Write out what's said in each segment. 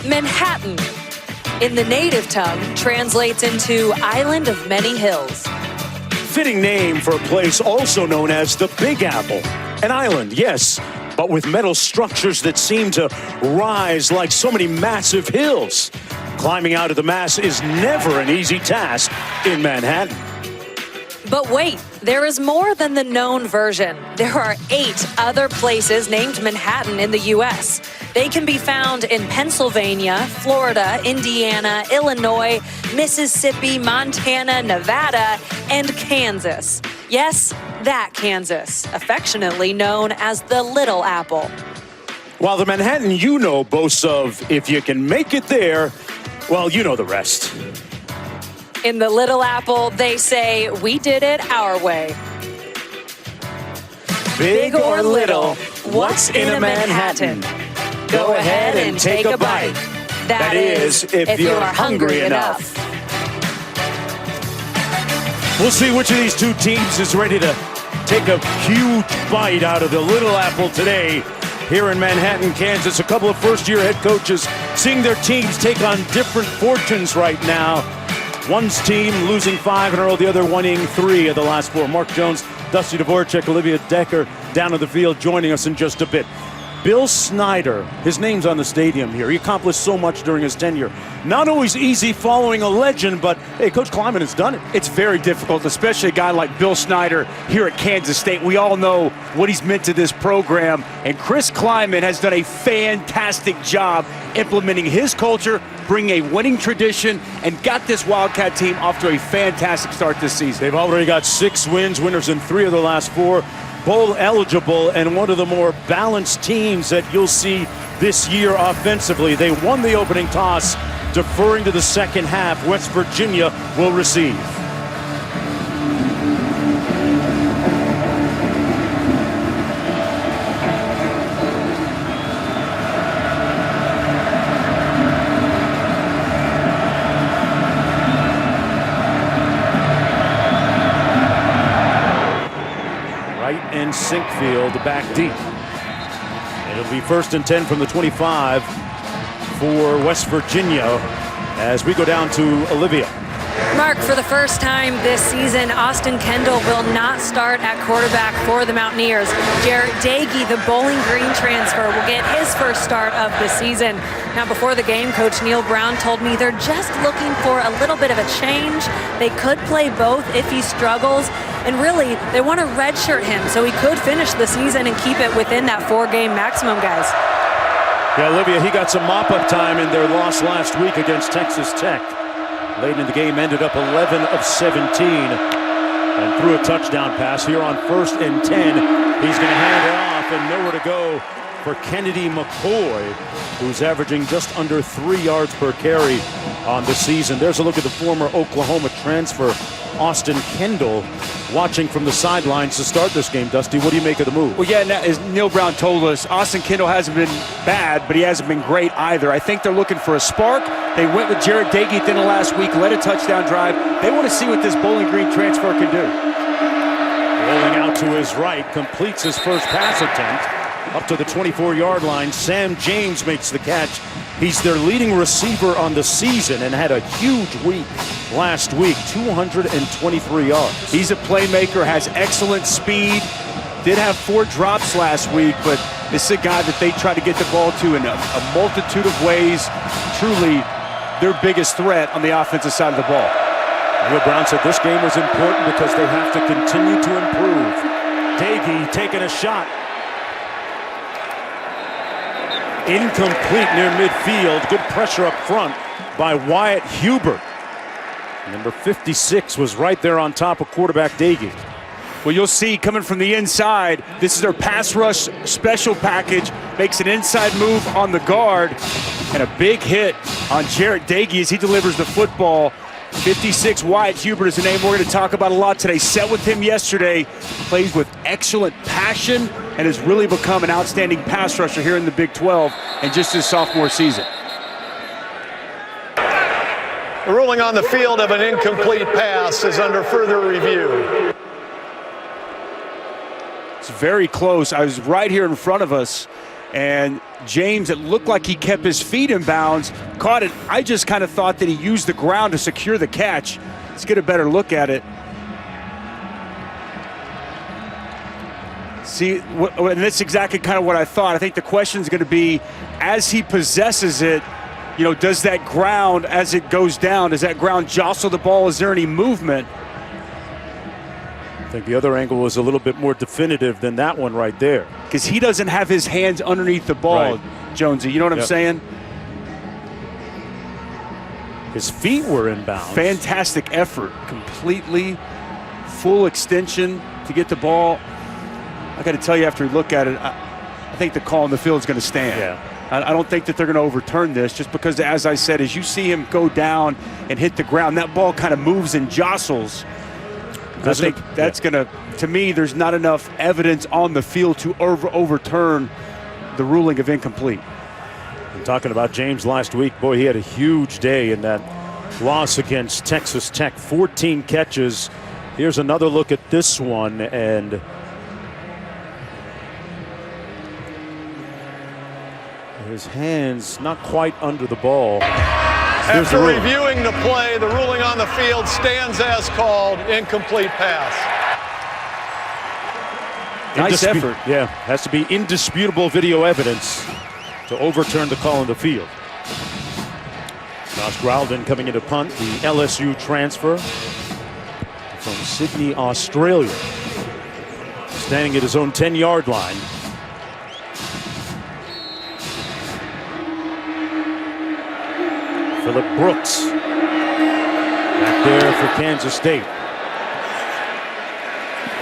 Manhattan, in the native tongue, translates into Island of Many Hills. Fitting name for a place also known as the Big Apple. An island, yes, but with metal structures that seem to rise like so many massive hills. Climbing out of the mass is never an easy task in Manhattan. But wait, there is more than the known version. There are 8 other places named Manhattan in the U.S. They can be found in Pennsylvania, Florida, Indiana, Illinois, Mississippi, Montana, Nevada, and Kansas. Yes, that Kansas, affectionately known as the Little Apple. While the Manhattan you know boasts of, if you can make it there, well, you know the rest. In the Little Apple, they say, we did it our way. Big or little, what's in a Manhattan? Go ahead and take a bite. That is, if you're hungry enough. We'll see which of these two teams is ready to take a huge bite out of the Little Apple today. Here in Manhattan, Kansas, a couple of first-year head coaches seeing their teams take on different fortunes right now. One's team losing 5 in a row, the other winning 3 of the last 4. Mark Jones, Dusty Dvorak, Olivia Decker down on the field joining us in just a bit. Bill Snyder, his name's on the stadium here. He accomplished so much during his tenure. Not always easy following a legend, but hey, Coach Kleiman has done it. It's very difficult, especially a guy like Bill Snyder here at Kansas State. We all know what he's meant to this program, and Chris Kleiman has done a fantastic job implementing his culture, bringing a winning tradition, and got this Wildcat team off to a fantastic start this season. They've already got 6 wins, winners in 3 of the last 4. Bowl eligible and one of the more balanced teams that you'll see this year offensively. They won the opening toss, deferring to the second half. West Virginia will receive. Sink field back deep. It'll be 1st and 10 from the 25 for West Virginia as we go down to Olivia. Mark, for the first time this season, Austin Kendall will not start at quarterback for the Mountaineers. Jarrett Dagey, the Bowling Green transfer, will get his first start of the season. Now, before the game, Coach Neil Brown told me they're just looking for a little bit of a change. They could play both if he struggles. And really, they want to redshirt him so he could finish the season and keep it within that 4-game maximum, guys. Yeah, Olivia, he got some mop-up time in their loss last week against Texas Tech. Late in the game, ended up 11 of 17 and threw a touchdown pass. Here on 1st and 10, he's going to hand it off and nowhere to go for Kennedy McCoy, who's averaging just under 3 yards per carry on the season. There's a look at the former Oklahoma transfer, Austin Kendall, watching from the sidelines to start this game. Dusty, what do you make of the move? Well, yeah, as Neil Brown told us, Austin Kendall hasn't been bad, but he hasn't been great either. I think they're looking for a spark. They went with Jarrett Dagey at the end of last week, led a touchdown drive. They want to see what this Bowling Green transfer can do. Rolling out to his right, completes his first pass attempt up to the 24-yard line. Sam James makes the catch. He's their leading receiver on the season and had a huge week last week, 223 yards. He's a playmaker, has excellent speed, did have 4 drops last week, but this is a guy that they try to get the ball to in a multitude of ways. Truly their biggest threat on the offensive side of the ball. Neil Brown said this game was important because they have to continue to improve. Dagey taking a shot. Incomplete near midfield. Good pressure up front by Wyatt Hubert. Number 56 was right there on top of quarterback Dagey. Well, you'll see coming from the inside, this is their pass rush special package. Makes an inside move on the guard and a big hit on Jarrett Dagey as he delivers the football. 56, Wyatt Hubert is a name we're going to talk about a lot today. Set with him yesterday, plays with excellent passion and has really become an outstanding pass rusher here in the Big 12 and just his sophomore season. The ruling on the field of an incomplete pass is under further review. It's very close. I was right here in front of us, And James, it looked like he kept his feet in bounds, caught it. I just kind of thought that he used the ground to secure the catch. Let's get a better look at it. See, and that's exactly kind of what I thought. I think the question is going to be, as he possesses it, you know, does that ground, as it goes down, does that ground jostle the ball? Is there any movement? I think the other angle was a little bit more definitive than that one right there. Because he doesn't have his hands underneath the ball, Right. Jonesy. You know what I'm saying? His feet were in bounds. Fantastic effort. Completely full extension to get the ball. I got to tell you, after we look at it, I think the call in the field is going to stand. Yeah. I don't think that they're going to overturn this, just because, as I said, as you see him go down and hit the ground, that ball kind of moves and jostles. I think that's going to me, there's not enough evidence on the field to overturn the ruling of incomplete. I'm talking about James last week. Boy, he had a huge day in that loss against Texas Tech. 14 catches. Here's another look at this one, and his hands not quite under the ball. After reviewing the play, the ruling on the field stands as called, incomplete pass. Nice effort. Yeah, has to be indisputable video evidence to overturn the call in the field. Josh Graldin coming into punt, the LSU transfer from Sydney, Australia. Standing at his own 10-yard line. Phillip Brooks back there for Kansas State.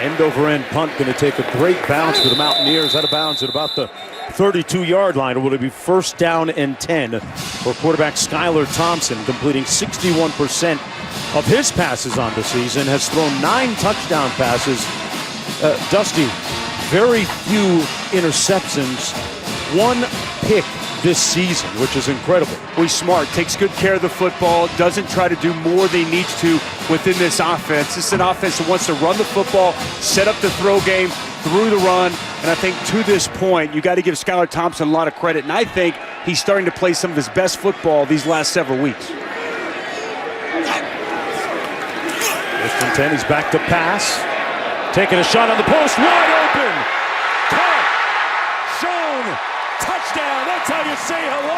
End over end punt, going to take a great bounce for the Mountaineers, out of bounds at about the 32-yard line. It will be first down and 10 for quarterback Skylar Thompson, completing 61% of his passes on the season, has thrown 9 touchdown passes. Dusty, very few interceptions, 1 pick this season, which is incredible. Well, he's smart, takes good care of the football, doesn't try to do more than he needs to within this offense. This is an offense that wants to run the football, set up the throw game through the run, and I think to this point, you got to give Skylar Thompson a lot of credit, and I think he's starting to play some of his best football these last several weeks. First and 10, he's back to pass. Taking a shot on the post, wide open. Caught, shown, touchdown. That's how you say hello.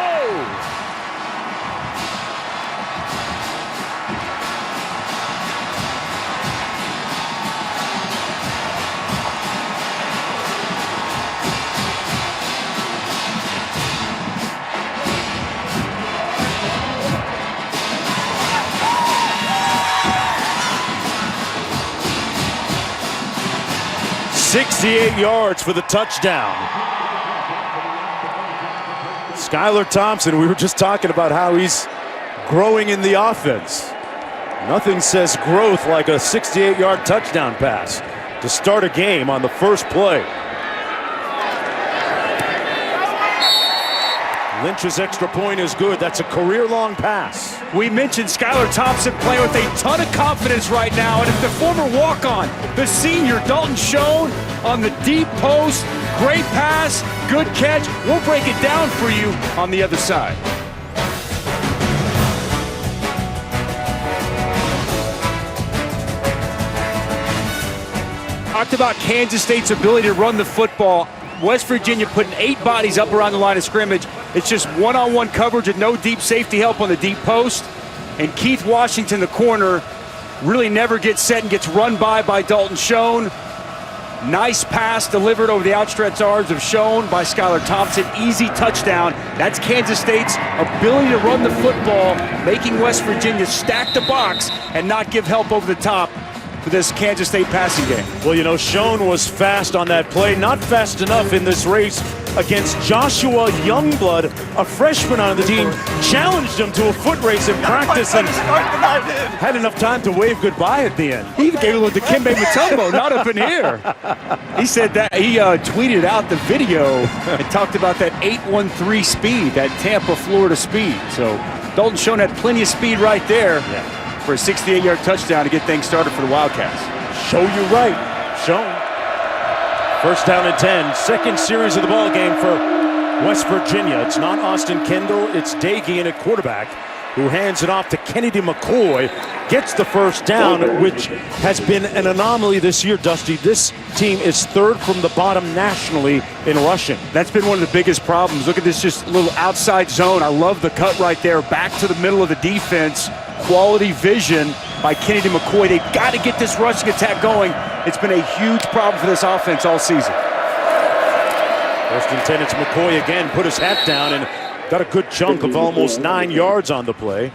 "68 yards for the touchdown." Skylar Thompson, we were just talking about how he's growing in the offense. Nothing says growth like a 68-yard touchdown pass to start a game on the first play. Lynch's extra point is good. That's a career-long pass. We mentioned Skylar Thompson playing with a ton of confidence right now, and it's the former walk-on, the senior Dalton Schoen on the deep post. Great pass, good catch. We'll break it down for you on the other side. Talked about Kansas State's ability to run the football. West Virginia putting 8 bodies up around the line of scrimmage. It's just one-on-one coverage and no deep safety help on the deep post. And Keith Washington, the corner, really never gets set and gets run by Dalton Schoen. Nice pass delivered over the outstretched arms of Schoen by Skylar Thompson. Easy touchdown. That's Kansas State's ability to run the football, making West Virginia stack the box and not give help over the top for this Kansas State passing game. Well, you know, Schoen was fast on that play, not fast enough in this race against Joshua Youngblood, a freshman on the team, challenged him to a foot race in practice and had enough time to wave goodbye at the end. He even gave it to Dikembe Mutombo, not up in here. He said that he tweeted out the video and talked about that 813 speed, that Tampa, Florida speed. So Dalton Schoen had plenty of speed right there. Yeah. For a 68-yard touchdown to get things started for the Wildcats. Show you right, Schoen. First down and 10, second series of the ball game for West Virginia. It's not Austin Kendall, it's Daigie in at quarterback, who hands it off to Kennedy McCoy, gets the first down, which has been an anomaly this year, Dusty. This team is third from the bottom nationally in rushing. That's been one of the biggest problems. Look at this just little outside zone. I love the cut right there, back to the middle of the defense. Quality vision by Kennedy McCoy. They've got to get this rushing attack going. It's been a huge problem for this offense all season. First and 10, it's McCoy again, put his hat down and got a good chunk of almost 9 yards on the play.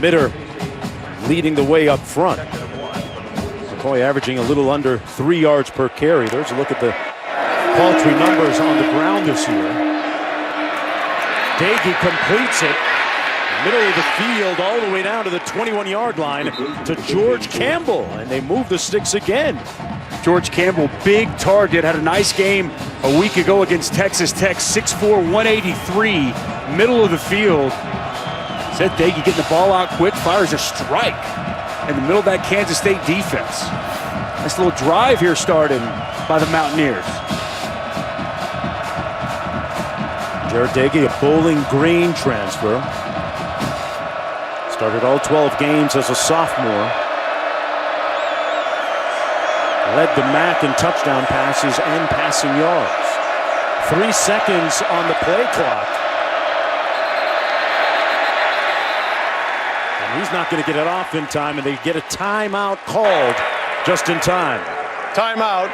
Mitter leading the way up front. McCoy averaging a little under 3 yards per carry. There's a look at the paltry numbers on the ground this year. Daigie completes it. Middle of the field all the way down to the 21-yard line to George Campbell, and they move the sticks again. George Campbell, big target, had a nice game a week ago against Texas Tech, 6'4", 183, middle of the field. Said Daigie getting the ball out quick, fires a strike in the middle of that Kansas State defense. Nice little drive here started by the Mountaineers. Jared Daigie, a Bowling Green transfer. Started all 12 games as a sophomore. Led the MAC in touchdown passes and passing yards. 3 seconds on the play clock. And he's not going to get it off in time, and they get a timeout called just in time. Timeout.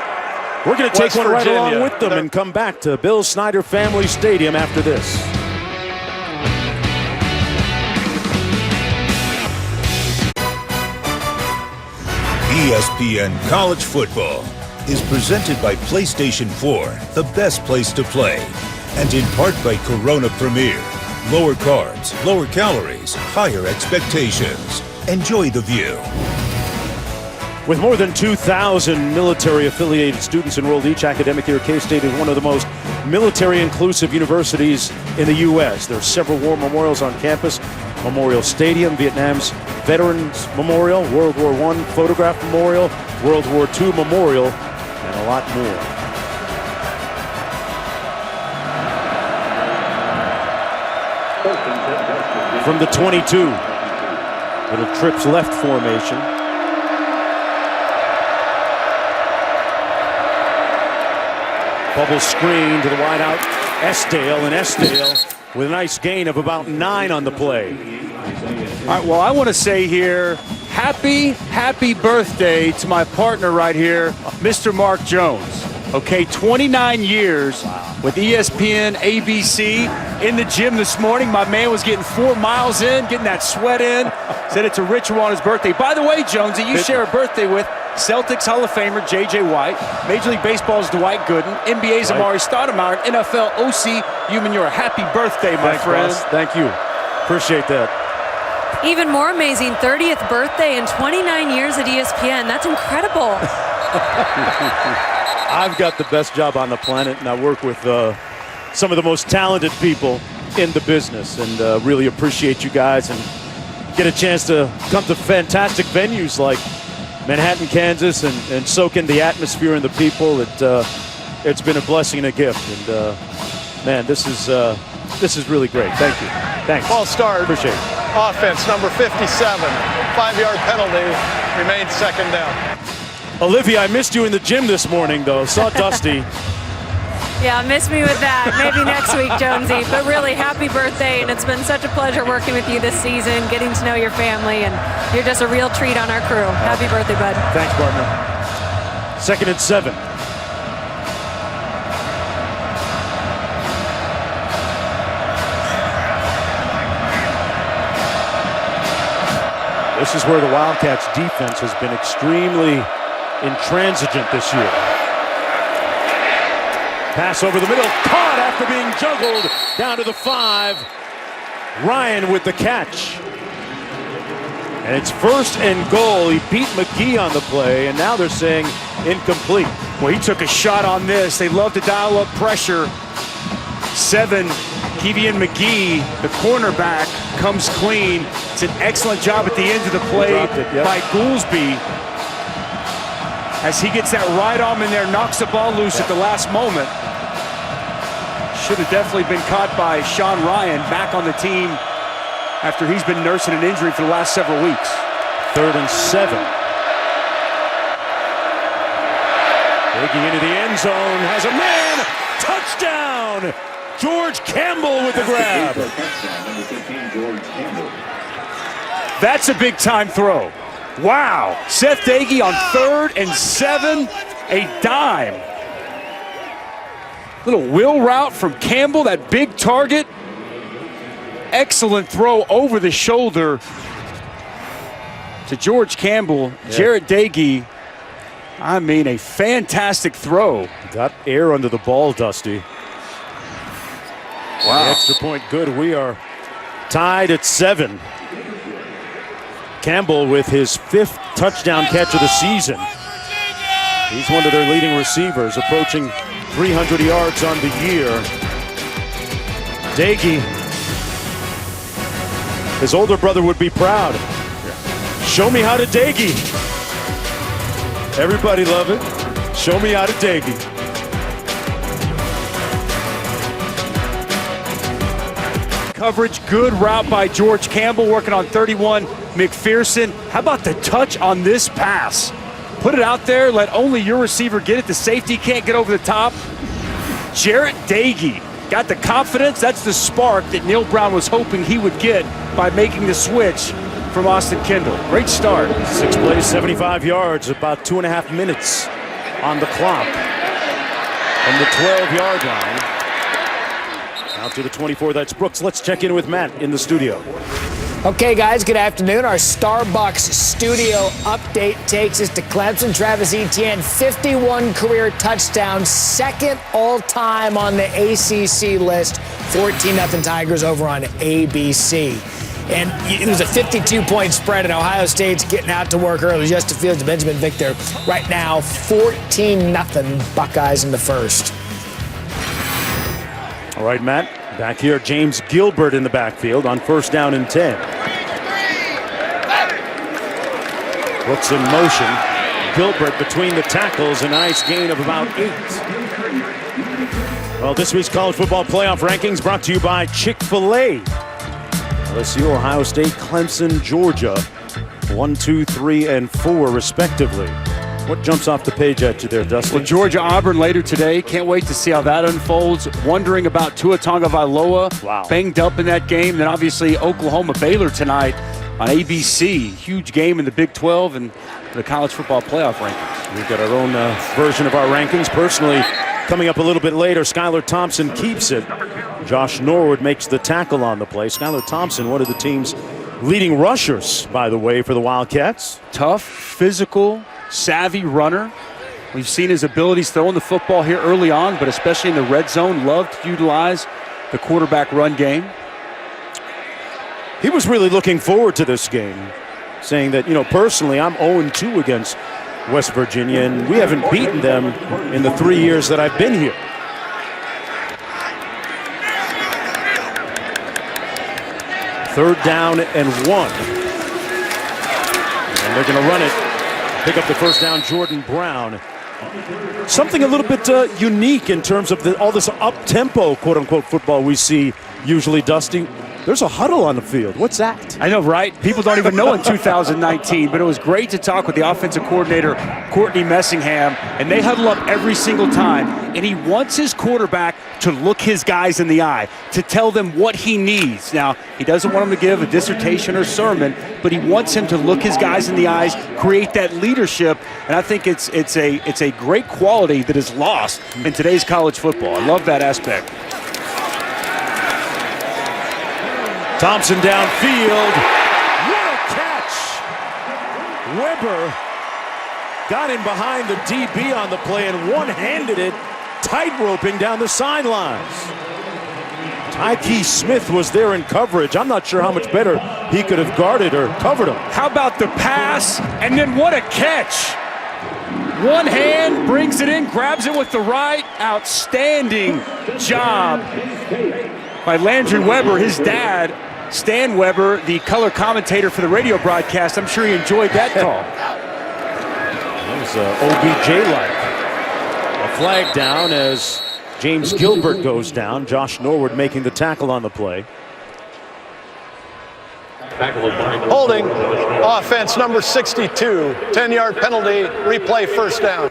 We're going to take West one right Virginia. along with them and come back to Bill Snyder Family Stadium after this. ESPN College Football is presented by PlayStation 4, the best place to play, and in part by Corona Premier. Lower carbs, lower calories, higher expectations. Enjoy the view. With more than 2,000 military-affiliated students enrolled each academic year, K-State is one of the most military-inclusive universities in the U.S. There are several war memorials on campus. Memorial Stadium, Vietnam's Veterans Memorial, World War I Photograph Memorial, World War II Memorial, and a lot more. From the 22, little trips left formation. Bubble screen to the wideout, Esdale, and Esdale with a nice gain of about 9 on the play. All right, well, I want to say here, happy birthday to my partner right here, Mr. Mark Jones. Okay, 29 years with ESPN, ABC, in the gym this morning. My man was getting 4 miles in, getting that sweat in. Said it's a ritual on his birthday. By the way, Jonesy, you share a birthday with Celtics Hall of Famer J.J. White, Major League Baseball's Dwight Gooden, NBA's Amari Stoudemire, NFL OC Umanure. Happy birthday, my friend. Boss. Thank you. Appreciate that. Even more amazing, 30th birthday and 29 years at ESPN. That's incredible. I've got the best job on the planet, and I work with some of the most talented people in the business, and really appreciate you guys and get a chance to come to fantastic venues like Manhattan, Kansas, and soak in the atmosphere and the people. It's been a blessing and a gift, and man, this is really great. Thank you. Thanks. Ball start. Appreciate it. Offense, number 57. 5-yard penalty. Remains second down. Olivia, I missed you in the gym this morning, though. Saw Dusty. Yeah, miss me with that. Maybe next week, Jonesy. But really, happy birthday, and it's been such a pleasure working with you this season, getting to know your family, and you're just a real treat on our crew. Happy birthday, bud. Thanks, partner. 2nd and 7. This is where the Wildcats defense has been extremely intransigent this year. Pass over the middle, caught after being juggled down to the 5. Ryan with the catch. And it's 1st and goal. He beat McGee on the play, and now they're saying incomplete. Well, he took a shot on this. They love to dial up pressure. 7, Kevian McGee, the cornerback, comes clean. It's an excellent job at the end of the play by Goolsby. As he gets that right arm in there, knocks the ball loose at the last moment. should have definitely been caught by Sean Ryan, back on the team after he's been nursing an injury for the last several weeks. 3rd and 7. Taking into the end zone, has a man, touchdown! George Campbell with the grab. That's a big time throw. Wow, Seth Dagey on 3rd and 7, a dime. Little wheel route from Campbell, that big target. Excellent throw over the shoulder to George Campbell. Yeah. Jarrett Dagey, I mean, a fantastic throw. Got air under the ball, Dusty. Wow. The extra point good. We are tied at 7. Campbell with his 5th touchdown catch of the season. He's one of their leading receivers, approaching 300 yards on the year. Dagey, his older brother would be proud. Show me how to Dagey. Everybody love it. Show me how to Dagey. Coverage, good route by George Campbell, working on 31, McPherson. How about the touch on this pass? Put it out there, let only your receiver get it. The safety can't get over the top. Jarrett Dagey got the confidence. That's the spark that Neil Brown was hoping he would get by making the switch from Austin Kendall. Great start. 6 plays, 75 yards, about 2.5 minutes on the clock. From the 12-yard line. Out to the 24, that's Brooks. Let's check in with Matt in the studio. Okay, guys, good afternoon. Our Starbucks studio update takes us to Clemson. Travis Etienne, 51 career touchdowns, 2nd all-time on the ACC list. 14-0 Tigers over on ABC. And it was a 52-point spread, and Ohio State's getting out to work early. Justin Fields and Benjamin Victor. Right now, 14-0 Buckeyes in the first. All right, Matt, back here, James Gilbert in the backfield on 1st down and 10. Brooks in motion. Gilbert between the tackles, a nice gain of about 8. Well, this week's college football playoff rankings brought to you by Chick-fil-A. LSU, Ohio State, Clemson, Georgia, 1, 2, 3, and 4, respectively. What jumps off the page at you there, Dustin? Well, Georgia Auburn later today. Can't wait to see how that unfolds. Wondering about Tua Tagovailoa. Wow. Banged up in that game. Then obviously Oklahoma Baylor tonight on ABC. Huge game in the Big 12 and the college football playoff rankings. We've got our own version of our rankings. Personally, coming up a little bit later, Skylar Thompson keeps it. Josh Norwood makes the tackle on the play. Skylar Thompson, one of the team's leading rushers, by the way, for the Wildcats. Tough, physical, savvy runner. We've seen his abilities throwing the football here early on, but especially in the red zone, loved to utilize the quarterback run game. He was really looking forward to this game, saying that, personally, I'm 0-2 against West Virginia, and we haven't beaten them in the 3 years that I've been here. Third down and 1. And they're going to run it. Pick up the first down, Jordan Brown. Something a little bit unique in terms of all this up-tempo, quote-unquote, football we see usually, Dusty. There's a huddle on the field. What's that? I know, right? People don't even know in 2019, but it was great to talk with the offensive coordinator, Courtney Messingham, and they huddle up every single time, and he wants his quarterback to look his guys in the eye, to tell them what he needs. Now, he doesn't want them to give a dissertation or sermon, but he wants him to look his guys in the eyes, create that leadership, and I think it's a great quality that is lost in today's college football. I love that aspect. Thompson downfield. What a catch! Weber got in behind the DB on the play and one-handed it, tight-roping down the sidelines. Tyke Smith was there in coverage. I'm not sure how much better he could have guarded or covered him. How about the pass? And then what a catch! One hand brings it in, grabs it with the right. Outstanding job by Landry Weber, his dad, Stan Weber, the color commentator for the radio broadcast. I'm sure he enjoyed that call. That was OBJ-like. A flag down as James Gilbert goes down. Josh Norwood making the tackle on the play. Holding, offense number 62, 10-yard penalty, replay first down.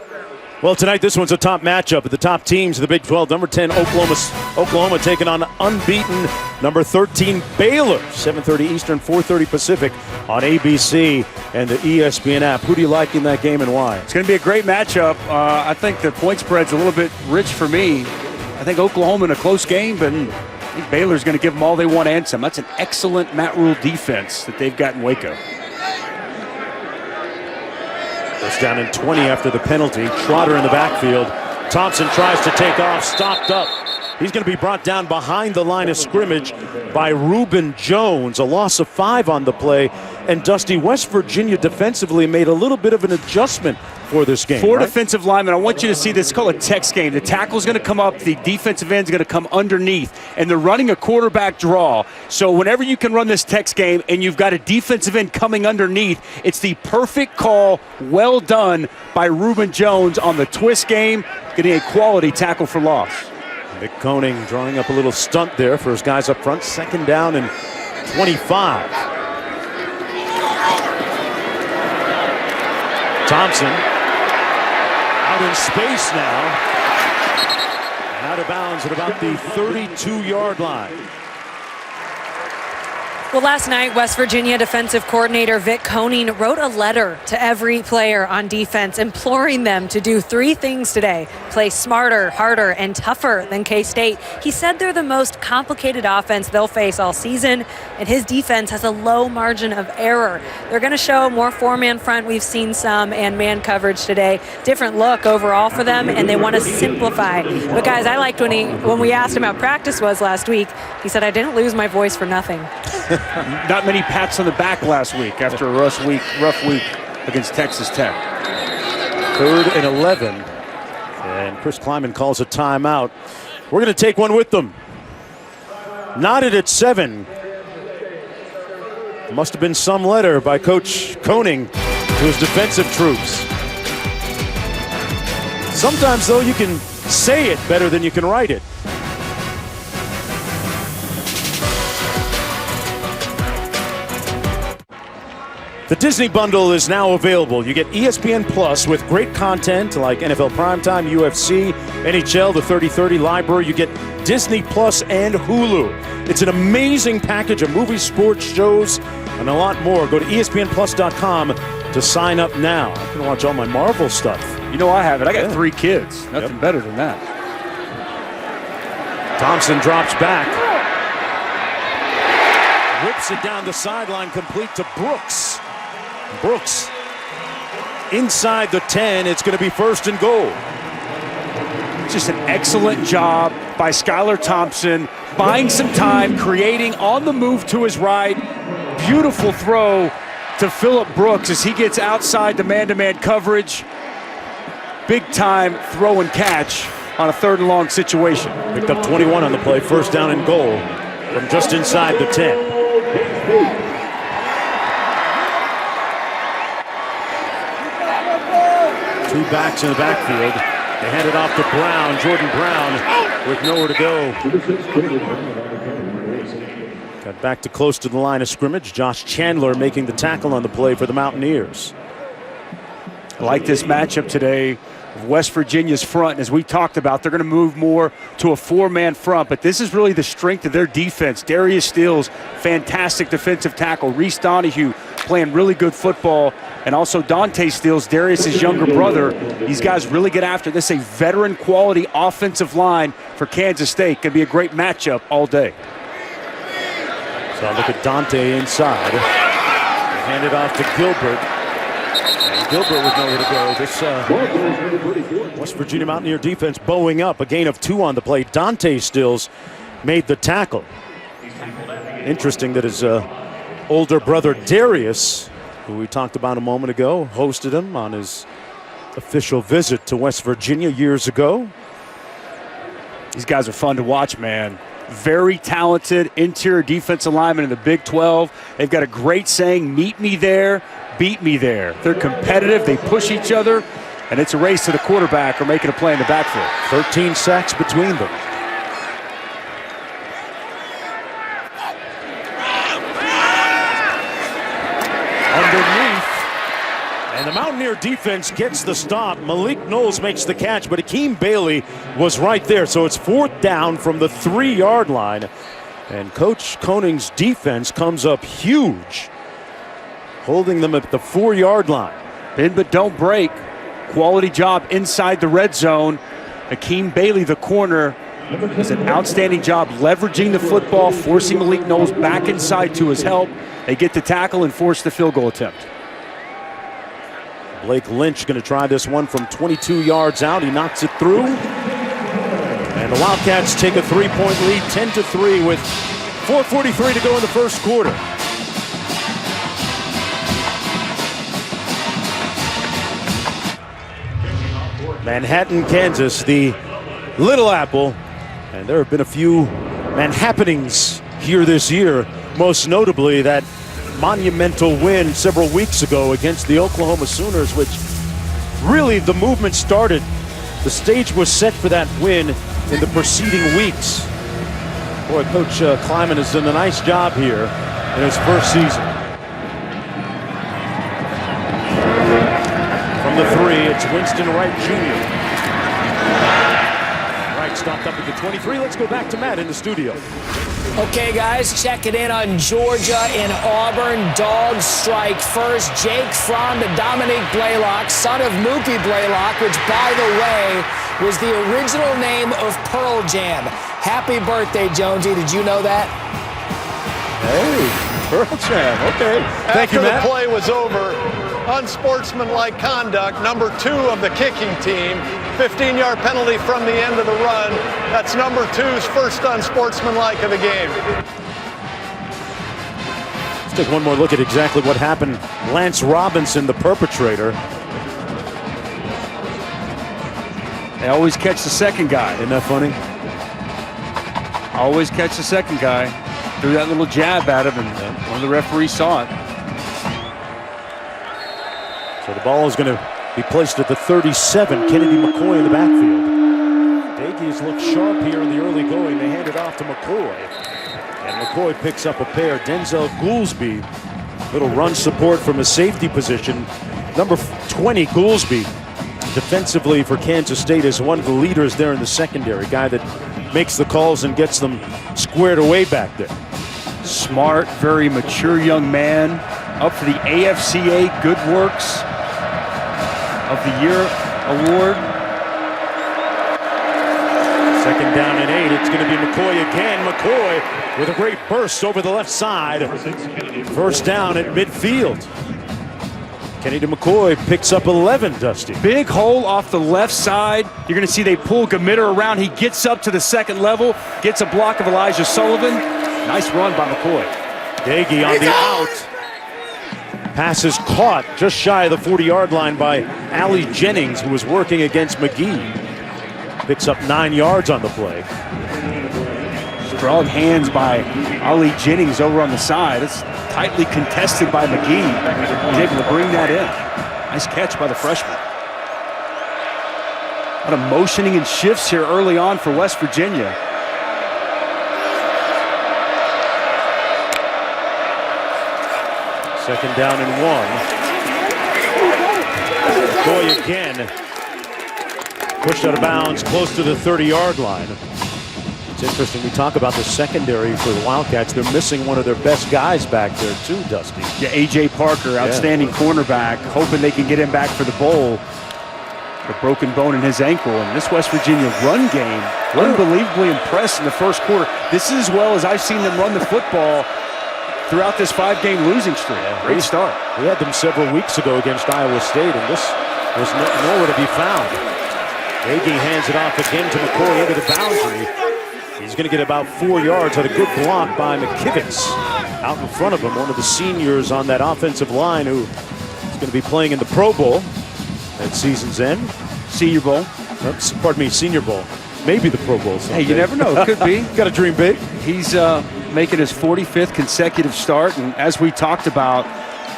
Well, tonight this one's a top matchup at the top teams of the Big 12. Number 10, Oklahoma taking on unbeaten number 13, Baylor. 7:30 Eastern, 4:30 Pacific on ABC and the ESPN app. Who do you like in that game and why? It's going to be a great matchup. I think the point spread's a little bit rich for me. I think Oklahoma in a close game, but I think Baylor's going to give them all they want and some. That's an excellent Matt Rule defense that they've got in Waco. First down and 20 after the penalty. Trotter in the backfield. Thompson tries to take off, stopped up. He's going to be brought down behind the line of scrimmage by Reuben Jones. A loss of 5 on the play. And Dusty, West Virginia defensively made a little bit of an adjustment for this game. 4 right? defensive linemen. I want you to see this. It's called a text game. The tackle's going to come up. The defensive end's going to come underneath. And they're running a quarterback draw. So whenever you can run this text game and you've got a defensive end coming underneath, it's the perfect call. Well done by Reuben Jones on the twist game. Getting a quality tackle for loss. Mick Koenig drawing up a little stunt there for his guys up front. Second down and 25. Thompson out in space now. Out of bounds at about the 32-yard line. Well, last night, West Virginia defensive coordinator Vic Koenig wrote a letter to every player on defense imploring them to do 3 things today: play smarter, harder, and tougher than K-State. He said they're the most complicated offense they'll face all season, and his defense has a low margin of error. They're going to show more 4-man front. We've seen some, and man coverage today. Different look overall for them, and they want to simplify. But guys, I liked when we asked him how practice was last week, he said, "I didn't lose my voice for nothing." Not many pats on the back last week after a rough week against Texas Tech. 3rd and 11. And Chris Kleiman calls a timeout. We're going to take one with them. Knotted at 7. Must have been some letter by Coach Koenig to his defensive troops. Sometimes, though, you can say it better than you can write it. The Disney Bundle is now available. You get ESPN Plus with great content like NFL Primetime, UFC, NHL, the 30/30 library. You get Disney Plus and Hulu. It's an amazing package of movies, sports, shows, and a lot more. Go to ESPNplus.com to sign up now. I can watch all my Marvel stuff. You know I have it. I got 3 kids. Nothing better than that. Thompson drops back. Whips it down the sideline, complete to Brooks. Brooks inside the 10. It's going to be 1st and goal. Just an excellent job by Skylar Thompson, buying some time, creating on the move to his right. Beautiful throw to Phillip Brooks as he gets outside the man-to-man coverage. Big time throw and catch on a 3rd and long situation. Picked up 21 on the play, 1st down and goal from just inside the 10. Two backs in the backfield. They hand it off to Brown. Jordan Brown with nowhere to go. Got back to close to the line of scrimmage. Josh Chandler making the tackle on the play for the Mountaineers. I like this matchup today of West Virginia's front. As we talked about, they're going to move more to a 4-man front, but this is really the strength of their defense. Darius Stills, fantastic defensive tackle. Reese Donahue playing really good football. And also Dante Stills, Darius' younger brother. These guys really get after this. A veteran quality offensive line for Kansas State. Could be a great matchup all day. So look at Dante inside. Hand it off to Gilbert. And Gilbert with nowhere to go. This West Virginia Mountaineer defense bowing up. A gain of 2 on the play. Dante Stills made the tackle. Interesting that his older brother Darius, who we talked about a moment ago, hosted him on his official visit to West Virginia years ago. These guys are fun to watch, man. Very talented interior defensive linemen in the Big 12. They've got a great saying, meet me there, beat me there. They're competitive. They push each other. And it's a race to the quarterback or making a play in the backfield. 13 sacks between them. Underneath. And the Mountaineer defense gets the stop. Malik Knowles makes the catch, but Akeem Bailey was right there. So it's 4th down from the 3-yard line. And Coach Koning's defense comes up huge, holding them at the 4-yard line. Bend but don't break. Quality job inside the red zone. Akeem Bailey, the corner, does an outstanding job leveraging the football, forcing Malik Knowles back inside to his help. They get the tackle and force the field goal attempt. Blake Lynch going to try this one from 22 yards out. He knocks it through. And the Wildcats take a 3-point lead, 10-3 with 4:43 to go in the first quarter. Manhattan, Kansas, the Little Apple. And there have been a few Manhappenings here this year, most notably that monumental win several weeks ago against the Oklahoma Sooners, which really the movement started. The stage was set for that win in the preceding weeks. Boy, Coach Kleiman has done a nice job here in his first season. From the 3, it's Winston Wright Jr. Wright stopped up at the 23. Let's go back to Matt in the studio. Okay, guys, checking in on Georgia and Auburn. Dogs strike first. Jake Fromm to Dominique Blaylock, son of Mookie Blaylock, which, by the way, was the original name of Pearl Jam. Happy birthday, Jonesy. Did you know that? Hey, Pearl Jam. Okay. Thank you, Matt. After the play was over, unsportsmanlike conduct, number 2 of the kicking team. 15-yard penalty from the end of the run. That's number 2's first unsportsmanlike of the game. Let's take one more look at exactly what happened. Lance Robinson, the perpetrator. They always catch the second guy. Isn't that funny? Always catch the second guy. Threw that little jab at him, and one of the referees saw it. So the ball is going to be placed at the 37. Kennedy McCoy in the backfield. Dagies look sharp here in the early going. They hand it off to McCoy. And McCoy picks up a pair. Denzel Goolsby, little run support from a safety position. Number 20, Goolsby, defensively for Kansas State, is one of the leaders there in the secondary. Guy that makes the calls and gets them squared away back there. Smart, very mature young man. Up for the AFCA Good Works of the Year award. 2nd down and 8. It's going to be McCoy again. McCoy with a great burst over the left side. 1st down at midfield. Kennedy McCoy picks up 11, Dusty. Big hole off the left side. You're going to see they pull Gamitter around. He gets up to the 2nd level, gets a block of Elijah Sullivan. Nice run by McCoy. Daigie on the out. Pass is caught just shy of the 40-yard line by Allie Jennings, who was working against McGee. Picks up 9 yards on the play. Strong hands by Ali Jennings over on the side. It's tightly contested by McGee. He's able to bring that in. Nice catch by the freshman. A lot of motioning and shifts here early on for West Virginia. Second down and 1. Boy again. Pushed out of bounds close to the 30-yard line. It's interesting, we talk about the secondary for the Wildcats. They're missing one of their best guys back there too, Dusty. Yeah, A.J. Parker, outstanding cornerback, hoping they can get him back for the bowl. A broken bone in his ankle, and this West Virginia run game, unbelievably impressed in the first quarter. This is as well as I've seen them run the football throughout this 5-game losing streak. Great start. We had them several weeks ago against Iowa State, and this was nowhere to be found. Agee hands it off again to McCoy into the boundary. He's going to get about 4 yards on a good block by McKivitz. Out in front of him, one of the seniors on that offensive line who is going to be playing in the Pro Bowl at season's end. Senior Bowl. Oops, pardon me, Senior Bowl. Maybe the Pro Bowl someday. Hey, you never know. It could be. Got to dream big. He's making his 45th consecutive start, and as we talked about,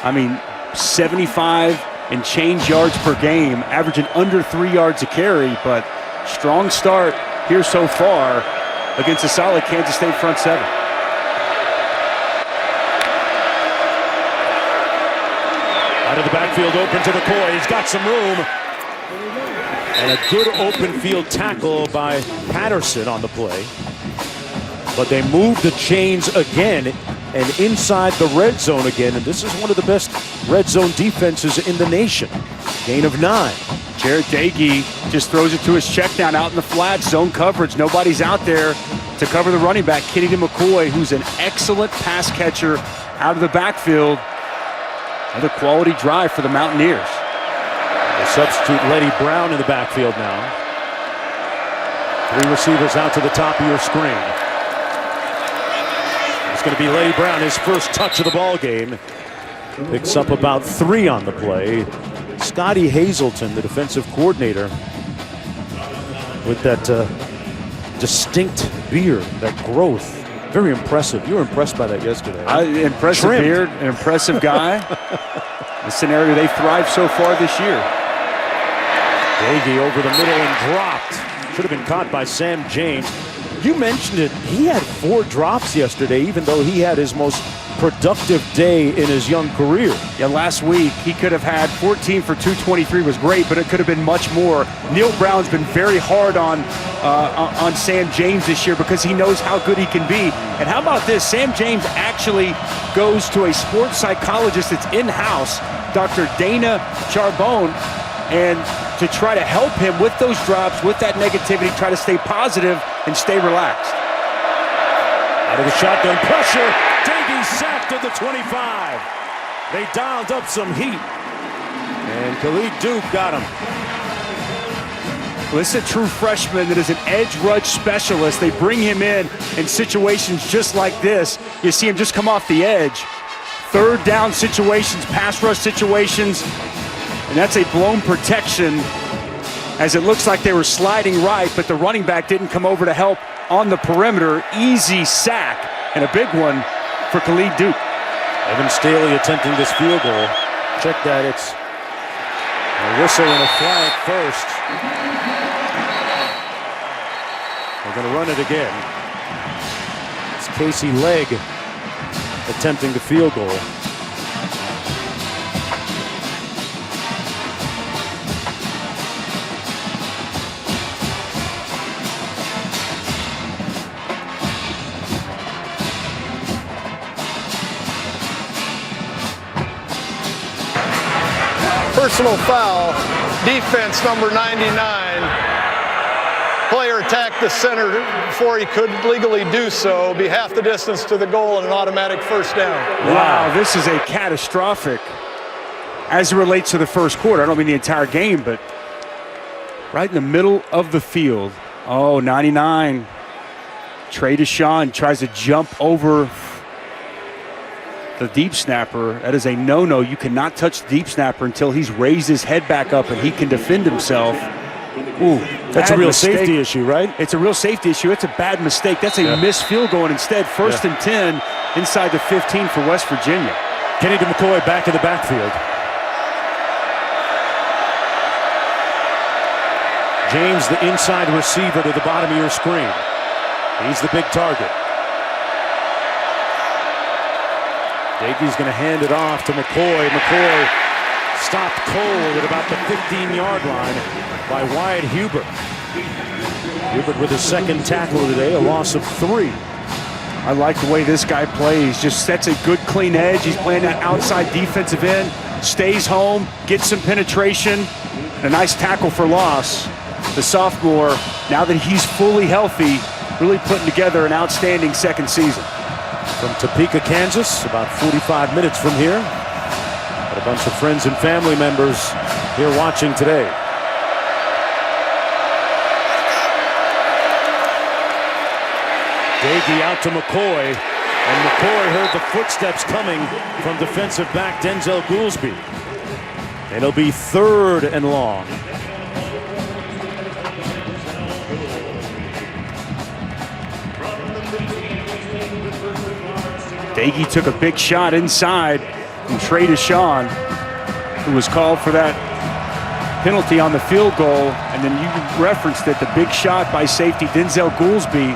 I mean, 75 and change yards per game, averaging under 3 yards a carry, but strong start here so far against a solid Kansas State front seven. Out of the backfield, open to McCoy. He's got some room. And a good open field tackle by Patterson on the play. But they move the chains again and inside the red zone again. And this is one of the best red zone defenses in the nation. Gain of 9. Jarrett Dagey just throws it to his check down out in the flat, zone coverage. Nobody's out there to cover the running back, Kennedy McCoy, who's an excellent pass catcher out of the backfield. Another quality drive for the Mountaineers. They substitute Letty Brown in the backfield now. 3 receivers out to the top of your screen. It's going to be Letty Brown, his first touch of the ball game. Picks up about 3 on the play. Scotty Hazelton, the defensive coordinator, with that distinct beard, that growth. Very impressive. You were impressed by that yesterday. Impressive beard, an impressive guy. The scenario they thrive so far this year. Dagey over the middle and dropped. Should have been caught by Sam James. You mentioned it. He had 4 drops yesterday, even though he had his most productive day in his young career. Yeah, last week he could have had 14 for 223, was great, but it could have been much more. Neil Brown's been very hard on Sam James this year because he knows how good he can be. And how about this? Sam James actually goes to a sports psychologist that's in-house, Dr. Dana Charbonne, and to try to help him with those drops, with that negativity, try to stay positive and stay relaxed. Out of the shotgun pressure, Dagey sacked at the 25. They dialed up some heat, and Khalid Duke got him. Well, this is a true freshman that is an edge rush specialist. They bring him in situations just like this. You see him just come off the edge. 3rd down situations, pass rush situations, and that's a blown protection as it looks like they were sliding right, but the running back didn't come over to help on the perimeter. Easy sack and a big one for Khalid Duke. Evan Staley attempting this field goal. Check that, it's a whistle and a flag first. They're going to run it again. It's Casey Legg attempting the field goal. Personal foul, defense number 99. Player attacked the center before he could legally do so. Be half the distance to the goal and an automatic first down. Wow, this is a catastrophic as it relates to the first quarter. I don't mean the entire game, but right in the middle of the field. Oh, 99. Trey Deshawn tries to jump over the deep snapper. That is a no-no. You cannot touch the deep snapper until he's raised his head back up and he can defend himself. Ooh, that's a real mistake. Safety issue, right? It's a real safety issue. It's a bad mistake. That's a missed field goal, and instead, 1st and 10 inside the 15 for West Virginia. Kennedy McCoy back in the backfield. James, the inside receiver to the bottom of your screen. He's the big target. Dagey's going to hand it off to McCoy. McCoy stopped cold at about the 15-yard line by Wyatt Hubert. Hubert with his 2nd tackle today, a loss of 3. I like the way this guy plays. Just sets a good, clean edge. He's playing that outside defensive end, stays home, gets some penetration, and a nice tackle for loss. The sophomore, now that he's fully healthy, really putting together an outstanding 2nd season. From Topeka, Kansas, about 45 minutes from here. Got a bunch of friends and family members here watching today. Dagey out to McCoy, and McCoy heard the footsteps coming from defensive back Denzel Goolsby. And it'll be 3rd and long. Dagey took a big shot inside from Trey Deshawn. who was called for that penalty on the field goal. And then you referenced it, the big shot by safety Denzel Goolsby.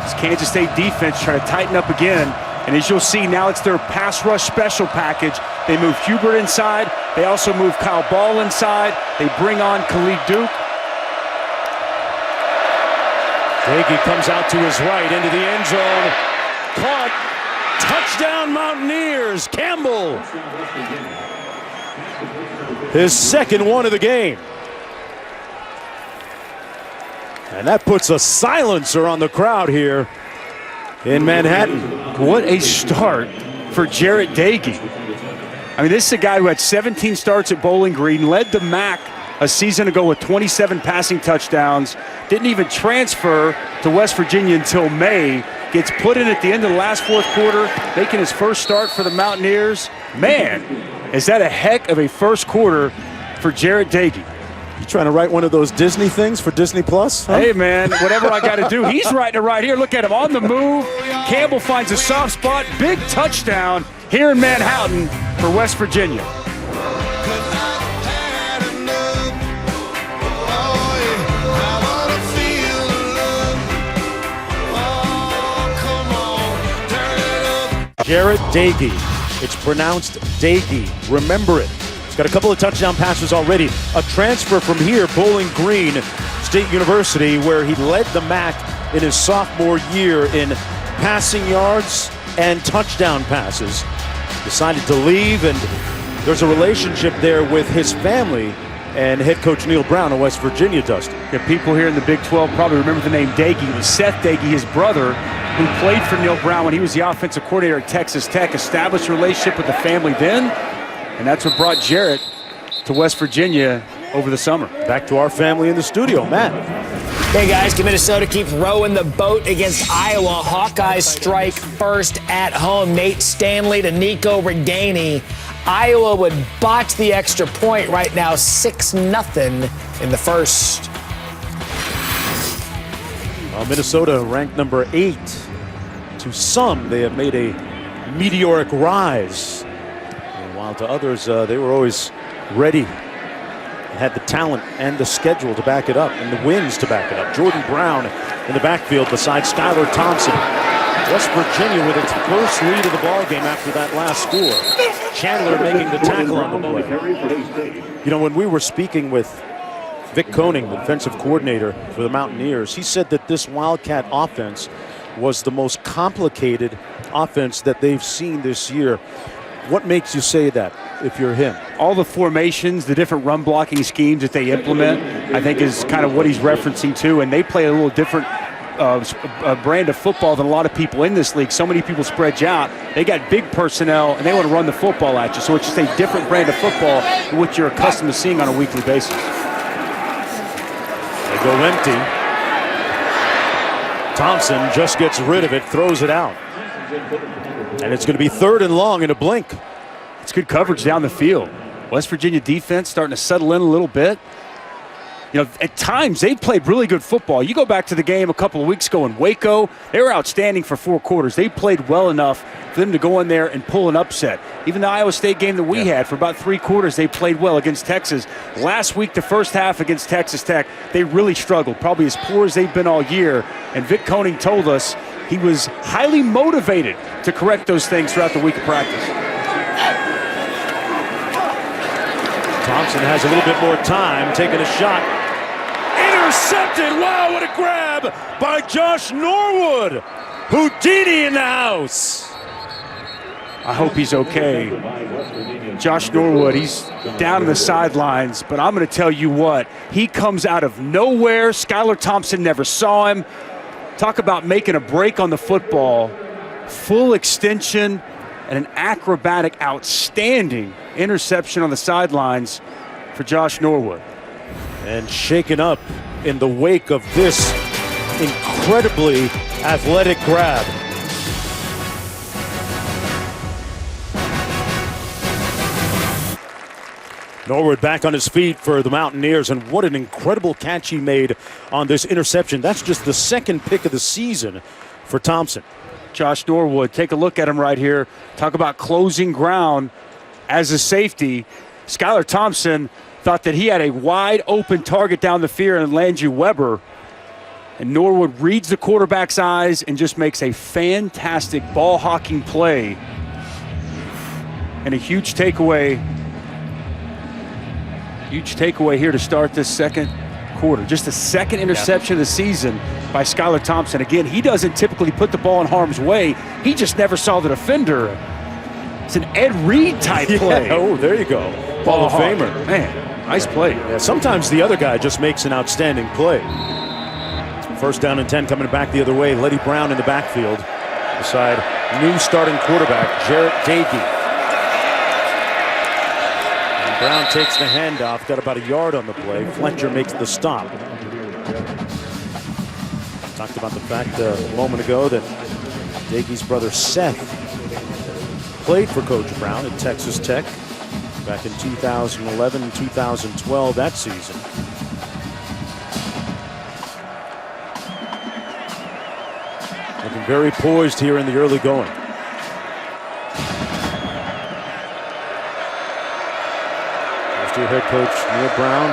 It's Kansas State defense trying to tighten up again. And as you'll see, now it's their pass rush special package. They move Hubert inside. They also move Kyle Ball inside. They bring on Khalid Duke. Doege comes out to his right into the end zone. Caught. Touchdown Mountaineers. Campbell. His second one of the game. And that puts a silencer on the crowd here in Manhattan. What a start for Jarret Doege. I mean, this is a guy who had 17 starts at Bowling Green, led the MAC a season ago with 27 passing touchdowns, didn't even transfer to West Virginia until May, gets put in at the end of the last fourth quarter, making his first start for the Mountaineers. Man, is that a heck of a first quarter for Jarret Doege. You trying to write one of those Disney things for Disney Plus? Huh? Hey, man, whatever I got to do. He's writing it right here. Look at him on the move. Campbell finds a soft spot. Big touchdown here in Manhattan for West Virginia. Jarret Doege. It's pronounced Doege. Remember it. He's got a couple of touchdown passes already. A transfer from here, Bowling Green State University, where he led the MAC in his sophomore year in passing yards and touchdown passes. Decided to leave, and there's a relationship there with his family and head coach Neil Brown of West Virginia, Dustin. Yeah, people here in the Big 12 probably remember the name Doege. It was Seth Doege, his brother, who played for Neil Brown when he was the offensive coordinator at Texas Tech, established a relationship with the family then, and that's what brought Jarret to West Virginia over the summer. Back to our family in the studio, Matt. Hey guys, can Minnesota keep rowing the boat against Iowa? Hawkeyes strike first at home. Nate Stanley to Nico Reganey. Iowa would botch the extra point right now, 6-0 in the first. Minnesota ranked number 8. To some, they have made a meteoric rise. And while to others, they were always ready. Had the talent and the schedule to back it up and the wins to back it up. Jordan Brown in the backfield beside Skylar Thompson. West Virginia with its first lead of the ballgame after that last score. Chandler making the tackle on the play. You know, when we were speaking with Vic Koenig, the defensive coordinator for the Mountaineers, he said that this Wildcat offense was the most complicated offense that they've seen this year. What makes you say that if you're him? All the formations, the different run blocking schemes that they implement, I think is kind of what he's referencing to, and they play a little different brand of football than a lot of people in this league. So many people spread you out. They got big personnel, and they want to run the football at you. So it's just a different brand of football than what you're accustomed to seeing on a weekly basis. They go empty. Thompson just gets rid of it, throws it out. And it's going to be 3rd and long in a blink. It's good coverage down the field. West Virginia defense starting to settle in a little bit. You know, at times they've played really good football. You go back to the game a couple of weeks ago in Waco, they were outstanding for 4 quarters. They played well enough for them to go in there and pull an upset. Even the Iowa State game that we had, for about 3 quarters, they played well against Texas. Last week, the first half against Texas Tech, they really struggled, probably as poor as they've been all year. And Vic Koenig told us he was highly motivated to correct those things throughout the week of practice. Thompson has a little bit more time, taking a shot. Intercepted! Wow, what a grab by Josh Norwood. Houdini in the house. I hope he's okay. Josh Norwood, he's down on the sidelines, but I'm going to tell you what, he comes out of nowhere. Skylar Thompson never saw him. Talk about making a break on the football. Full extension and an acrobatic, outstanding interception on the sidelines for Josh Norwood. And shaken up in the wake of this incredibly athletic grab. Norwood back on his feet for the Mountaineers, and what an incredible catch he made on this interception. That's just the 2nd pick of the season for Thompson. Josh Norwood, take a look at him right here. Talk about closing ground as a safety. Skylar Thompson thought that he had a wide open target down the field in Landry Weber. And Norwood reads the quarterback's eyes and just makes a fantastic ball hawking play. And a huge takeaway here to start this second quarter. Just the second interception of the season by Skylar Thompson. Again, he doesn't typically put the ball in harm's way. He just never saw the defender. It's an Ed Reed type play. Oh, there you go. Hall of Famer. Man, nice play. Yeah, sometimes the other guy just makes an outstanding play. First down and 10 coming back the other way. Letty Brown in the backfield beside new starting quarterback Jarrett Dagey. And Brown takes the handoff, got about a yard on the play. Fletcher makes the stop. Talked about the fact a moment ago that Dagey's brother Seth played for Coach Brown at Texas Tech back in 2011 and 2012 that season. Looking very poised here in the early going. First-year head coach Neil Brown,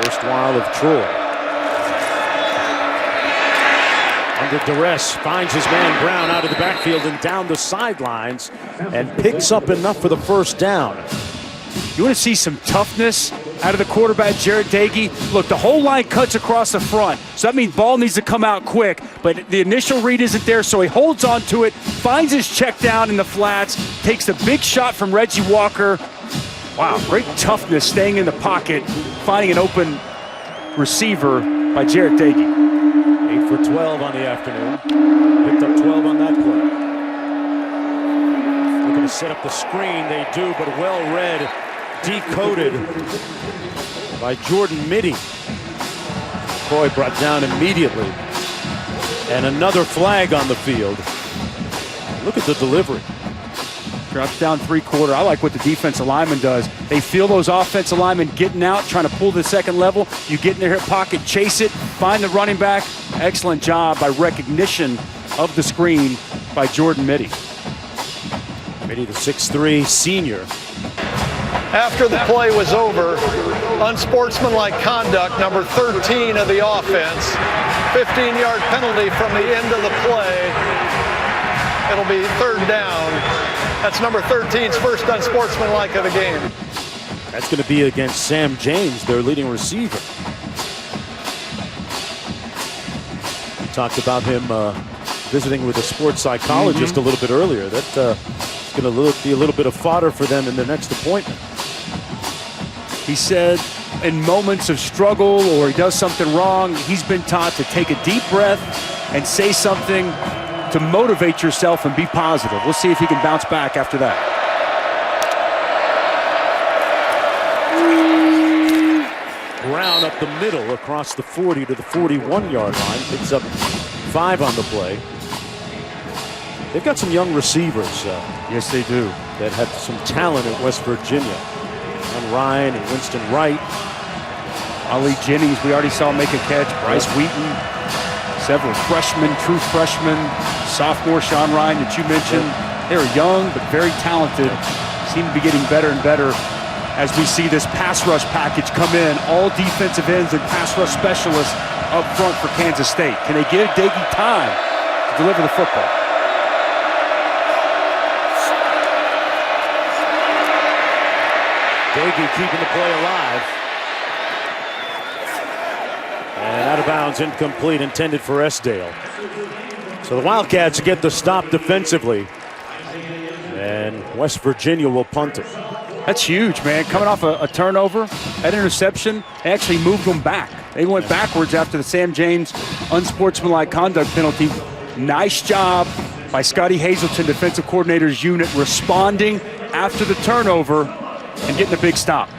erstwhile of Troy. Under duress, finds his man Brown out of the backfield and down the sidelines and picks up enough for the first down. You want to see some toughness out of the quarterback, Jarrett Dagey? Look, the whole line cuts across the front, so that means ball needs to come out quick, but the initial read isn't there, so he holds on to it, finds his check down in the flats, takes the big shot from Reggie Walker. Wow, great toughness staying in the pocket, finding an open receiver by Jarrett Dagey. 8 for 12 on the afternoon. Picked up 12 on that play. Looking to set up the screen, they do, but well read. Decoded by Jordan Mitty. Coy brought down immediately. And another flag on the field. Look at the delivery. Drops down three-quarter. I like what the defensive lineman does. They feel those offensive linemen getting out, trying to pull the second level. You get in their hip pocket, chase it, find the running back. Excellent job by recognition of the screen by Jordan Mitty. Mitty, the 6'3" senior. After the play was over, unsportsmanlike conduct, number 13 of the offense, 15-yard penalty from the end of the play. It'll be third down. That's number 13's first unsportsmanlike of the game. That's going to be against Sam James, their leading receiver. We talked about him visiting with a sports psychologist a little bit earlier. That's going to be a little bit of fodder for them in their next appointment. He said in moments of struggle or he does something wrong, he's been taught to take a deep breath and say something to motivate yourself and be positive. We'll see if he can bounce back after that. Brown up the middle across the 40 to the 41-yard line. Picks up 5 on the play. They've got some young receivers. Yes, they do. That have some talent at West Virginia. And Ryan and Winston Wright. Ali Jennings, we already saw make a catch. Bryce Wheaton. Several freshmen, true freshmen. Sophomore Sean Ryan that you mentioned. They're young but very talented. Seem to be getting better and better as we see this pass rush package come in. All defensive ends and pass rush specialists up front for Kansas State. Can they give Dagey time to deliver the football? Dagey keeping the play alive. And out of bounds, incomplete, intended for Esdale. So the Wildcats get the stop defensively. And West Virginia will punt it. That's huge, man. Coming off a turnover, that interception, they actually moved them back. They went backwards after the Sam James unsportsmanlike conduct penalty. Nice job by Scotty Hazelton, defensive coordinator's unit, responding after the turnover and getting a big stop.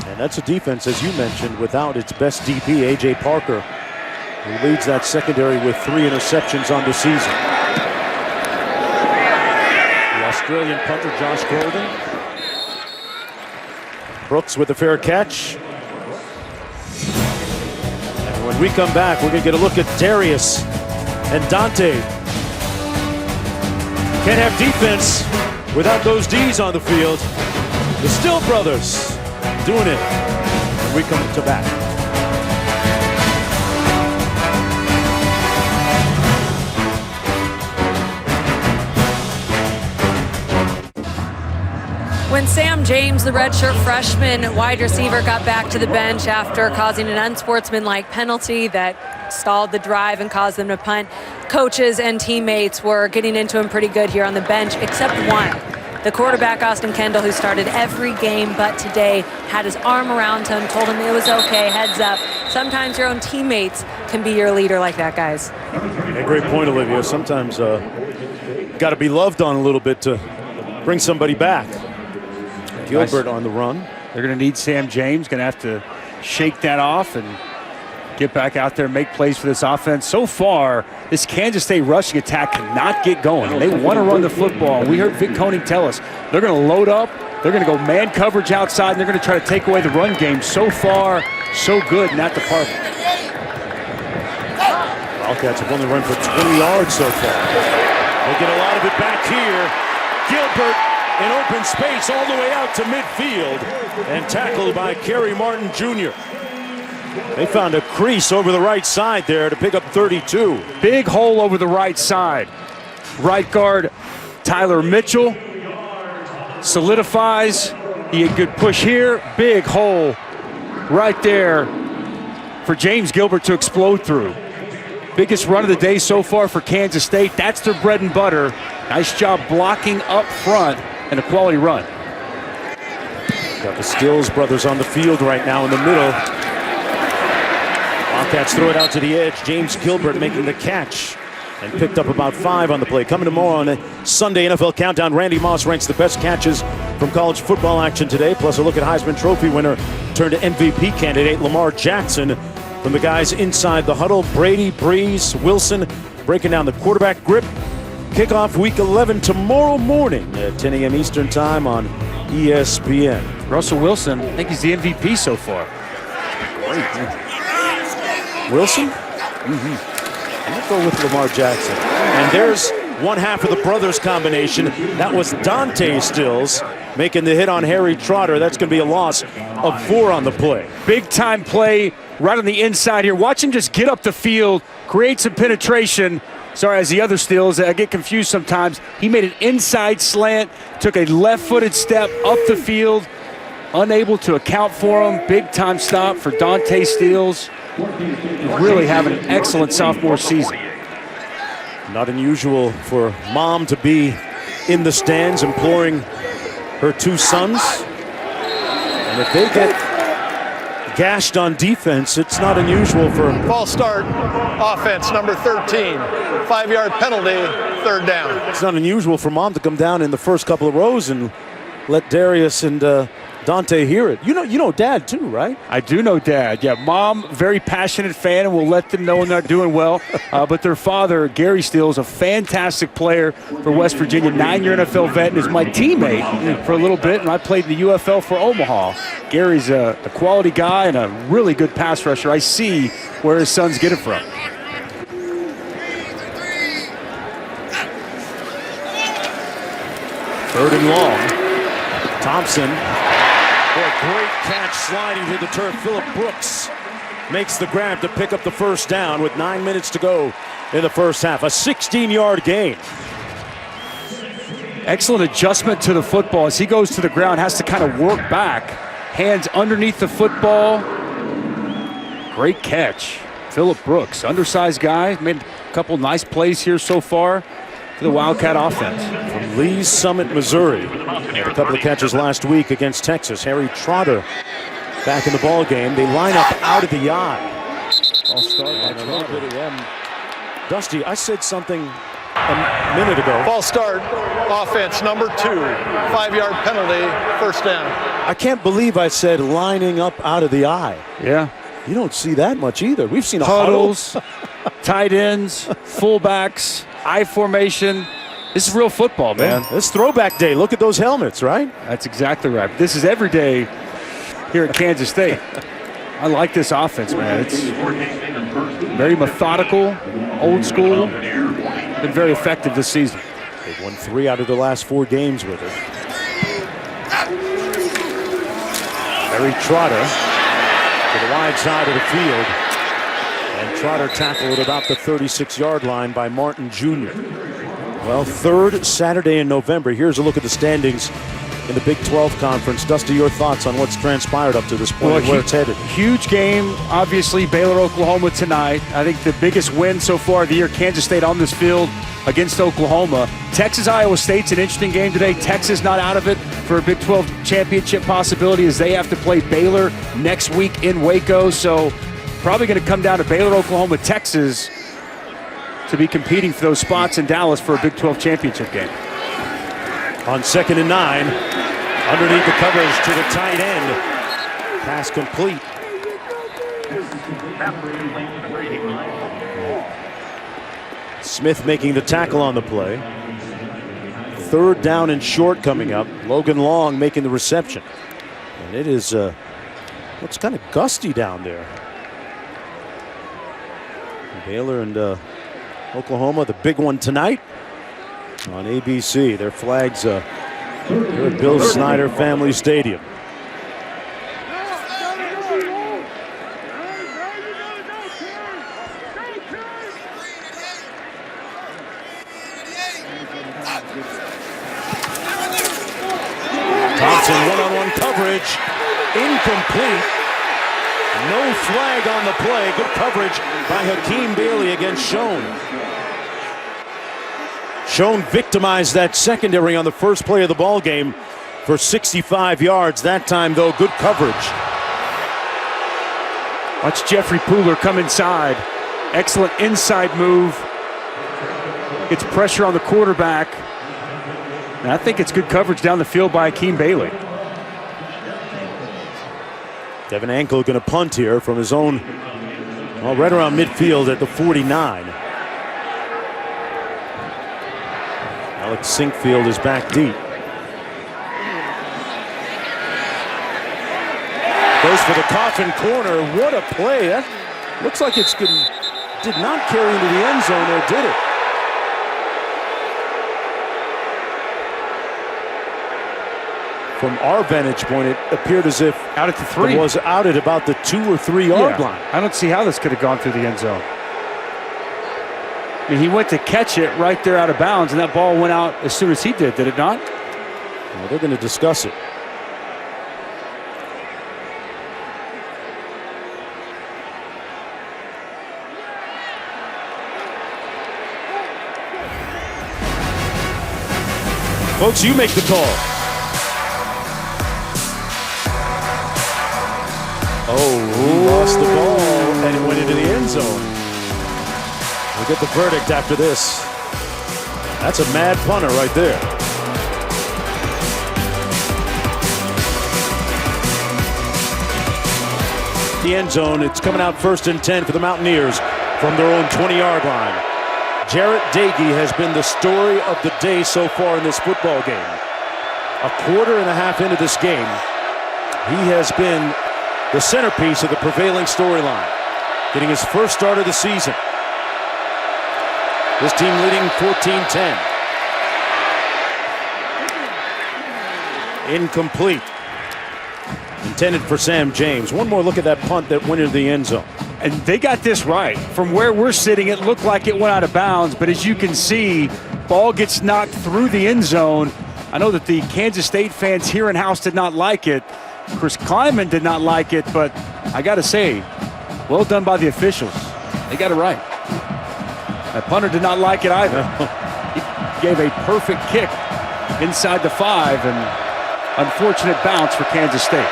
And that's a defense, as you mentioned, without its best DP, A.J. Parker, who leads that secondary with 3 interceptions on the season. The Australian punter, Josh Golden. Brooks with a fair catch. And when we come back, we're going to get a look at Darius and Dante. Can't have defense without those D's on the field. The Still brothers doing it. And we come to back. When Sam James, the redshirt freshman wide receiver, got back to the bench after causing an unsportsmanlike penalty that stalled the drive and caused them to punt, coaches and teammates were getting into him pretty good here on the bench, except one. The quarterback, Austin Kendall, who started every game but today, had his arm around him, told him it was okay, heads up. Sometimes your own teammates can be your leader like that, guys. Yeah, great point, Olivia. Sometimes got to be loved on a little bit to bring somebody back. Gilbert on the run. They're going to need Sam James. Going to have to shake that off and get back out there and make plays for this offense. So far, this Kansas State rushing attack cannot get going. They want to run the football. We heard Vic Koenig tell us they're going to load up. They're going to go man coverage outside, and they're going to try to take away the run game. So far, so good in that department. Wildcats have only run for 20 yards so far. They get a lot of it back here. Gilbert in open space all the way out to midfield and tackled by Kerry Martin Jr. They found a crease over the right side there to pick up 32. Big hole over the right side. Right guard Tyler Mitchell solidifies. He had good push here. Big hole right there for James Gilbert to explode through. Biggest run of the day so far for Kansas State. That's their bread and butter. Nice job blocking up front and a quality run. Got the Stills brothers on the field right now in the middle. Wildcats throw it out to the edge. James Gilbert making the catch and picked up about 5 on the play. Coming tomorrow on a Sunday NFL Countdown, Randy Moss ranks the best catches from college football action today. Plus a look at Heisman Trophy winner turned MVP candidate Lamar Jackson from the guys inside the huddle. Brady, Breeze, Wilson breaking down the quarterback grip. Kickoff week 11 tomorrow morning at 10 a.m. Eastern time on ESPN. Russell Wilson, I think he's the MVP so far. Wilson? I'm going to go with Lamar Jackson. And there's one half of the brothers combination. That was Dante Stills making the hit on Harry Trotter. That's going to be a loss of 4 on the play. Big time play right on the inside here. Watch him just get up the field, create some penetration. Sorry, as the other Stills, I get confused sometimes. He made an inside slant, took a left-footed step up the field, unable to account for him. Big time stop for Dante Stills. Really having an excellent sophomore season. Not unusual for mom to be in the stands imploring her 2 sons. And if they get gashed on defense, it's not unusual for False start, offense number 13. 5-yard penalty, 3rd down. It's not unusual for mom to come down in the first couple of rows and let Darius and Dante hear it. You know Dad too, right? I do know Dad. Yeah, Mom, very passionate fan, and will let them know when they're doing well. But their father, Gary Stills, a fantastic player for West Virginia, 9-year NFL vet, and is my teammate for a little bit, and I played in the UFL for Omaha. Gary's a quality guy and a really good pass rusher. I see where his sons get it from. Third and long. Thompson. Boy, great catch sliding to the turf. Phillip Brooks makes the grab to pick up the first down with 9 minutes to go in the first half. A 16-yard gain. Excellent adjustment to the football as he goes to the ground, has to kind of work back. Hands underneath the football. Great catch. Phillip Brooks, undersized guy, made a couple nice plays here so far for the Wildcat offense. From Lee's Summit, Missouri. Had a couple of catches last week against Texas. Harry Trotter back in the ball game. They line up out of the eye. I'll start by Trotter. Dusty, I said something a minute ago. False start, offense number 2. 5-yard penalty, 1st down. I can't believe I said lining up out of the eye. Yeah. You don't see that much either. We've seen huddles, tight ends, fullbacks, I formation. This is real football, man. It's throwback day. Look at those helmets, right? That's exactly right. This is every day here at Kansas State. I like this offense, man. It's very methodical, old school. Been very effective this season. They've won 3 out of the last 4 games with it. Harry Trotter to the wide side of the field. And Trotter tackled at about the 36-yard line by Martin Jr. Well, third Saturday in November. Here's a look at the standings in the Big 12 Conference. Dusty, your thoughts on what's transpired up to this point and where it's headed? Huge game, obviously, Baylor, Oklahoma tonight. I think the biggest win so far of the year, Kansas State on this field against Oklahoma. Texas, Iowa State's an interesting game today. Texas not out of it for a Big 12 championship possibility as they have to play Baylor next week in Waco. So probably going to come down to Baylor, Oklahoma, Texas to be competing for those spots in Dallas for a Big 12 championship game. On 2nd and 9, underneath the coverage to the tight end. Pass complete. Smith making the tackle on the play. 3rd down and short coming up. Logan Long making the reception. And it is, it's kind of gusty down there. Baylor and Oklahoma, the big one tonight on ABC. Their flags here at Bill Snyder Family Stadium. Thompson one-on-one coverage, incomplete. No flag on the play. Good coverage by Hakeem Bailey against Schoen. Schoen victimized that secondary on the first play of the ball game for 65 yards. That time, though, good coverage. Watch Jeffrey Pooler come inside. Excellent inside move. Gets pressure on the quarterback. And I think it's good coverage down the field by Hakeem Bailey. Devin Ankle going to punt here from his own, well, right around midfield at the 49. Alex Sinkfield is back deep. Goes for the coffin corner. What a play. That looks like it's good. Did not carry into the end zone, or did it? From our vantage point, it appeared as if out at the 3. It was out at about the 2 or 3 yard line. I don't see how this could have gone through the end zone. I mean, he went to catch it right there out of bounds, and that ball went out as soon as he did it not? Well, they're going to discuss it. Folks, you make the call. Oh, he lost the ball and it went into the end zone. We'll get the verdict after this. That's a mad punter right there. The end zone, it's coming out 1st and 10 for the Mountaineers from their own 20-yard line. Jarrett Doege has been the story of the day so far in this football game. A quarter and a half into this game, he has been the centerpiece of the prevailing storyline, getting his first start of the season. This team leading 14-10. Incomplete. Intended for Sam James. One more look at that punt that went into the end zone. And they got this right. From where we're sitting, it looked like it went out of bounds, but as you can see, ball gets knocked through the end zone. I know that the Kansas State fans here in house did not like it. Chris Kleiman did not like it, but I got to say, well done by the officials. They got it right. That punter did not like it either. He gave a perfect kick inside the 5, and unfortunate bounce for Kansas State.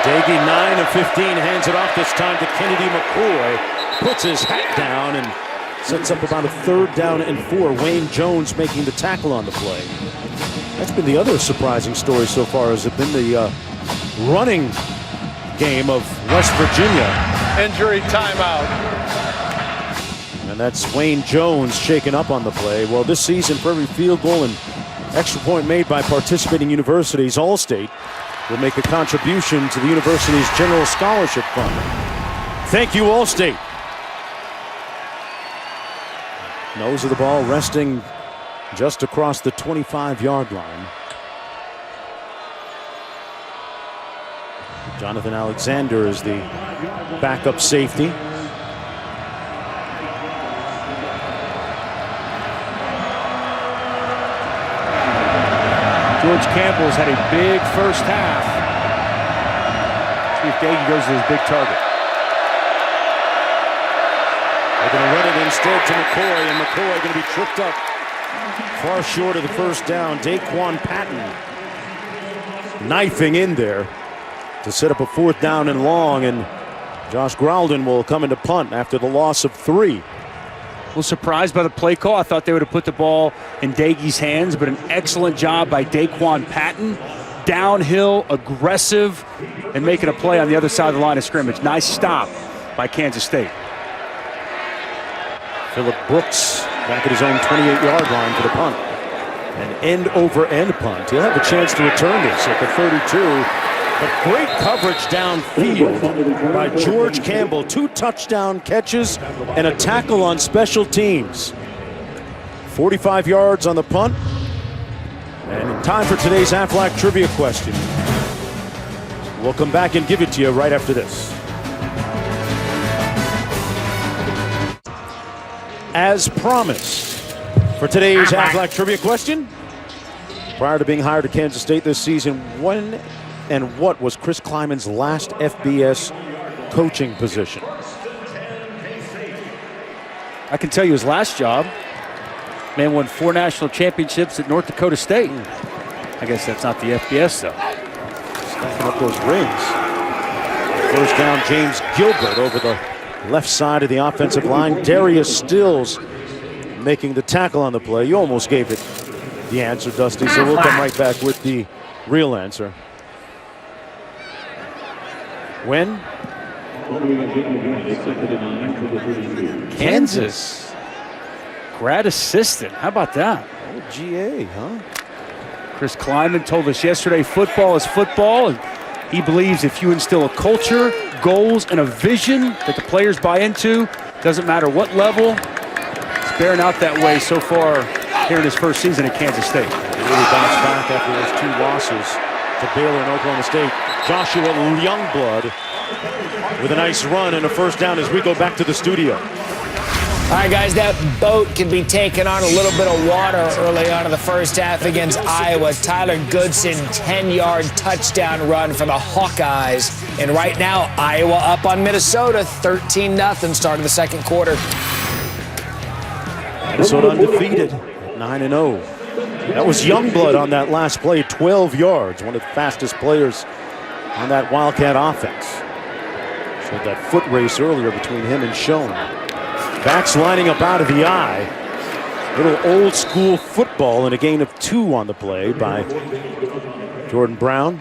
Doege 9 of 15, hands it off this time to Kennedy McCoy. Puts his hat down and sets up about a 3rd down and 4. Wayne Jones making the tackle on the play. That's been the other surprising story so far, has it been the running game of West Virginia. Injury timeout. And that's Wayne Jones shaken up on the play. Well, this season, for every field goal and extra point made by participating universities, Allstate will make a contribution to the university's general scholarship fund. Thank you, Allstate. Nose of the ball resting just across the 25-yard line. Jonathan Alexander is the backup safety. George Campbell's had a big first half. See if Daggy goes to his big target. They're going to run it instead to McCoy, and McCoy going to be tripped up far short of the first down. Daquan Patton knifing in there to set up a 4th down and long, and Josh Graldin will come into punt after the loss of 3. A little surprised by the play call. I thought they would have put the ball in Daggy's hands, but an excellent job by Daquan Patton. Downhill, aggressive, and making a play on the other side of the line of scrimmage. Nice stop by Kansas State. Phillip Brooks back at his own 28-yard line for the punt. An end-over-end punt. He'll have a chance to return this at the 32. But great coverage downfield by George Campbell. 2 touchdown catches and a tackle on special teams. 45 yards on the punt. And in time for today's Aflac trivia question. We'll come back and give it to you right after this. As promised, for today's Aflac trivia question, prior to being hired to Kansas State this season, when and what was Chris Kleiman's last FBS coaching position? I can tell you his last job. Man won 4 national championships at North Dakota State. I guess that's not the FBS, though. Stacking up those rings. First down, James Gilbert over the left side of the offensive line. Darius Stills making the tackle on the play. You almost gave it the answer, Dusty, so we'll come right back with the real answer. When? Kansas. Grad assistant. How about that? Oh, GA, huh? Chris Kleiman told us yesterday football is football, and he believes if you instill a culture, goals, and a vision that the players buy into, doesn't matter what level, it's bearing out that way so far here in his first season at Kansas State. He really bounced back after those 2 losses to Baylor and Oklahoma State. Joshua Youngblood with a nice run and a first down as we go back to the studio. All right, guys, that boat can be taking on a little bit of water early on in the first half against Iowa. Tyler Goodson, 10-yard touchdown run for the Hawkeyes. And right now, Iowa up on Minnesota, 13-0, start of the second quarter. Minnesota undefeated, 9-0. That was Youngblood on that last play, 12 yards, one of the fastest players on that Wildcat offense. Showed that foot race earlier between him and Schoen. Backs lining up out of the eye. Little old school football and a gain of 2 on the play by Jordan Brown.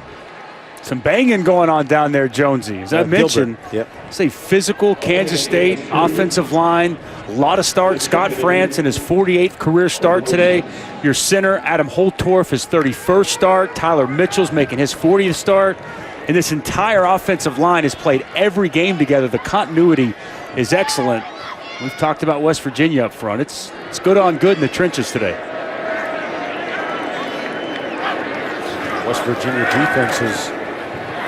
Some banging going on down there, Jonesy. As I mentioned, Gilbert. Physical Kansas State offensive line. A lot of starts. Scott France in his 48th career start today. Your center, Adam Holtorf, his 31st start. Tyler Mitchell's making his 40th start. And this entire offensive line has played every game together. The continuity is excellent. We've talked about West Virginia up front. It's good on good in the trenches today. West Virginia defense has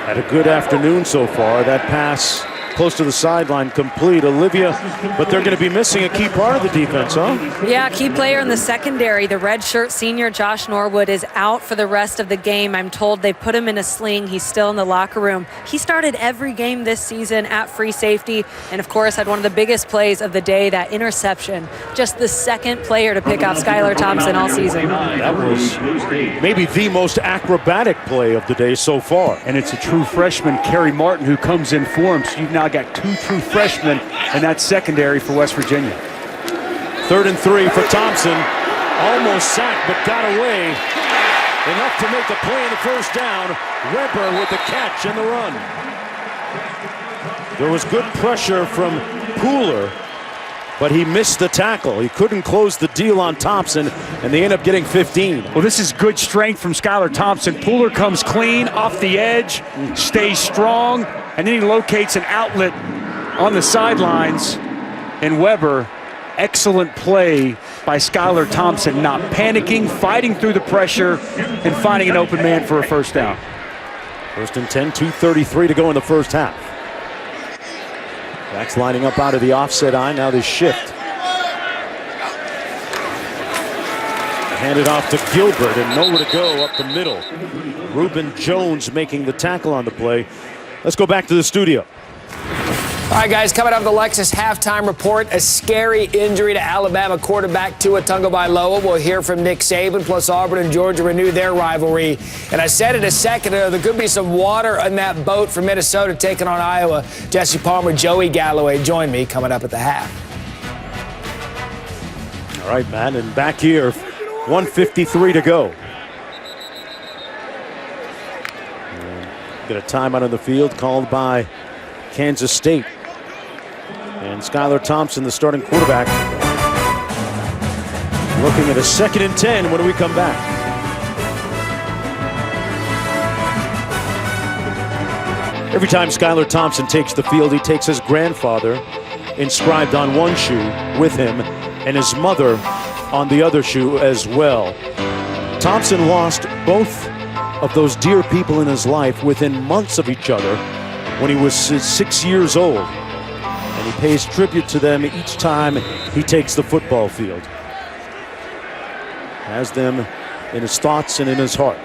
had a good afternoon so far. That pass close to the sideline, complete. Olivia, but they're going to be missing a key part of the defense, huh? Yeah, key player in the secondary. The redshirt senior Josh Norwood is out for the rest of the game. I'm told they put him in a sling. He's still in the locker room. He started every game this season at free safety, and of course had one of the biggest plays of the day, that interception. Just the second player to pick off Skylar Thompson all season. That was maybe the most acrobatic play of the day so far. And it's a true freshman, Kerry Martin, who comes in for him. So you've now got 2 true freshmen in that secondary for West Virginia. 3rd and 3 for Thompson. Almost sacked, but got away. Enough to make the play in the first down. Weber with the catch and the run. There was good pressure from Pooler, but he missed the tackle. He couldn't close the deal on Thompson, and they end up getting 15. Well, this is good strength from Skylar Thompson. Pooler comes clean off the edge, stays strong, and then he locates an outlet on the sidelines. And Weber, excellent play by Skylar Thompson, not panicking, fighting through the pressure, and finding an open man for a first down. First and 10, 2:33 to go in the first half. Backs lining up out of the offset eye. Now they shift. Hand it off to Gilbert and nowhere to go up the middle. Reuben Jones making the tackle on the play. Let's go back to the studio. All right, guys, coming up the Lexus halftime report, a scary injury to Alabama quarterback Tua Tagovailoa. We'll hear from Nick Saban, plus Auburn and Georgia renew their rivalry. And I said it a second ago, there could be some water on that boat for Minnesota taking on Iowa. Jesse Palmer, Joey Galloway join me coming up at the half. All right, Matt, and back here, 1:53 to go. Get a timeout on the field called by Kansas State. And Skylar Thompson, the starting quarterback, looking at a 2nd and 10 when we come back. Every time Skylar Thompson takes the field, he takes his grandfather inscribed on one shoe with him and his mother on the other shoe as well. Thompson lost both of those dear people in his life within months of each other when he was 6 years old. And he pays tribute to them each time he takes the football field. Has them in his thoughts and in his heart.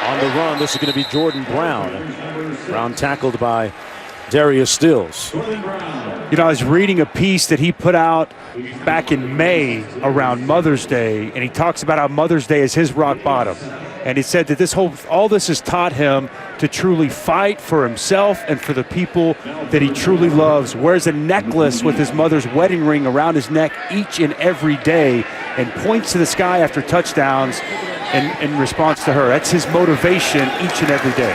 On the run, this is going to be Jordan Brown. Brown tackled by Darius Stills. You know, I was reading a piece that he put out back in May around Mother's Day, and he talks about how Mother's Day is his rock bottom. And he said that all this has taught him to truly fight for himself and for the people that he truly loves. Wears a necklace with his mother's wedding ring around his neck each and every day and points to the sky after touchdowns in response to her. That's his motivation each and every day.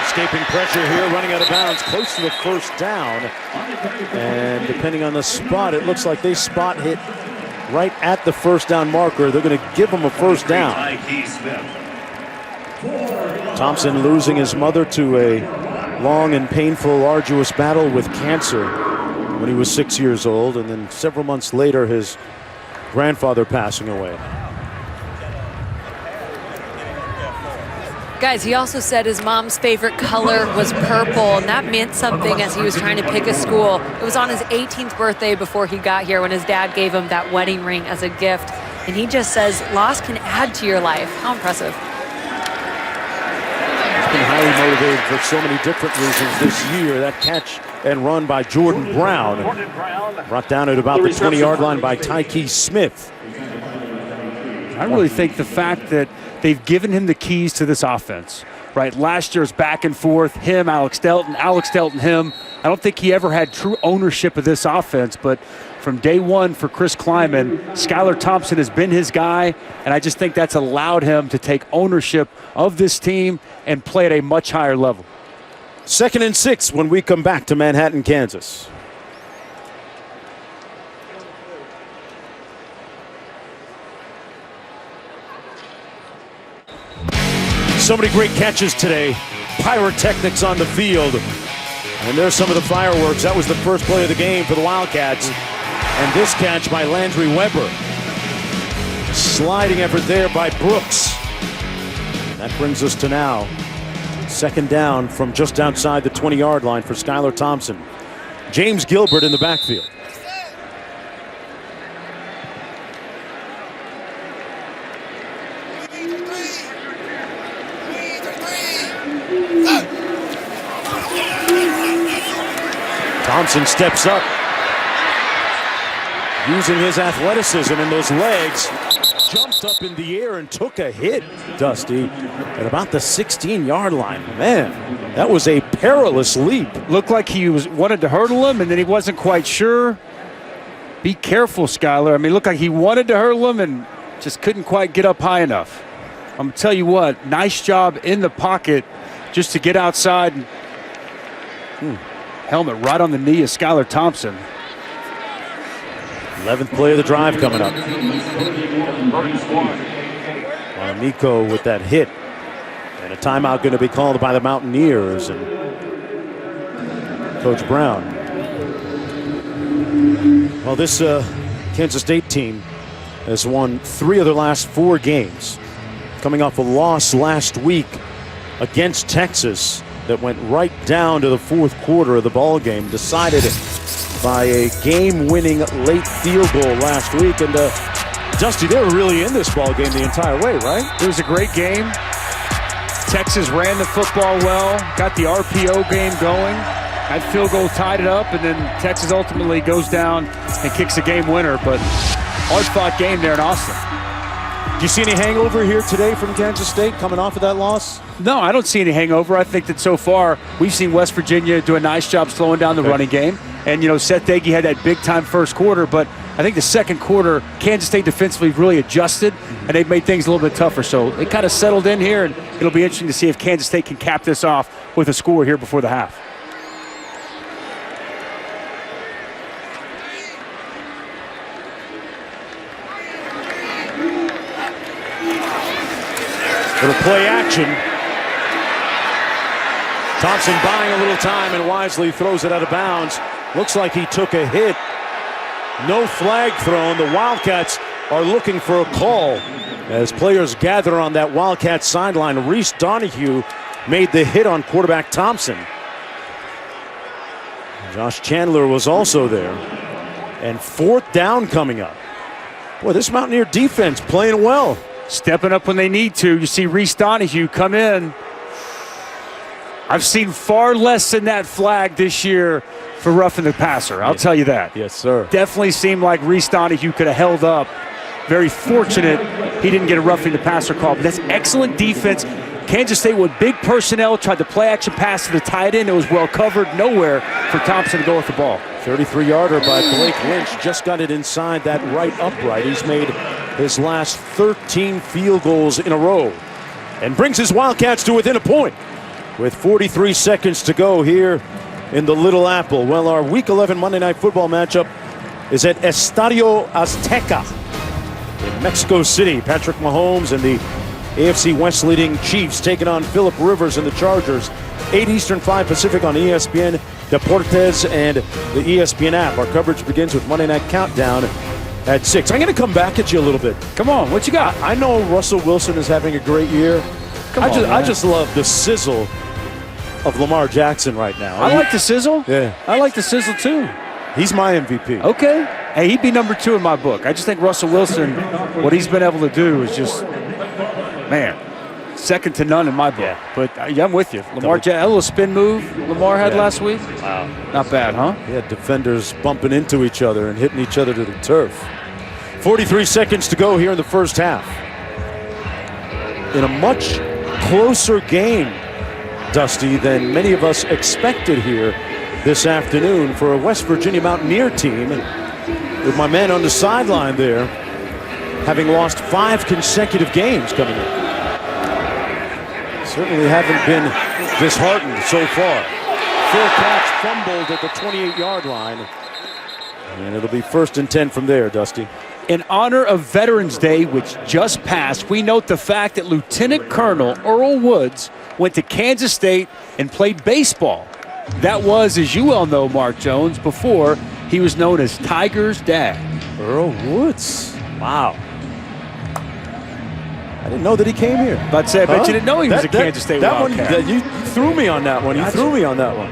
Escaping pressure here, running out of bounds, close to the first down. And depending on the spot, it looks like they spot hit right at the first down marker. They're going to give him a first down. Thompson losing his mother to a long and painful, arduous battle with cancer when he was 6 years old, and then several months later his grandfather passing away. Guys, he also said his mom's favorite color was purple, and that meant something as he was trying to pick a school. It was on his 18th birthday before he got here when his dad gave him that wedding ring as a gift. And he just says, loss can add to your life. How impressive. He's been highly motivated for so many different reasons this year. That catch and run by Jordan Brown, brought down at about the 20-yard line by Tyke Smith. I really think the fact that they've given him the keys to this offense, right? Last year's back and forth, him, Alex Delton, him. I don't think he ever had true ownership of this offense, but from day one for Chris Kleiman, Skylar Thompson has been his guy, and I just think that's allowed him to take ownership of this team and play at a much higher level. 2nd and 6 when we come back to Manhattan, Kansas. So many great catches today. Pyrotechnics on the field. And there's some of the fireworks. That was the first play of the game for the Wildcats. And this catch by Landry Weber. Sliding effort there by Brooks. That brings us to now 2nd down from just outside the 20-yard line for Skylar Thompson. James Gilbert in the backfield. Thompson steps up, using his athleticism and those legs, jumped up in the air and took a hit, Dusty, at about the 16-yard line. Man, that was a perilous leap. Looked like he wanted to hurdle him, and then he wasn't quite sure. Be careful, Skylar. I mean, it looked like he wanted to hurdle him and just couldn't quite get up high enough. I'm going to tell you what, nice job in the pocket just to get outside. Helmet right on the knee of Skylar Thompson. 11th play of the drive coming up. Nico with that hit. And a timeout going to be called by the Mountaineers and Coach Brown. Well, this Kansas State team has won 3 of their last 4 games, coming off a loss last week against Texas that went right down to the 4th quarter of the ball game, decided by a game-winning late field goal last week. And Dusty, they were really in this ball game the entire way, right? It was a great game. Texas ran the football well, got the RPO game going. That field goal tied it up, and then Texas ultimately goes down and kicks a game winner. But hard-fought game there in Austin. Do you see any hangover here today from Kansas State coming off of that loss? No, I don't see any hangover. I think that so far we've seen West Virginia do a nice job slowing down the running game. And, Seth Doege had that big-time first quarter, but I think the second quarter, Kansas State defensively really adjusted, and they've made things a little bit tougher. So they kind of settled in here, and it'll be interesting to see if Kansas State can cap this off with a score here before the half. Little play action. Thompson buying a little time and wisely throws it out of bounds. Looks like he took a hit. No flag thrown. The Wildcats are looking for a call as players gather on that Wildcat sideline. Reese Donahue made the hit on quarterback Thompson. Josh Chandler was also there. And 4th down coming up. Boy, this Mountaineer defense playing well. Stepping up when they need to. You see Reese Donahue come in. I've seen far less than that flag this year for roughing the passer. I'll tell you that. Yes, sir. Definitely seemed like Reese Donahue could have held up. Very fortunate he didn't get a roughing the passer call. But that's excellent defense. Kansas State with big personnel tried to play action pass to the tight end. It was well covered. Nowhere for Thompson to go with the ball. 33-yarder by Blake Lynch. Just got it inside that right upright. He's made his last 13 field goals in a row and brings his Wildcats to within a point with 43 seconds to go here in the Little Apple. Well, our Week 11 Monday Night Football matchup is at Estadio Azteca in Mexico City. Patrick Mahomes and the AFC West leading Chiefs taking on Phillip Rivers and the Chargers. 8 Eastern, 5 Pacific on ESPN, Deportes, and the ESPN app. Our coverage begins with Monday Night Countdown at 6. I'm going to come back at you a little bit. Come on, what you got? I know Russell Wilson is having a great year. I just love the sizzle of Lamar Jackson right now. I like the sizzle. Yeah. I like the sizzle too. He's my MVP. Okay. Hey, he'd be number 2 in my book. I just think Russell Wilson, what he's been able to do is just, man, second to none in my book. Yeah. But I'm with you. Lamar Jackson, a little spin move Lamar had last week. Wow. Not bad, huh? He had defenders bumping into each other and hitting each other to the turf. 43 seconds to go here in the first half. In a much closer game, Dusty, than many of us expected here this afternoon for a West Virginia Mountaineer team, with my man on the sideline there having lost 5 consecutive games coming in. Certainly haven't been disheartened so far. Full catch fumbled at the 28-yard line, and it'll be 1st and 10 from there, Dusty. In honor of Veterans Day, which just passed, we note the fact that Lieutenant Colonel Earl Woods went to Kansas State and played baseball. That was, as you well know, Mark Jones, before he was known as Tiger's dad. Earl Woods. Wow. I didn't know that he came here. But I bet you didn't know he was a Kansas State Wildcat. You threw me on that one. You threw me on that one.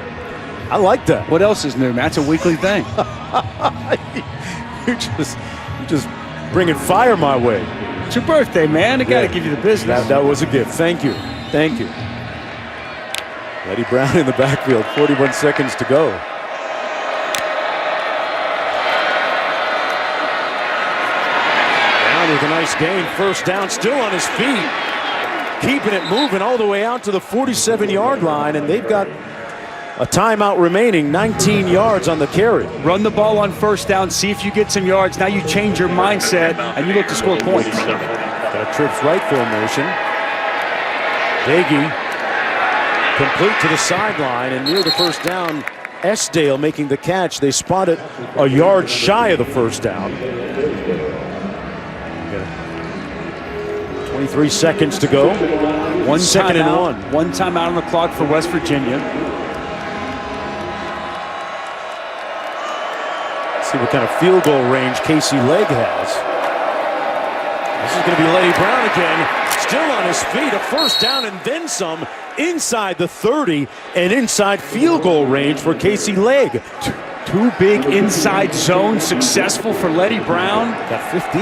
I like that. What else is new, man? That's a weekly thing. You just bringing fire my way. It's your birthday, man. I got to give you the business. That was a gift. Thank you. Thank you. Eddie Brown in the backfield. 41 seconds to go. Brown with a nice gain. 1st down. Still on his feet. Keeping it moving all the way out to the 47-yard line. And they've got a timeout remaining, 19 yards on the carry. Run the ball on 1st down, see if you get some yards. Now you change your mindset, and you look to score points. Got a trips right formation. Doege complete to the sideline, and near the 1st down, Esdale making the catch. They spot it a yard shy of the 1st down. 23 seconds to go. 1 second and 1. 1 timeout on the clock for West Virginia. See what kind of field goal range Casey Legg has. This is going to be Letty Brown again. Still on his feet. A first down and then some inside the 30 and inside field goal range for Casey Legg. Two big inside zones successful for Letty Brown. Got 15.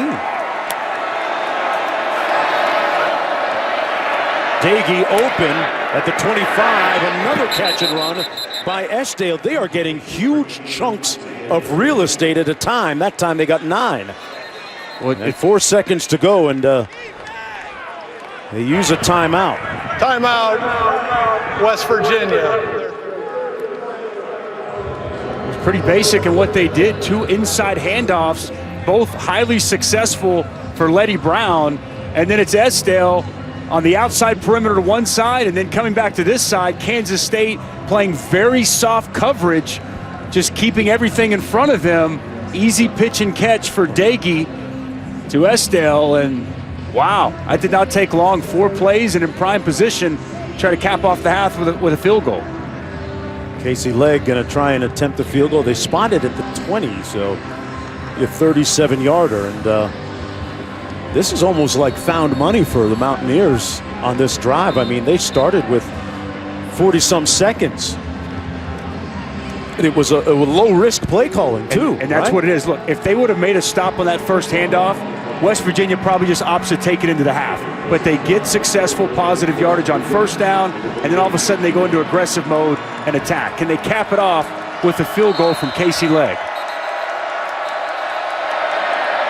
Dagey open at the 25. Another catch and run by Eshdale. They are getting huge chunks of real estate at a time. That time they got 9. And 4 seconds to go, and they use a timeout. Timeout, West Virginia. It's pretty basic in what they did. 2 inside handoffs, both highly successful for Letty Brown. And then it's Eshdale on the outside perimeter to one side, and then coming back to this side, Kansas State playing very soft coverage, just keeping everything in front of them. Easy pitch and catch for Dagey to Eshdale, and wow, that did not take long. 4 plays and in prime position, try to cap off the half with a field goal. Casey Legg going to try and attempt the field goal. They spotted at the 20, so a 37-yarder, and this is almost like found money for the Mountaineers on this drive. I mean, they started with 40-some seconds. And it was a low-risk play calling, too. And that's right? what it is. Look, if they would have made a stop on that first handoff, West Virginia probably just opts to take it into the half. But they get successful positive yardage on first down, and then all of a sudden they go into aggressive mode and attack. Can they cap it off with a field goal from Casey Legg?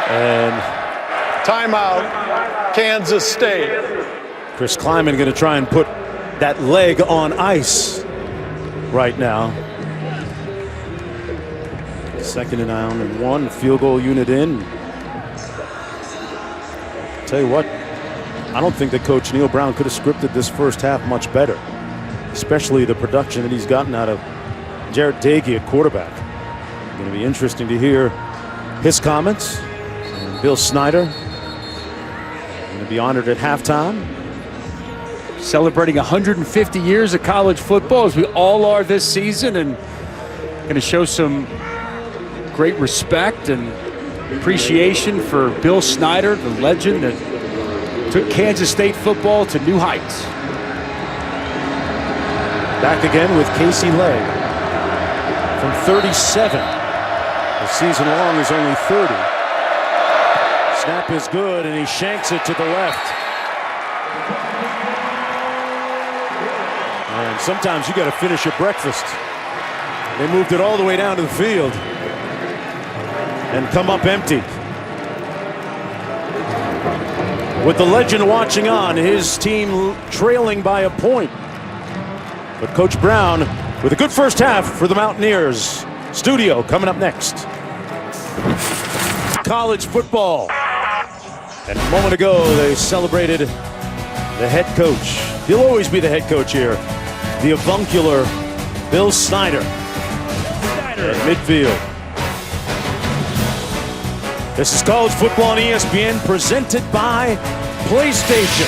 And Timeout, Kansas State. Chris Kleiman going to try and put that leg on ice right now. 2nd and down and 1, field goal unit in. Tell you what, I don't think that Coach Neil Brown could have scripted this first half much better, especially the production that he's gotten out of Jarrett Dagey at quarterback. Going to be interesting to hear his comments. And Bill Snyder going to be honored at halftime. Celebrating 150 years of college football, as we all are this season, and going to show some great respect and appreciation for Bill Snyder, the legend that took Kansas State football to new heights. Back again with Casey Legg from 37. The season long is only 30. Snap is good, and he shanks it to the left. And sometimes you got to finish your breakfast. They moved it all the way down to the field and come up empty. With the legend watching on, his team trailing by a point. But Coach Brown with a good first half for the Mountaineers. Studio coming up next. College football. And a moment ago, they celebrated the head coach. He'll always be the head coach here. The avuncular Bill Snyder at midfield. This is college football on ESPN, presented by PlayStation.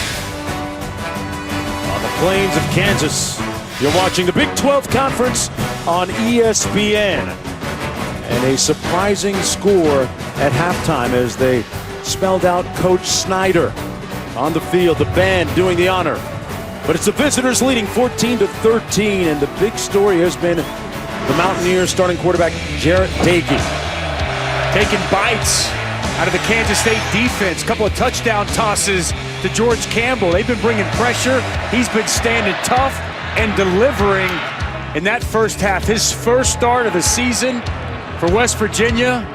On the plains of Kansas, you're watching the Big 12 Conference on ESPN. And a surprising score at halftime as they spelled out Coach Snyder on the field, the band doing the honor. But it's the visitors leading 14-13, and the big story has been the Mountaineers starting quarterback Jarrett Dagey. Taking bites out of the Kansas State defense. A couple of touchdown tosses to George Campbell. They've been bringing pressure. He's been standing tough and delivering in that first half. His first start of the season for West Virginia.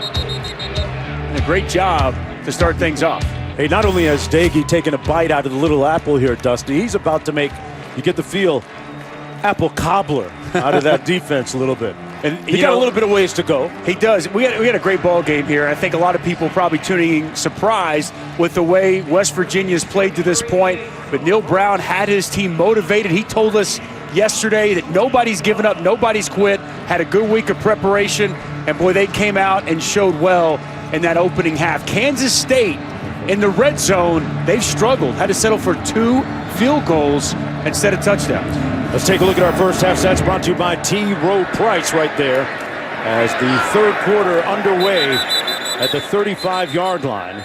And a great job to start things off. Hey, not only has Dagey taken a bite out of the little apple here, Dusty, he's about to make, you get the feel, apple cobbler out of that defense a little bit. And he got a little bit of ways to go. He does. We had a great ball game here, and I think a lot of people probably tuning in surprised with the way West Virginia's played to this point. But Neil Brown had his team motivated. He told us yesterday that nobody's given up, nobody's quit, had a good week of preparation, and boy, they came out and showed well in that opening half. Kansas State, in the red zone, they've struggled, had to settle for 2 field goals instead of touchdowns. Let's take a look at our first half stats brought to you by T. Rowe Price right there. as the third quarter underway at the 35-yard line.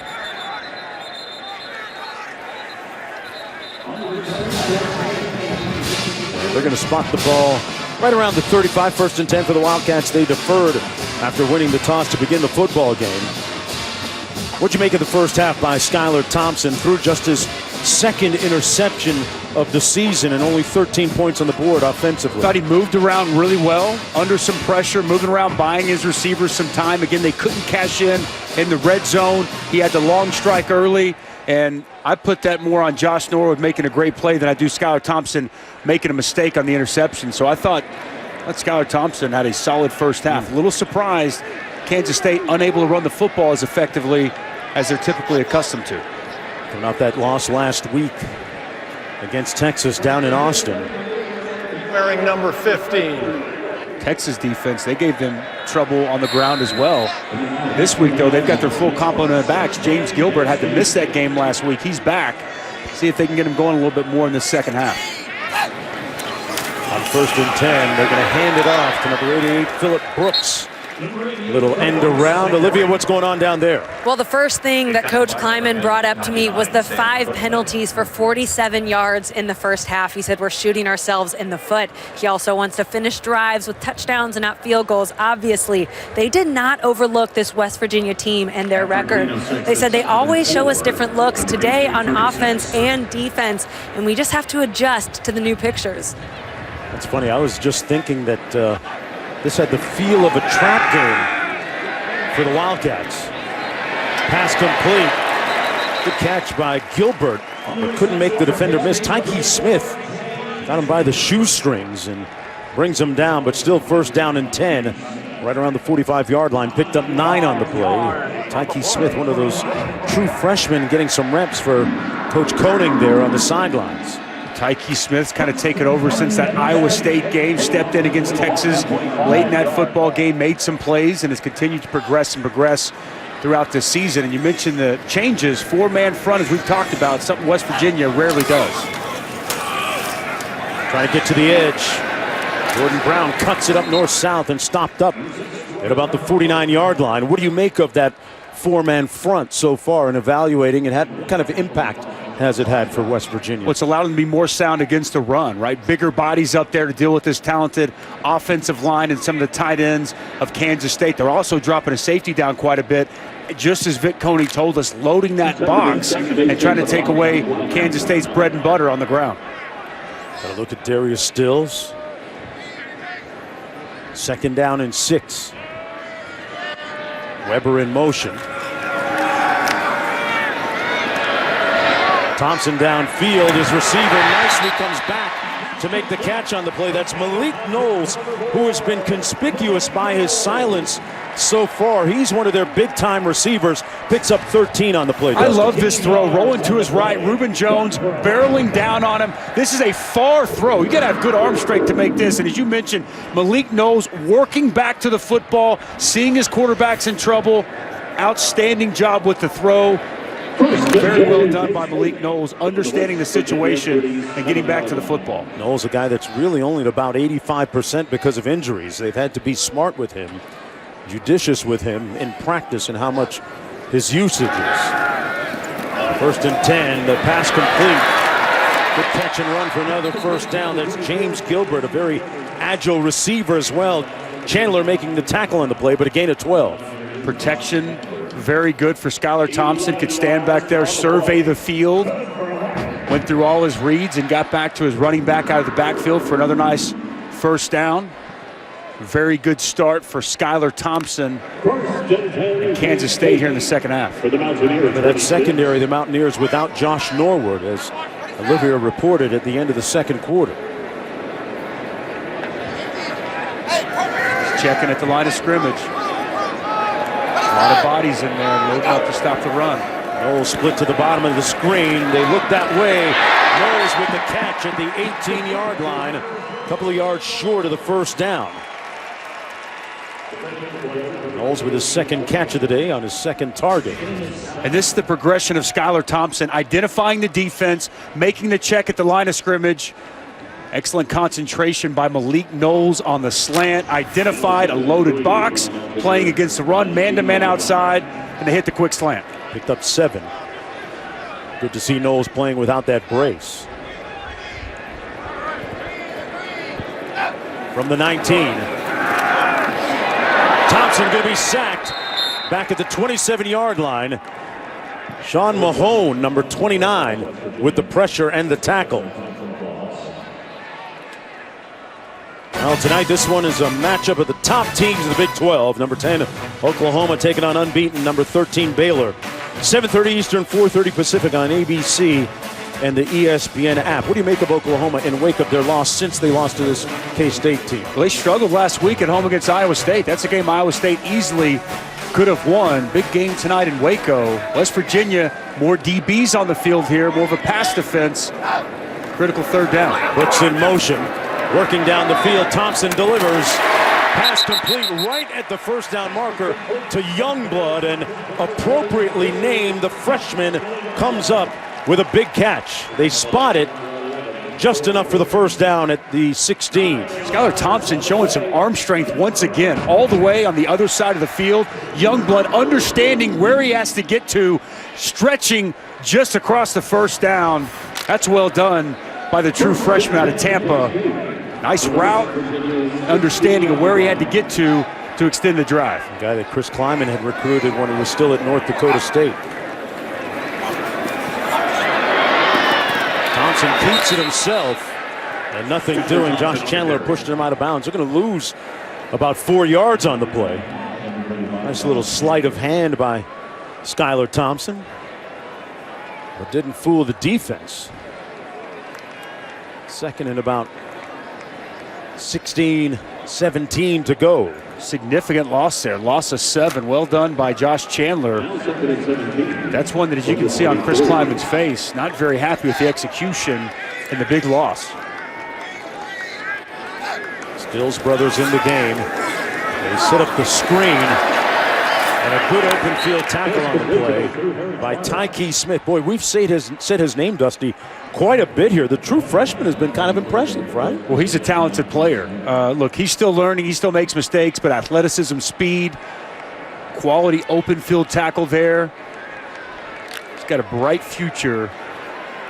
They're going to spot the ball right around the 35, 1st and 10 for the Wildcats. They deferred after winning the toss to begin the football game. What'd you make of the first half by Skylar Thompson? Threw just his second interception of the season and only 13 points on the board offensively. Thought he moved around really well under some pressure, moving around, buying his receivers some time. Again, they couldn't cash in the red zone. He had the long strike early, and I put that more on Josh Norwood making a great play than I do Skylar Thompson making a mistake on the interception. So I thought Skylar Thompson had a solid first half. A little surprised Kansas State unable to run the football as effectively as they're typically accustomed to. Coming off that loss last week against Texas down in Austin. Wearing number 15. Texas defense, they gave them trouble on the ground as well. This week, though, they've got their full complement of backs. James Gilbert had to miss that game last week. He's back. See if they can get him going a little bit more in the second half. On 1st and 10, they're going to hand it off to number 88, Phillip Brooks. Little end around. Olivia, what's going on down there? Well, the first thing that Coach Kleiman brought up to me was the 5 penalties for 47 yards in the first half. He said we're shooting ourselves in the foot. He also wants to finish drives with touchdowns and not field goals. Obviously, they did not overlook this West Virginia team and their record. They said they always show us different looks today on offense and defense, and we just have to adjust to the new pictures. It's funny. I was just thinking that this had the feel of a trap game for the Wildcats. Pass complete. Good catch by Gilbert, but couldn't make the defender miss. Tyke Smith got him by the shoestrings and brings him down, but still 1st down and 10. Right around the 45-yard line. Picked up 9 on the play. Tyke Smith, one of those true freshmen, getting some reps for Coach Koenig there on the sidelines. Tyke Smith's kind of taken over since that Iowa State game, stepped in against Texas late in that football game, made some plays, and has continued to progress throughout this season. And you mentioned the changes, 4-man front, as we've talked about, something West Virginia rarely does. Trying to get to the edge. Jordan Brown cuts it up north-south and stopped up at about the 49-yard line. What do you make of that 4-man front so far in evaluating it? What kind of impact has it had for West Virginia? Well, it's allowed them to be more sound against the run, right? Bigger bodies up there to deal with this talented offensive line and some of the tight ends of Kansas State. They're also dropping a safety down quite a bit, just as Vic Koenig told us, loading that box and trying to take away Kansas State's bread and butter on the ground. Got to look at Darius Stills. 2nd down and 6. Weber in motion. Thompson downfield. His receiver nicely comes back to make the catch on the play. That's Malik Knowles, who has been conspicuous by his silence so far. He's one of their big-time receivers. Picks up 13 on the play. I love this throw. Rolling to his right. Reuben Jones barreling down on him. This is a far throw. You got to have good arm strength to make this. And as you mentioned, Malik Knowles working back to the football, seeing his quarterbacks in trouble. Outstanding job with the throw. Very well done by Malik Knowles, understanding the situation and getting back to the football. Knowles, a guy that's really only at about 85% because of injuries. They've had to be smart with him, judicious with him in practice and how much his usage is. 1st and 10, the pass complete. Good catch and run for another 1st down. That's James Gilbert, a very agile receiver as well. Chandler making the tackle on the play, but a gain of 12. Protection very good for Skylar Thompson. Could stand back there, survey the field. Went through all his reads and got back to his running back out of the backfield for another nice 1st down. Very good start for Skylar Thompson in Kansas State here in the second half. But that secondary, the Mountaineers without Josh Norwood, as Olivia reported at the end of the second quarter. Checking at the line of scrimmage. A lot of bodies in there, loading up to stop the run. Knowles split to the bottom of the screen. They look that way. Knowles with the catch at the 18-yard line. A couple of yards short of the 1st down. Knowles with his 2nd catch of the day on his 2nd target. And this is the progression of Skylar Thompson, identifying the defense, making the check at the line of scrimmage, Excellent concentration by Malik Knowles on the slant. Identified a loaded box, playing against the run, man-to-man outside, and they hit the quick slant. Picked up 7. Good to see Knowles playing without that brace. From the 19. Thompson going to be sacked back at the 27-yard line. Sean Mahone, number 29, with the pressure and the tackle. Well, tonight this one is a matchup of the top teams of the Big 12. Number 10, Oklahoma, taking on unbeaten number 13, Baylor. 7:30 Eastern, 4:30 Pacific on ABC and the ESPN app. What do you make of Oklahoma in wake of their loss since they lost to this K-State team? Well, they struggled last week at home against Iowa State. That's a game Iowa State easily could have won. Big game tonight in Waco. West Virginia, more DBs on the field here, more of a pass defense. Critical third down. Brooks in motion, working down the field. Thompson delivers. Pass complete right at the first down marker to Youngblood, and appropriately named, the freshman comes up with a big catch. They spot it just enough for the first down at the 16. Skylar Thompson showing some arm strength once again, all the way on the other side of the field. Youngblood understanding where he has to get to, stretching just across the first down. That's well done by the true freshman out of Tampa. Nice route, understanding of where he had to get to extend the drive. A guy that Chris Kleiman had recruited when he was still at North Dakota State. Thompson keeps it himself, and nothing doing. Josh Chandler pushed him out of bounds. They're going to lose about 4 yards on the play. Nice little sleight of hand by Skylar Thompson, but didn't fool the defense. Second and about 16-17 to go. Significant loss there, loss of 7. Well done by Josh Chandler. That's one that, as you can see on Chris Kleiman's face, not very happy with the execution and the big loss. Stills brothers in the game. They set up the screen, and a good open field tackle on the play by Tyke Smith. Boy, we've said his name, Dusty, quite a bit here. The true freshman has been kind of impressive, right? Well, he's a talented player. Look, he's still learning. He still makes mistakes, but athleticism, speed, quality open field tackle there. He's got a bright future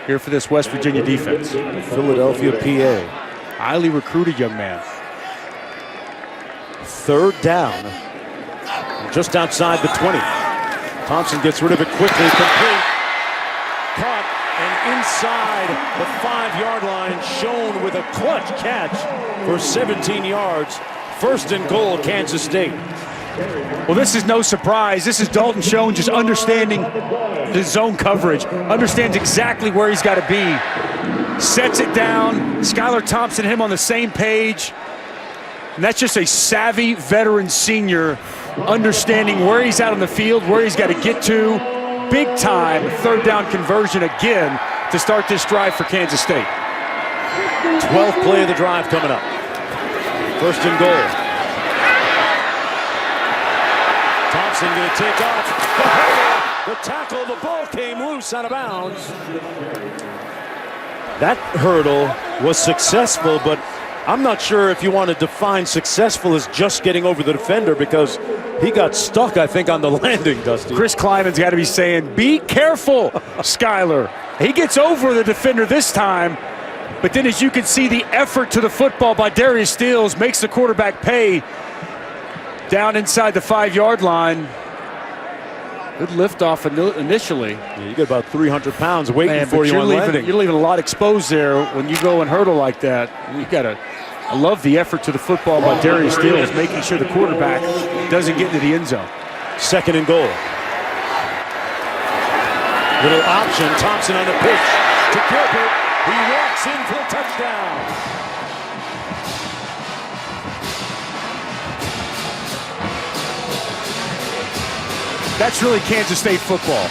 here for this West Virginia defense. Philadelphia, PA. Highly recruited young man. Third down, just outside the 20. Thompson gets rid of it quickly, complete. Caught and inside the 5-yard line, shown with a clutch catch for 17 yards. First and goal, Kansas State. Well, this is no surprise. This is Dalton Schoen just understanding the zone coverage, understands exactly where he's got to be, sets it down. Skylar Thompson and him on the same page. And that's just a savvy veteran senior understanding where he's out on the field, where he's got to get to. Big time third down conversion again to start this drive for Kansas State. 12th play of the drive coming up. First and goal. Thompson going to take off. The tackle, the ball came loose out of bounds. That hurdle was successful, but I'm not sure if you want to define successful as just getting over the defender, because he got stuck, I think, on the landing, Dusty. Chris Kleiman's got to be saying, be careful, Skylar. He gets over the defender this time, but then as you can see, the effort to the football by Darius Steele makes the quarterback pay down inside the 5-yard line. Good liftoff initially. Yeah, you got about 300 pounds waiting for you on landing. You're leaving a lot exposed there when you go and hurdle like that. You got to. I love the effort to the football by Darius Steele, making sure the quarterback doesn't get into the end zone. Second and goal. Little option. Thompson on the pitch to Gilbert. He walks in for the touchdown. That's really Kansas State football.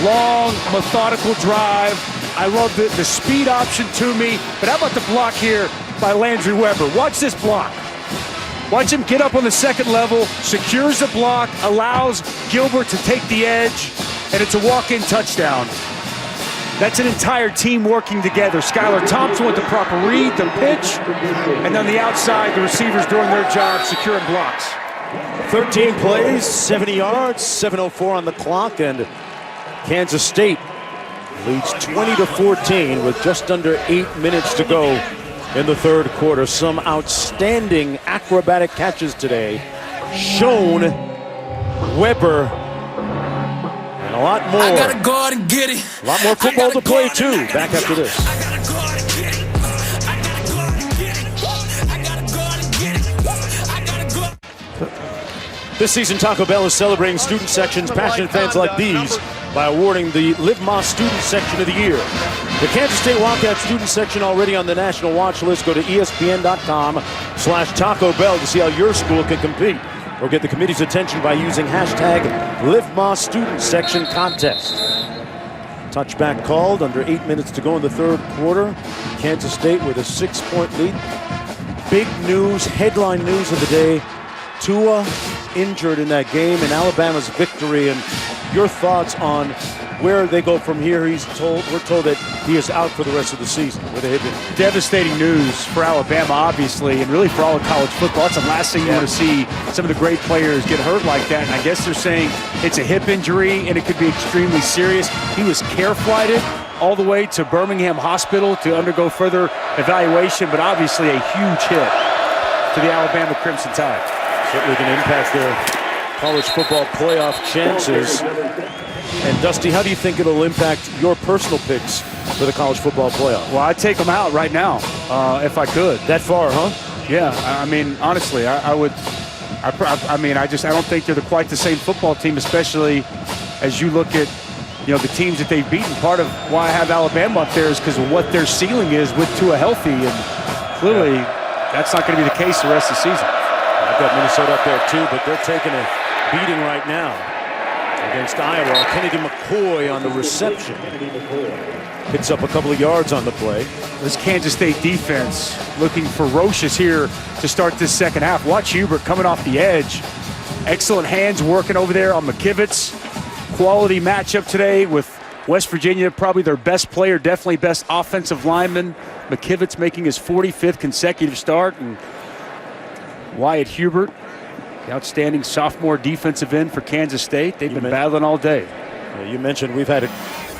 Long, methodical drive. I love the speed option to me. But how about the block here by Landry Weber? Watch this block. Watch him get up on the second level, secures the block, allows Gilbert to take the edge, and it's a walk-in touchdown. That's an entire team working together. Skylar Thompson with the proper read, the pitch, and on the outside, the receivers doing their job, securing blocks. 13 plays, 70 yards, 7:04 on the clock, and Kansas State leads 20-14 with just under 8 minutes to go in the third quarter. Some outstanding acrobatic catches today. Schoen, Weber, and a lot more. I gotta go out and get it. A lot more football to play too. Back after this. This season, Taco Bell is celebrating student sections, passionate fans like these, by awarding the Liv Moss Student Section of the Year. The Kansas State Wildcat Student Section already on the national watch list. Go to ESPN.com/Taco Bell to see how your school can compete. Or get the committee's attention by using hashtag Liv Moss Student Section Contest. Touchback called, under 8 minutes to go in the third quarter. Kansas State with a 6-point lead. Big news, headline news of the day. Tua injured in that game, and Alabama's victory, and your thoughts on where they go from here. We're told that he is out for the rest of the season with a hip injury. Devastating news for Alabama, obviously, and really for all of college football. That's the last thing you want to see, some of the great players get hurt like that. And I guess they're saying it's a hip injury and it could be extremely serious. He was care flighted all the way to Birmingham Hospital to undergo further evaluation, but obviously a huge hit to the Alabama Crimson Tide. Certainly can impact their college football playoff chances. And Dusty, how do you think it'll impact your personal picks for the college football playoff? Well, I'd take them out right now if I could. That far, huh? Yeah, I mean, honestly, I would. I don't think they're quite the same football team, especially as you look at, the teams that they've beaten. Part of why I have Alabama up there is because of what their ceiling is with Tua healthy, and clearly that's not going to be the case the rest of the season. I've got Minnesota up there too, but they're taking a beating right now against Iowa. Kennedy McCoy on the reception. Picks up a couple of yards on the play. This Kansas State defense looking ferocious here to start this second half. Watch Hubert coming off the edge. Excellent hands working over there on McKivitz. Quality matchup today with West Virginia, probably their best player, definitely best offensive lineman. McKivitz making his 45th consecutive start, and Wyatt Hubert, the outstanding sophomore defensive end for Kansas State. They've been battling all day. You mentioned we've had a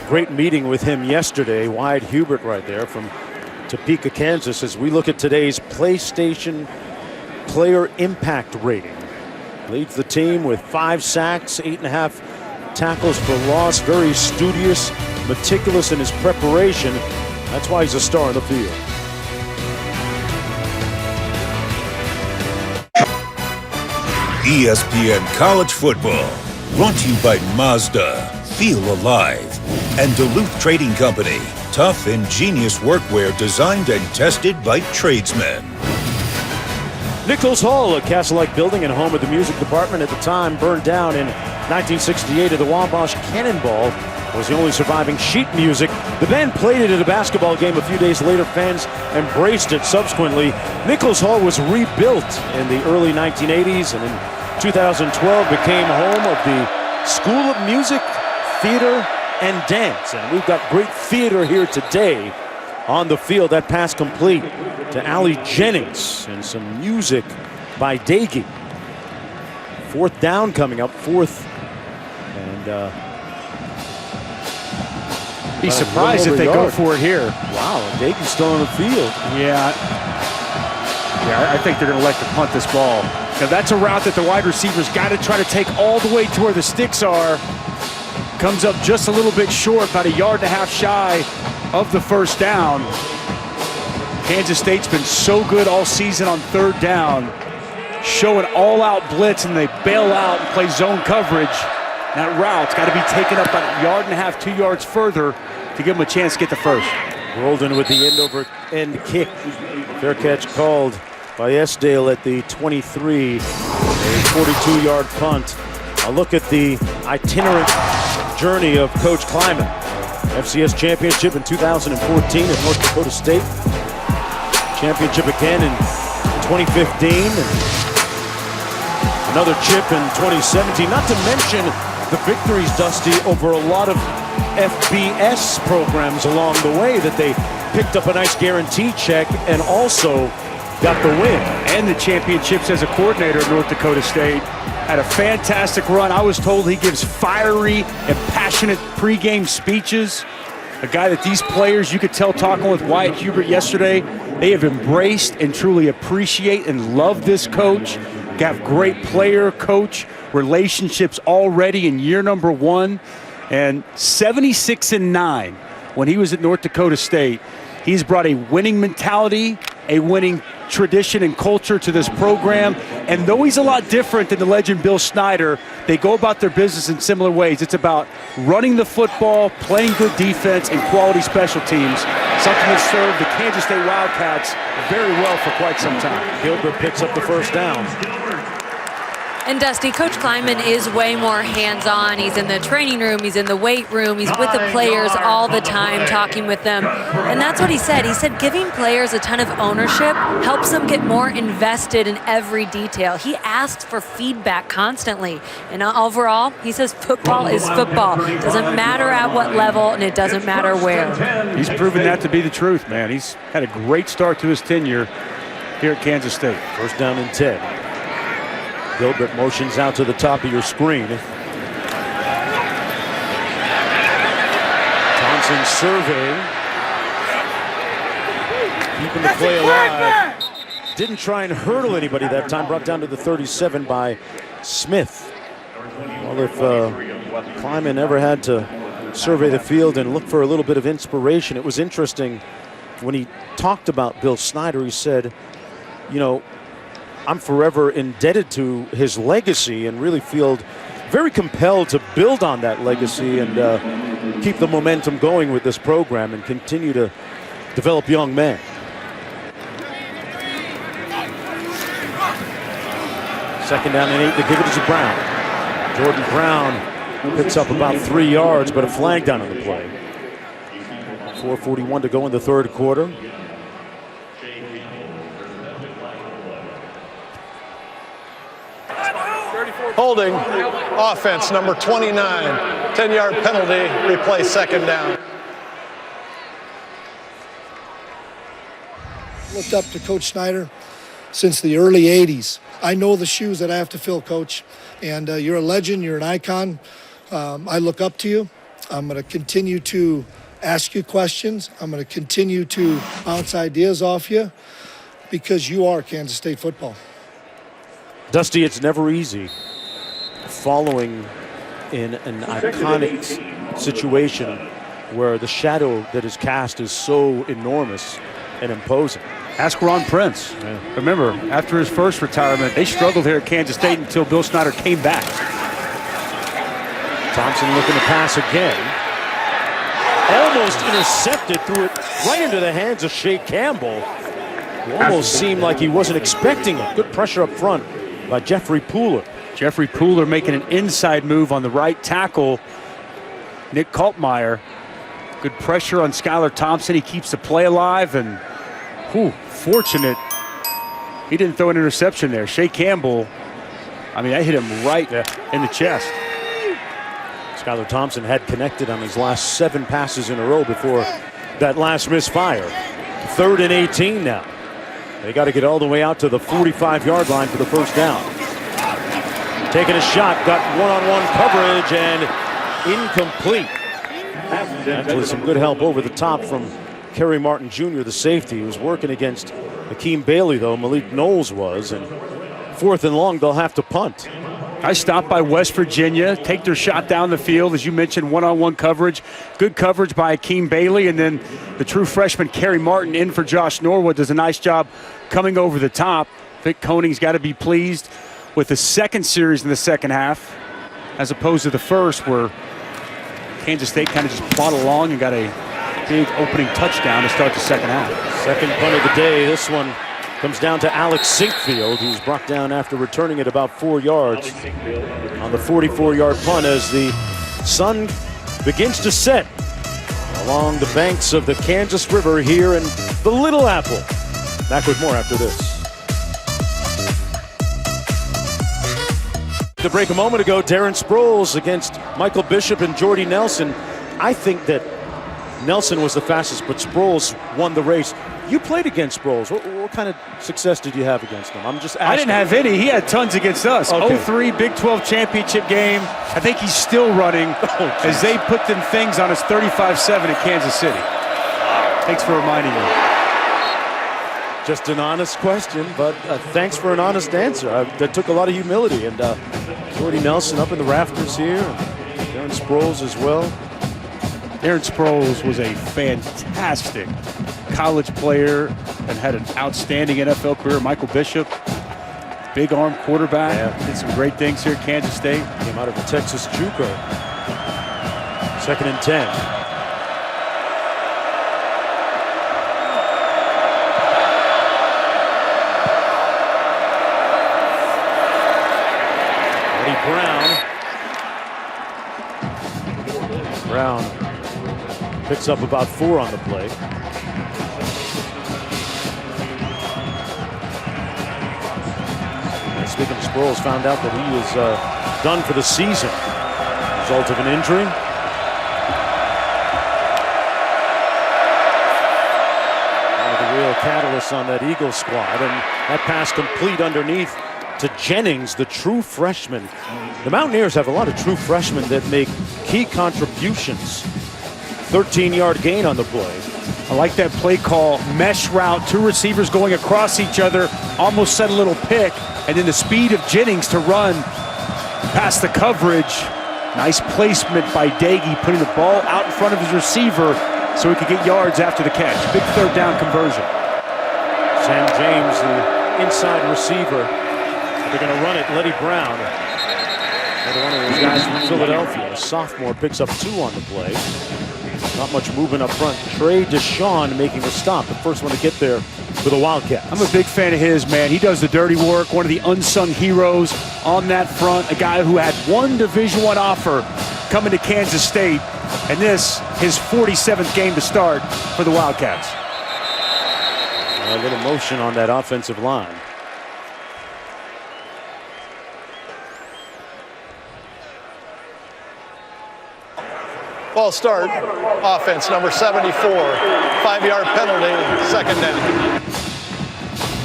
great meeting with him yesterday. Wyatt Hubert right there from Topeka, Kansas, as we look at today's PlayStation player impact rating. Leads the team with 5 sacks, 8.5 tackles for loss. Very studious, meticulous in his preparation. That's why he's a star on the field. ESPN College Football, brought to you by Mazda, Feel Alive, and Duluth Trading Company, tough, ingenious workwear designed and tested by tradesmen. Nichols Hall, a castle-like building and home of the music department at the time, burned down in 1968 at the Wabash Cannonball. Was the only surviving sheet music. The band played it at a basketball game a few days later. Fans embraced it subsequently. Nichols Hall was rebuilt in the early 1980s and in 2012 became home of the School of Music, Theater, and Dance. And we've got great theater here today on the field. That pass complete to Allie Jennings and some music by Daigie. 4th down coming up, 4th. And be surprised if they go for it here. Wow, Daigie's still on the field. Yeah, I think they're going to elect to punt this ball. Now that's a route that the wide receivers got to try to take all the way to where the sticks are. Comes up just a little bit short, about 1.5 yards shy of the first down. Kansas State's been so good all season on 3rd down, showing all-out blitz, and they bail out and play zone coverage. That route's got to be taken up about 1.5 yards, 2 yards further to give them a chance to get the first. Rolled in with the end-over-end kick. Fair catch called by Esdale at the 23. A 42-yard punt. A look at the itinerant journey of Coach Kleiman. FCS championship in 2014 at North Dakota State. Championship again in 2015. And another chip in 2017. Not to mention the victories, Dusty, over a lot of FBS programs along the way that they picked up a nice guarantee check and also got the win. And the championships as a coordinator at North Dakota State. Had a fantastic run. I was told he gives fiery and passionate pregame speeches. A guy that these players, you could tell talking with Wyatt Hubert yesterday, they have embraced and truly appreciate and love this coach. Got great player-coach relationships already in year number 1. And 76-9 when he was at North Dakota State. He's brought a winning mentality, a winning tradition and culture to this program. And though he's a lot different than the legend Bill Snyder, they go about their business in similar ways. It's about running the football, playing good defense, and quality special teams, something that served the Kansas State Wildcats very well for quite some time. Gilbert picks up the first down. And Dusty, Coach Kleinman is way more hands-on. He's in the training room, he's in the weight room, he's with the players all the time, talking with them. And that's what he said. He said giving players a ton of ownership helps them get more invested in every detail. He asks for feedback constantly. And overall, he says football is football. It doesn't matter at what level, and it doesn't matter where. He's proven that to be the truth, man. He's had a great start to his tenure here at Kansas State. First down and 10. Gilbert motions out to the top of your screen. Thompson surveying. Keeping the play alive. Didn't try and hurdle anybody that time. Brought down to the 37 by Smith. Well, if Kleinman ever had to survey the field and look for a little bit of inspiration, it was interesting when he talked about Bill Snyder. He said, you know, I'm forever indebted to his legacy and really feel very compelled to build on that legacy and keep the momentum going with this program and continue to develop young men. Second down and 8, they give it to Brown. Jordan Brown picks up about 3 yards, but a flag down on the play. 4:41 to go in the third quarter. Holding, offense number 29, 10-yard penalty, replay second down. Looked up to Coach Snyder since the early 80s. I know the shoes that I have to fill, Coach, and you're a legend, you're an icon. I look up to you. I'm going to continue to ask you questions. I'm going to continue to bounce ideas off you because you are Kansas State football. Dusty, it's never easy following in an iconic situation where the shadow that is cast is so enormous and imposing. Ask Ron Prince. Yeah. Remember, after his first retirement, they struggled here at Kansas State until Bill Snyder came back. Thompson looking to pass again. Almost intercepted, threw it right into the hands of Shea Campbell. It almost seemed like he wasn't expecting it. Good pressure up front by Jeffrey Pooler. Jeffrey Pooler making an inside move on the right tackle. Nick Kaltmeyer. Good pressure on Skylar Thompson. He keeps the play alive, and fortunate he didn't throw an interception there. Shea Campbell, I mean, that hit him right in the chest. Skylar Thompson had connected on his last 7 passes in a row before that last misfire. 3rd and 18 now. They got to get all the way out to the 45-yard line for the first down. Taking a shot, got one-on-one coverage and incomplete. Actually, some good help over the top from Kerry Martin Jr., the safety. He was working against Akeem Bailey, though. Malik Knowles was. And 4th and long, they'll have to punt. I stopped by West Virginia, take their shot down the field. As you mentioned, one-on-one coverage. Good coverage by Akeem Bailey. And then the true freshman, Kerry Martin, in for Josh Norwood, does a nice job coming over the top. Vic Koning's got to be pleased with the second series in the second half, as opposed to the first, where Kansas State kind of just plodded along and got a big opening touchdown to start the second half. Second punt of the day. This one comes down to Alex Sinkfield, who's brought down after returning it about 4 yards on the 44-yard punt as the sun begins to set along the banks of the Kansas River here in the Little Apple. Back with more after this. To break a moment ago, Darren Sproles against Michael Bishop and Jordy Nelson. I think that Nelson was the fastest, but Sproles won the race. You played against Sproles. What kind of success did you have against him? I'm just asking. I didn't have any. He had tons against us. Okay. 03 Big 12 championship game. I think he's still running as they put them things on us 35-7 in Kansas City. Thanks for reminding me. Just an honest question, but thanks for an honest answer. That took a lot of humility. And Jordy Nelson up in the rafters here. And Aaron Sproles as well. Aaron Sproles was a fantastic college player and had an outstanding NFL career. Michael Bishop, big arm quarterback, did some great things here at Kansas State. Came out of the Texas JUCO. 2nd and 10. Brown picks up about 4 on the play. And speaking of Sproles, found out that he is done for the season. Result of an injury. One of the real catalysts on that Eagles squad, and that pass complete underneath to Jennings, the true freshman. The Mountaineers have a lot of true freshmen that make key contributions. 13-yard gain on the play. I like that play call. Mesh route, 2 receivers going across each other, almost set a little pick, and then the speed of Jennings to run past the coverage. Nice placement by Dagey, putting the ball out in front of his receiver so he could get yards after the catch. Big 3rd down conversion. Sam James, the inside receiver. They're going to run it. Letty Brown, another one of those guys from Philadelphia. A sophomore picks up 2 on the play. Not much movement up front. Trey Deshawn making the stop, the first one to get there for the Wildcats. I'm a big fan of his, man. He does the dirty work, one of the unsung heroes on that front, a guy who had 1 Division I offer coming to Kansas State, and this, his 47th game to start for the Wildcats. A little motion on that offensive line. Ball start, offense number 74, 5-yard penalty, 2nd down.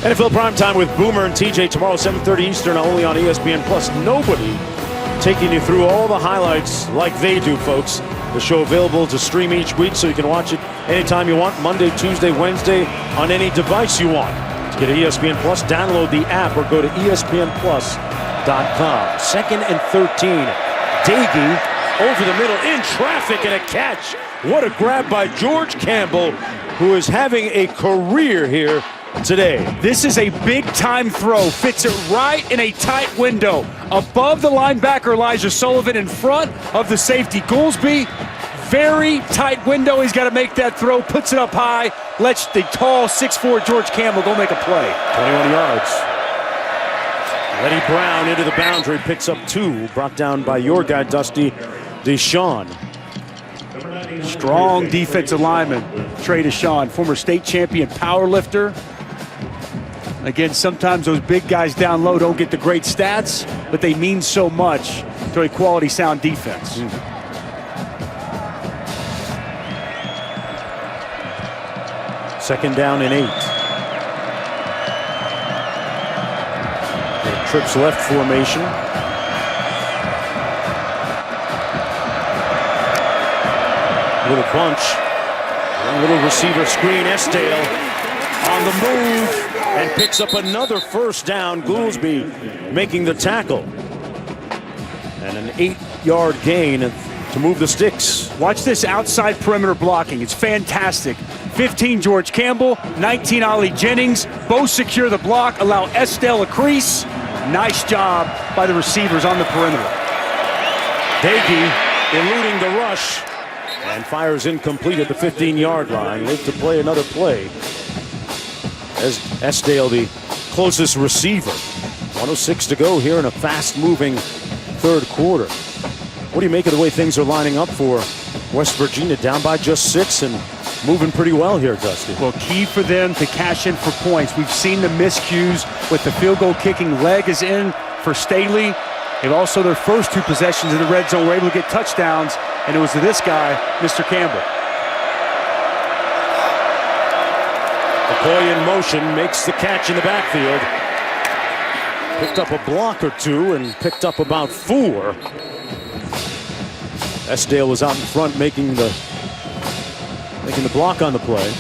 NFL Primetime with Boomer and TJ tomorrow, 7:30 Eastern, only on ESPN+. Nobody taking you through all the highlights like they do, folks. The show available to stream each week, so you can watch it anytime you want, Monday, Tuesday, Wednesday, on any device you want. To get ESPN+, download the app or go to ESPNplus.com. 2nd and 13. Dagey over the middle, in traffic, and a catch. What a grab by George Campbell, who is having a career here today. This is a big-time throw. Fits it right in a tight window. Above the linebacker, Elijah Sullivan, in front of the safety, Goolsby. Very tight window. He's got to make that throw. Puts it up high. Lets the tall 6'4" George Campbell go make a play. 21 yards. Letty Brown into the boundary, picks up 2. Brought down by your guy, Dusty Deshawn. Strong defensive lineman, Trey Deshawn, former state champion power lifter. Again, sometimes those big guys down low don't get the great stats, but they mean so much to a quality, sound defense. 2nd down and 8. Trips left formation. Little bunch. One little receiver screen. Esdale on the move and picks up another 1st down. Goolsby making the tackle. And an 8-yard gain to move the sticks. Watch this outside perimeter blocking. It's fantastic. 15 George Campbell, 19 Ollie Jennings. Both secure the block, allow Esdale a crease. Nice job by the receivers on the perimeter. Dagey eluding the rush and fires incomplete at the 15-yard line. Live to play another play. As Esdale, the closest receiver. 1:06 to go here in a fast-moving 3rd quarter. What do you make of the way things are lining up for West Virginia? Down by just 6 and moving pretty well here, Dusty. Well, key for them to cash in for points. We've seen the miscues with the field goal kicking. Leg is in for Staley. And also their first 2 possessions in the red zone were able to get touchdowns, and it was to this guy, Mr. Campbell. McCoy in motion, makes the catch in the backfield. Picked up a block or 2 and picked up about 4. Esdale was out in front making the block on the play.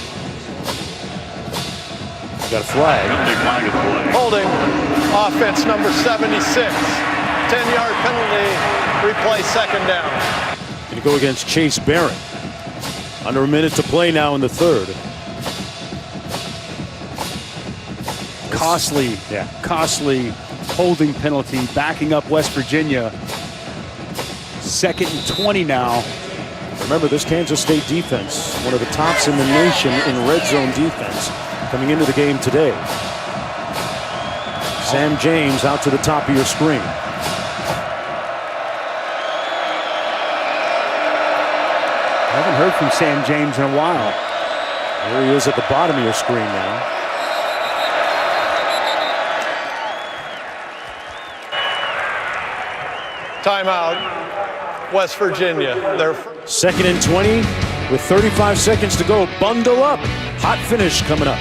Got a flag. Holding offense number 76. 10-yard penalty, replay second down. Going to go against Chase Barron. Under a minute to play now in the third. Costly holding penalty, backing up West Virginia. 2nd and 20 now. Remember, this Kansas State defense, one of the tops in the nation in red zone defense, coming into the game today. Sam James out to the top of your screen. I haven't heard from Sam James in a while. There he is at the bottom of your screen now. Timeout, West Virginia. Their 2nd and 20 with 35 seconds to go. Bundle up. Hot finish coming up.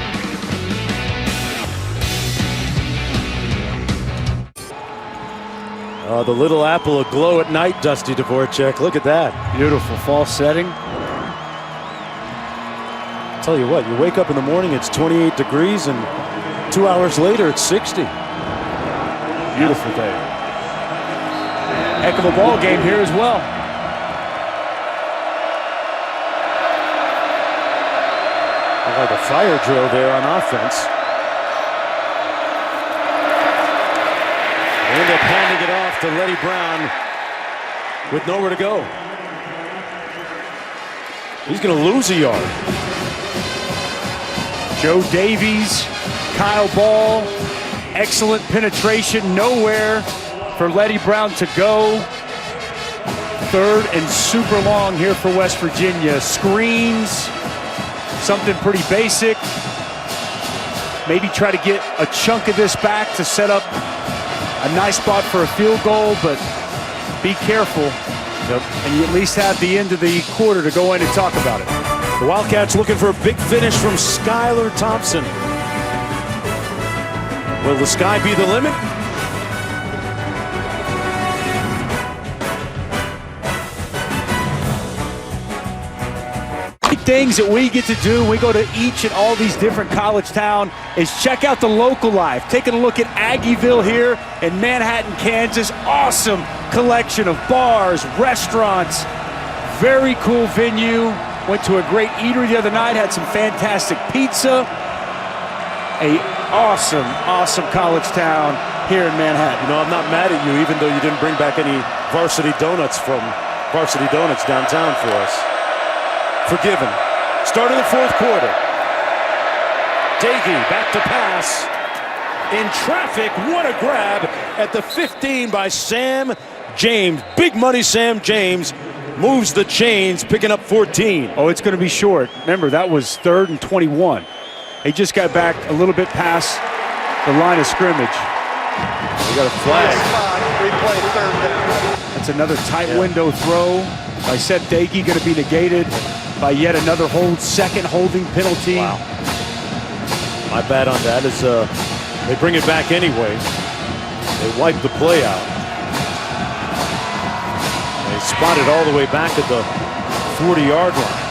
The Little Apple aglow at night, Dusty Dvorak. Look at that. Beautiful fall setting. Tell you what, you wake up in the morning, it's 28 degrees, and 2 hours later, it's 60. Beautiful day. Heck of a ball game here as well. Like a fire drill there on offense. They end up handing it off to Letty Brown with nowhere to go. He's going to lose a yard. Joe Davies, Kyle Ball, excellent penetration, nowhere for Letty Brown to go. 3rd and super long here for West Virginia. Screens, something pretty basic. Maybe try to get a chunk of this back to set up a nice spot for a field goal, but be careful. Yep. And you at least have the end of the quarter to go in and talk about it. The Wildcats looking for a big finish from Skylar Thompson. Will the sky be the limit? Things that we get to do, we go to each and all these different college towns, is check out the local life. Taking a look at Aggieville here in Manhattan, Kansas. Awesome collection of bars, restaurants, very cool venue. Went to a great eatery the other night, had some fantastic pizza. A awesome college town here in Manhattan. You know, I'm not mad at you, even though you didn't bring back any Varsity Donuts from Varsity Donuts downtown for us. Forgiven. Start of the 4th quarter. Dagey back to pass. In traffic, what a grab at the 15 by Sam James. Big money Sam James moves the chains, picking up 14. Oh, it's going to be short. Remember, that was 3rd and 21. He just got back a little bit past the line of scrimmage. We got a flag. Replay 3rd down. That's another tight window throw by Seth Dagey, going to be negated by yet another second holding penalty. Wow. My bad on that is they bring it back anyway. They wipe the play out. They spot it all the way back at the 40-yard line.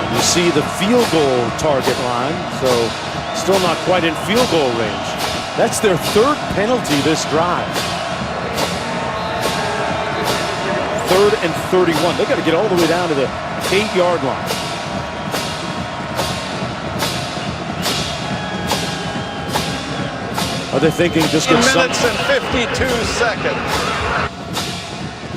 And you see the field goal target line, so still not quite in field goal range. That's their 3rd penalty this drive. 3rd and 31. They got to get all the way down to the 8-yard line. Are they thinking just get 2 minutes and 52 seconds.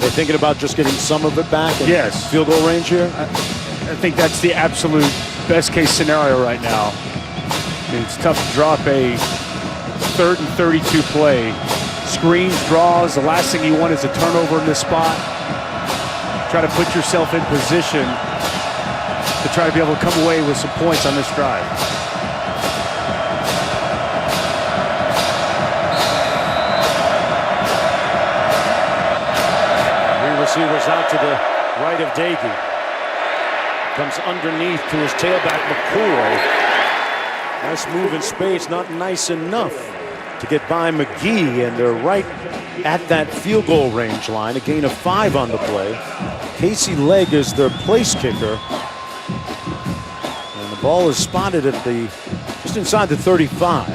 They're thinking about just getting some of it back? Yes. Field goal range here? I think that's the absolute best case scenario right now. I mean, it's tough to drop a 3rd and 32 play. Screens, draws, the last thing you want is a turnover in this spot. Try to put yourself in position to try to be able to come away with some points on this drive. receivers out to the right of Dagey. Comes underneath to his tailback, McCoy. Nice move in space, not nice enough to get by McGee, and they're right at that field goal range line. A gain of 5 on the play. Casey Legg is their place kicker. And the ball is spotted at just inside the 35.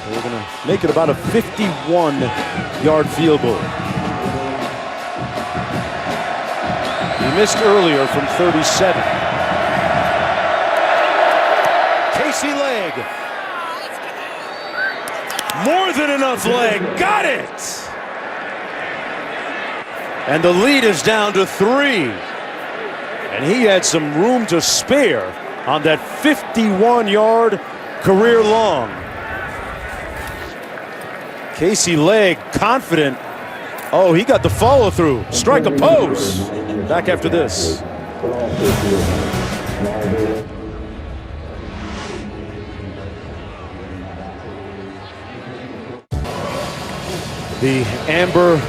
They're going to make it about a 51-yard field goal. He missed earlier from 37. Casey Legg. More than enough leg. Got it! And the lead is down to 3. And he had some room to spare on that 51-yard career long. Casey Legg, confident. Oh, he got the follow through. Strike a pose. Back after this. The amber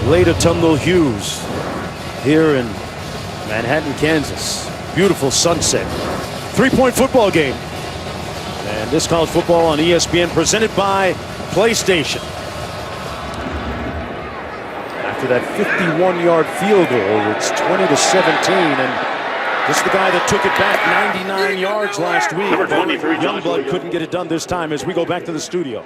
late autumnal hues here in Manhattan, Kansas. Beautiful sunset. 3-point football game. And this college football on ESPN presented by PlayStation. After that 51-yard field goal, it's 20-17, and this is the guy that took it back 99 yards last week. Youngblood couldn't get it done this time as we go back to the studio.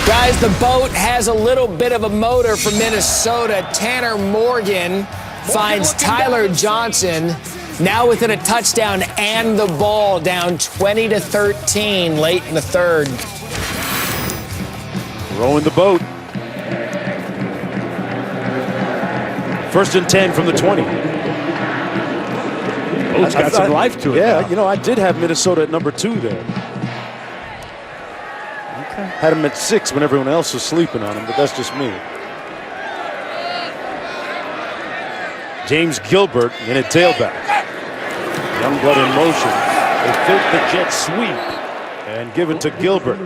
Guys, the boat has a little bit of a motor from Minnesota. Tanner Morgan finds Tyler Johnson now within a touchdown and the ball, down 20-13 late in the third. Rowing the boat. 1st and 10 from the 20. Boat's got some life to it. Yeah, now. you know, I did have Minnesota at number 2 there. Okay. Had him at 6 when everyone else was sleeping on him, but that's just me. James Gilbert in a tailback. Youngblood in motion. They fake the jet sweep and give it to Gilbert.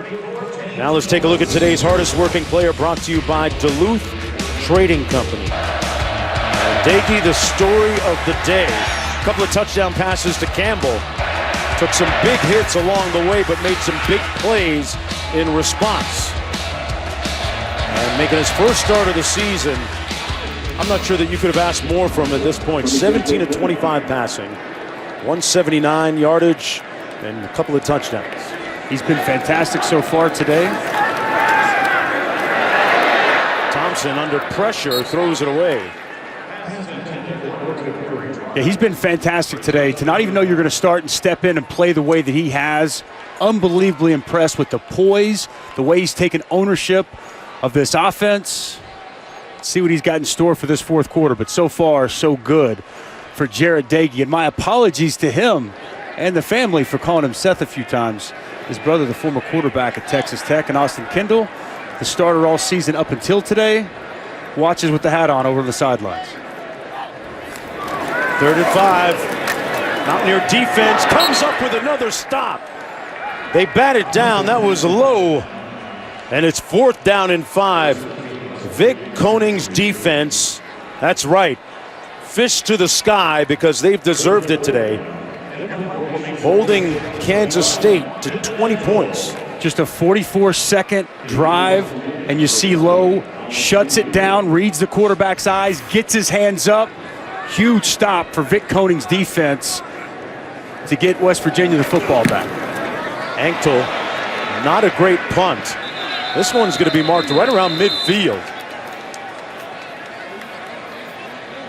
Now let's take a look at today's hardest working player, brought to you by Duluth Trading Company. And Dagey, the story of the day. A couple of touchdown passes to Campbell. Took some big hits along the way, but made some big plays in response. And making his first start of the season, I'm not sure that you could have asked more from him at this point. 17-25 passing, 179 yardage, and a couple of touchdowns. He's been fantastic so far today. Thompson under pressure throws it away. Yeah, he's been fantastic today. To not even know you're going to start and step in and play the way that he has. Unbelievably impressed with the poise, the way he's taken ownership of this offense. See what he's got in store for this fourth quarter, but so far, so good for Jarret Dagey. And my apologies to him and the family for calling him Seth a few times. His brother, the former quarterback at Texas Tech, and Austin Kendall, the starter all season up until today, watches with the hat on over the sidelines. 3rd and 5. Mountaineer defense comes up with another stop. They bat it down. That was low. And it's 4th down and 5. Vic Koning's defense, that's right, fish to the sky because they've deserved it today. Holding Kansas State to 20 points. Just a 44-second drive, and you see Lowe shuts it down, reads the quarterback's eyes, gets his hands up. Huge stop for Vic Koning's defense to get West Virginia the football back. Anktel, not a great punt. This one's going to be marked right around midfield.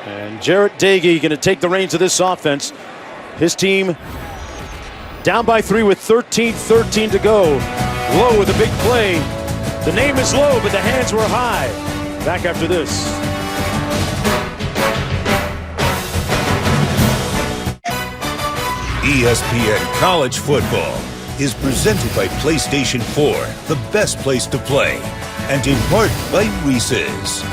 And Jarret Dagey going to take the reins of this offense. His team down by 3 with 13-13 to go. Lowe with a big play. The name is Lowe, but the hands were high. Back after this. ESPN College Football is presented by PlayStation 4, the best place to play, and in part by Reese's.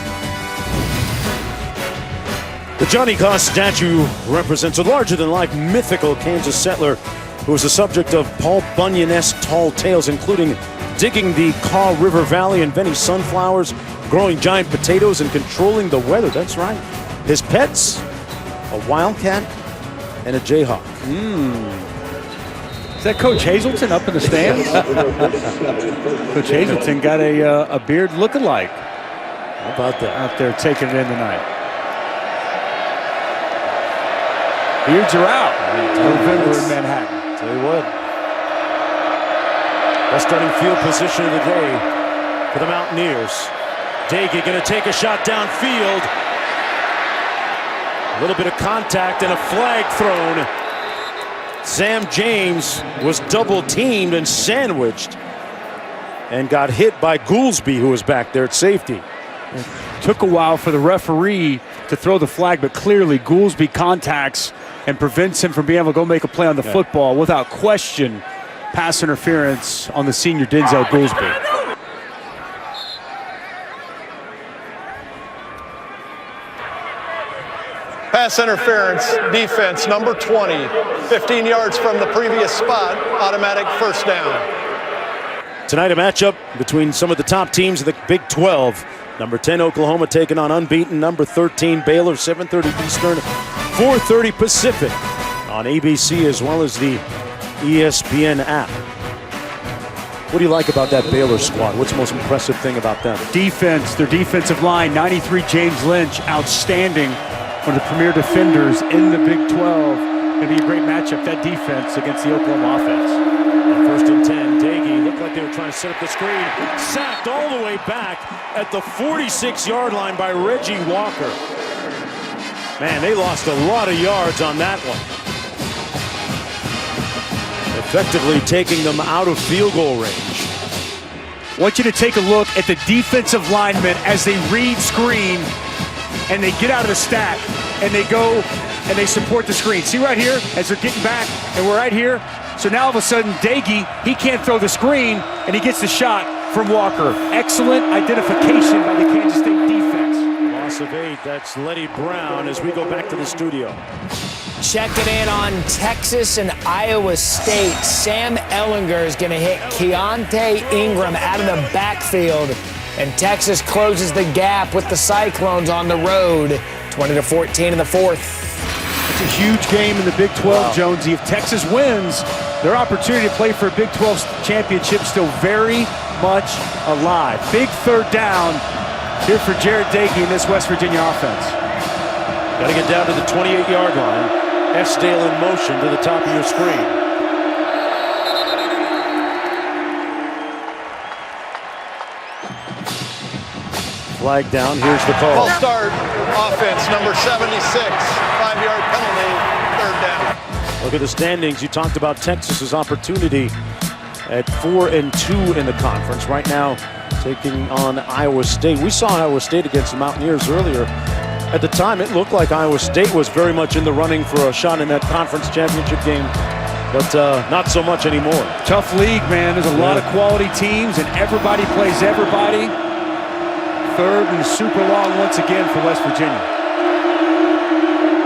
The Johnny Cost statue represents a larger-than-life mythical Kansas settler who was the subject of Paul Bunyan-esque tall tales, including digging the Kaw River Valley, inventing sunflowers, growing giant potatoes, and controlling the weather. That's right. His pets, a wildcat and a jayhawk. Is that Coach Hazelton up in the stands? Coach Hazelton got a beard look-alike. How about that? Out there taking it in tonight. Beards are out. November in Manhattan. Tell you what. Best starting field position of the day for the Mountaineers. Daigie going to take a shot downfield. A little bit of contact and a flag thrown. Sam James was double teamed and sandwiched and got hit by Goolsby, who was back there at safety. It took a while for the referee to throw the flag, but clearly Goolsby contacts and prevents him from being able to go make a play on the football. Without question, pass interference on the senior Denzel Goolsby. Pass interference, defense, number 20. 15 yards from the previous spot, automatic first down. Tonight a matchup between some of the top teams of the Big 12. Number 10 Oklahoma taking on unbeaten number 13 Baylor, 7:30 Eastern, 4:30 Pacific on ABC as well as the ESPN app. What do you like about that Baylor squad? What's the most impressive thing about them? Defense, their defensive line, 93 James Lynch, outstanding. One of the premier defenders in the Big 12. Going to be a great matchup, that defense against the Oklahoma offense. On 1st and 10, Daigie looked like they were trying to set up the screen. Sacked all the way back at the 46-yard line by Reggie Walker. Man, they lost a lot of yards on that one. Effectively taking them out of field goal range. I want you to take a look at the defensive linemen as they read screen and they get out of the stack and they go and they support the screen. See right here as they're getting back and we're right here. So now all of a sudden Daigie, he can't throw the screen and he gets the shot from Walker. Excellent identification by the Kansas State defense. Loss of 8, that's Letty Brown as we go back to the studio. Checking in on Texas and Iowa State. Sam Ehlinger is going to hit Keontae Ingram out of the backfield. And Texas closes the gap with the Cyclones on the road, 20-14 in the fourth. It's a huge game in the Big 12, Jonesy. If Texas wins, their opportunity to play for a Big 12 championship still very much alive. Big third down here for Jared Daigie in this West Virginia offense. Got to get down to the 28-yard line. Esdale in motion to the top of your screen. Flag down, here's the call. Ball start, offense, number 76, 5-yard penalty, third down. Look at the standings. You talked about Texas's opportunity at 4-2 in the conference. Right now, taking on Iowa State. We saw Iowa State against the Mountaineers earlier. At the time, it looked like Iowa State was very much in the running for a shot in that conference championship game, but not so much anymore. Tough league, man. There's a lot of quality teams, and everybody plays everybody. Third and super long once again for West Virginia.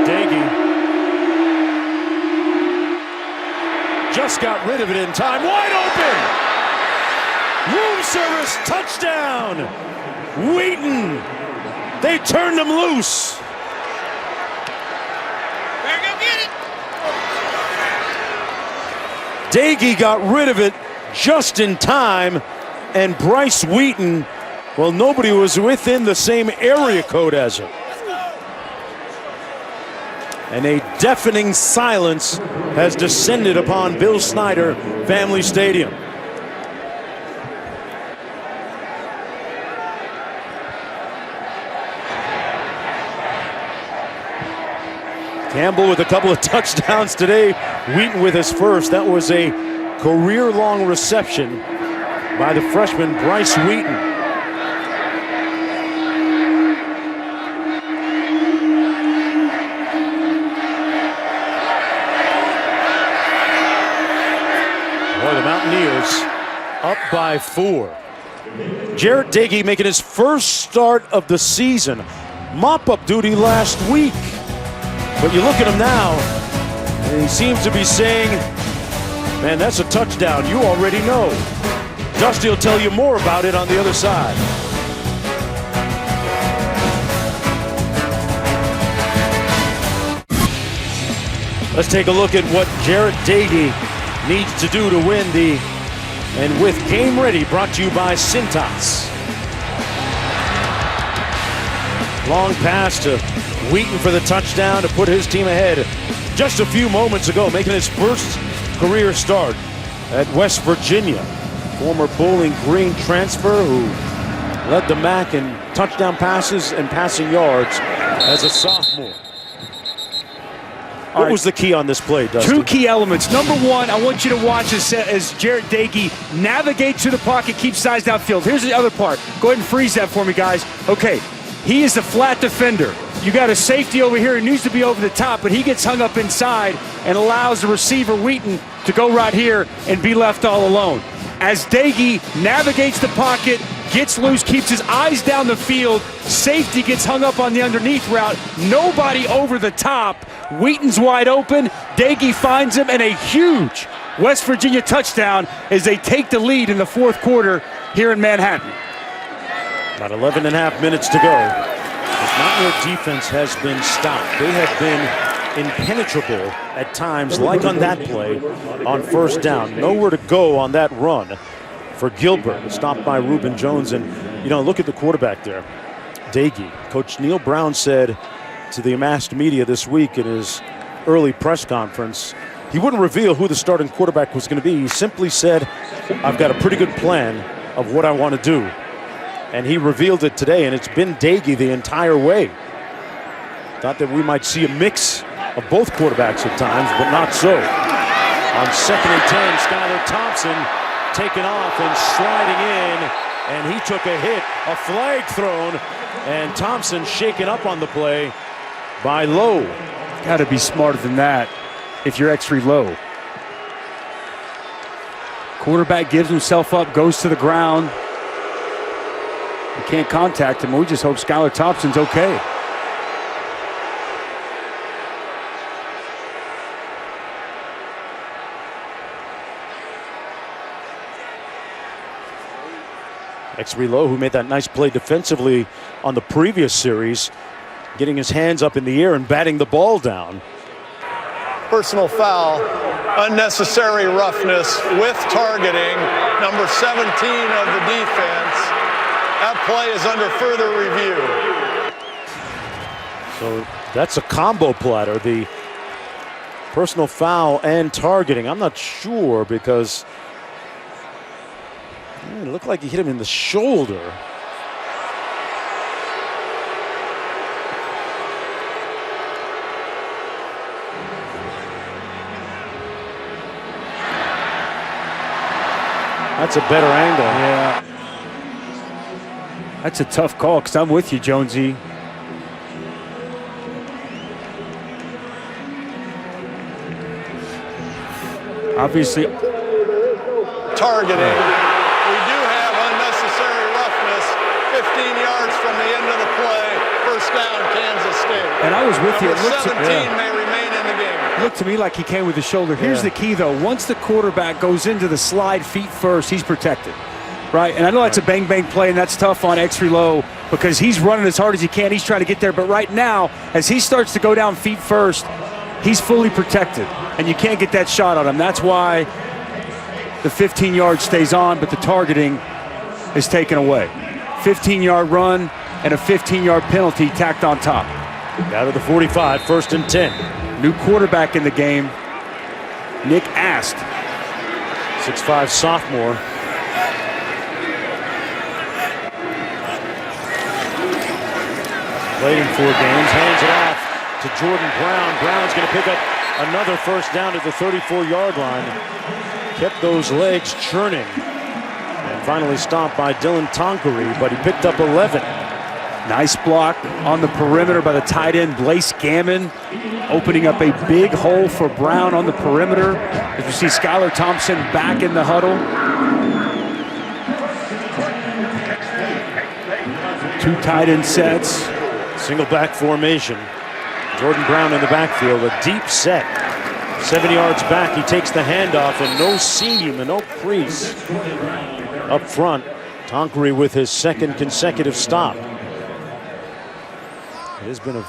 Daigie just got rid of it in time. Wide open! Room service, touchdown! Wheaton! They turned him loose. Better go get it! Daigie got rid of it just in time, and Bryce Wheaton, well, nobody was within the same area code as him. And a deafening silence has descended upon Bill Snyder Family Stadium. Campbell with a couple of touchdowns today. Wheaton with his first. That was a career-long reception by the freshman Bryce Wheaton. Boy, the Mountaineers up by 4. Jared Daigie making his first start of the season. Mop-up duty last week. But you look at him now, and he seems to be saying, Man, that's a touchdown you already know. Dusty will tell you more about it on the other side. Let's take a look at what Jarrett Doege needs to do to win the And With Game Ready, brought to you by Cintas. Long pass to Wheaton for the touchdown to put his team ahead just a few moments ago, making his first career start at West Virginia. Former Bowling Green transfer who led the MAC in touchdown passes and passing yards as a sophomore. What was the key on this play, Dusty? Two key elements. Number one, I want you to watch as Jarrett Doege navigates to the pocket, keeps size downfield. Here's the other part. Go ahead and freeze that for me, guys. Okay, he is a flat defender. You got a safety over here who needs to be over the top, but he gets hung up inside and allows the receiver, Wheaton, to go right here and be left all alone. As Doege navigates the pocket, gets loose, keeps his eyes down the field, safety gets hung up on the underneath route, nobody over the top. Wheaton's wide open, Doege finds him, and a huge West Virginia touchdown as they take the lead in the fourth quarter here in Manhattan. About 11 and a half minutes to go. This Mountaineer defense has been stopped. They have been impenetrable at times, like on that play on first down. Nowhere to go on that run for Gilbert, stopped by Reuben Jones. And, you know, look at the quarterback there, Doege. Coach Neil Brown said to the amassed media this week in his early press conference, he wouldn't reveal who the starting quarterback was going to be. He simply said, I've got a pretty good plan of what I want to do. And he revealed it today, and it's been Doege the entire way. Thought that we might see a mix of both quarterbacks at times, but not so. On 2nd and 10, Skylar Thompson taken off and sliding in, and he took a hit, a flag thrown, and Thompson shaken up on the play by Lowe. Got to be smarter than that if you're X3 Lowe. Quarterback gives himself up, goes to the ground. We can't contact him. We just hope Skylar Thompson's okay. X3 Lowe, who made that nice play defensively on the previous series, getting his hands up in the air and batting the ball down. Personal foul, unnecessary roughness with targeting, number 17 of the defense. That play is under further review. So that's a combo platter, the personal foul and targeting. I'm not sure because it looked like he hit him in the shoulder. That's a better angle. Yeah. That's a tough call because I'm with you, Jonesy. Obviously. Targeting. We do have unnecessary roughness. 15 yards from the end of the play. First down, Kansas State. And I was with you. Number 17 may remain in the game. It looked to me like he came with the shoulder. Here's the key, though. Once the quarterback goes into the slide feet first, he's protected. Right? And I know that's a bang-bang play, and that's tough on X3 Lowe because he's running as hard as he can. He's trying to get there. But right now, as he starts to go down feet first, he's fully protected. And you can't get that shot on him. That's why the 15 yards stays on, but the targeting is taken away. 15-yard run and a 15-yard penalty tacked on top. Out of the 45, 1st and 10. New quarterback in the game, Nick Ast. 6'5" sophomore. Played in 4 games, hands it off to Jordan Brown. Brown's going to pick up another first down at the 34-yard line. Kept those legs churning. And finally stopped by Dylan Tonkery, but he picked up 11. Nice block on the perimeter by the tight end, Blaise Gammon, opening up a big hole for Brown on the perimeter. As you see Skylar Thompson back in the huddle. 2 tight end sets. Single back formation. Jordan Brown in the backfield, a deep set. 7 yards back, he takes the handoff, and no seam and no crease up front. Tonkery with his second consecutive stop. It has been a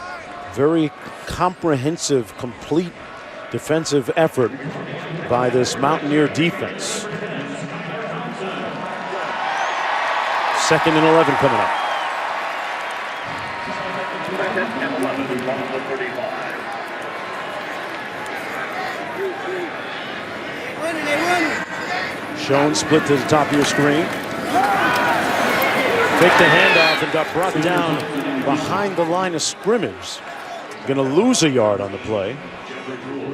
very comprehensive, complete defensive effort by this Mountaineer defense. 2nd and 11 coming up. Schoen split to the top of your screen. Take the handoff and got brought down behind the line of scrimmage. Going to lose a yard on the play.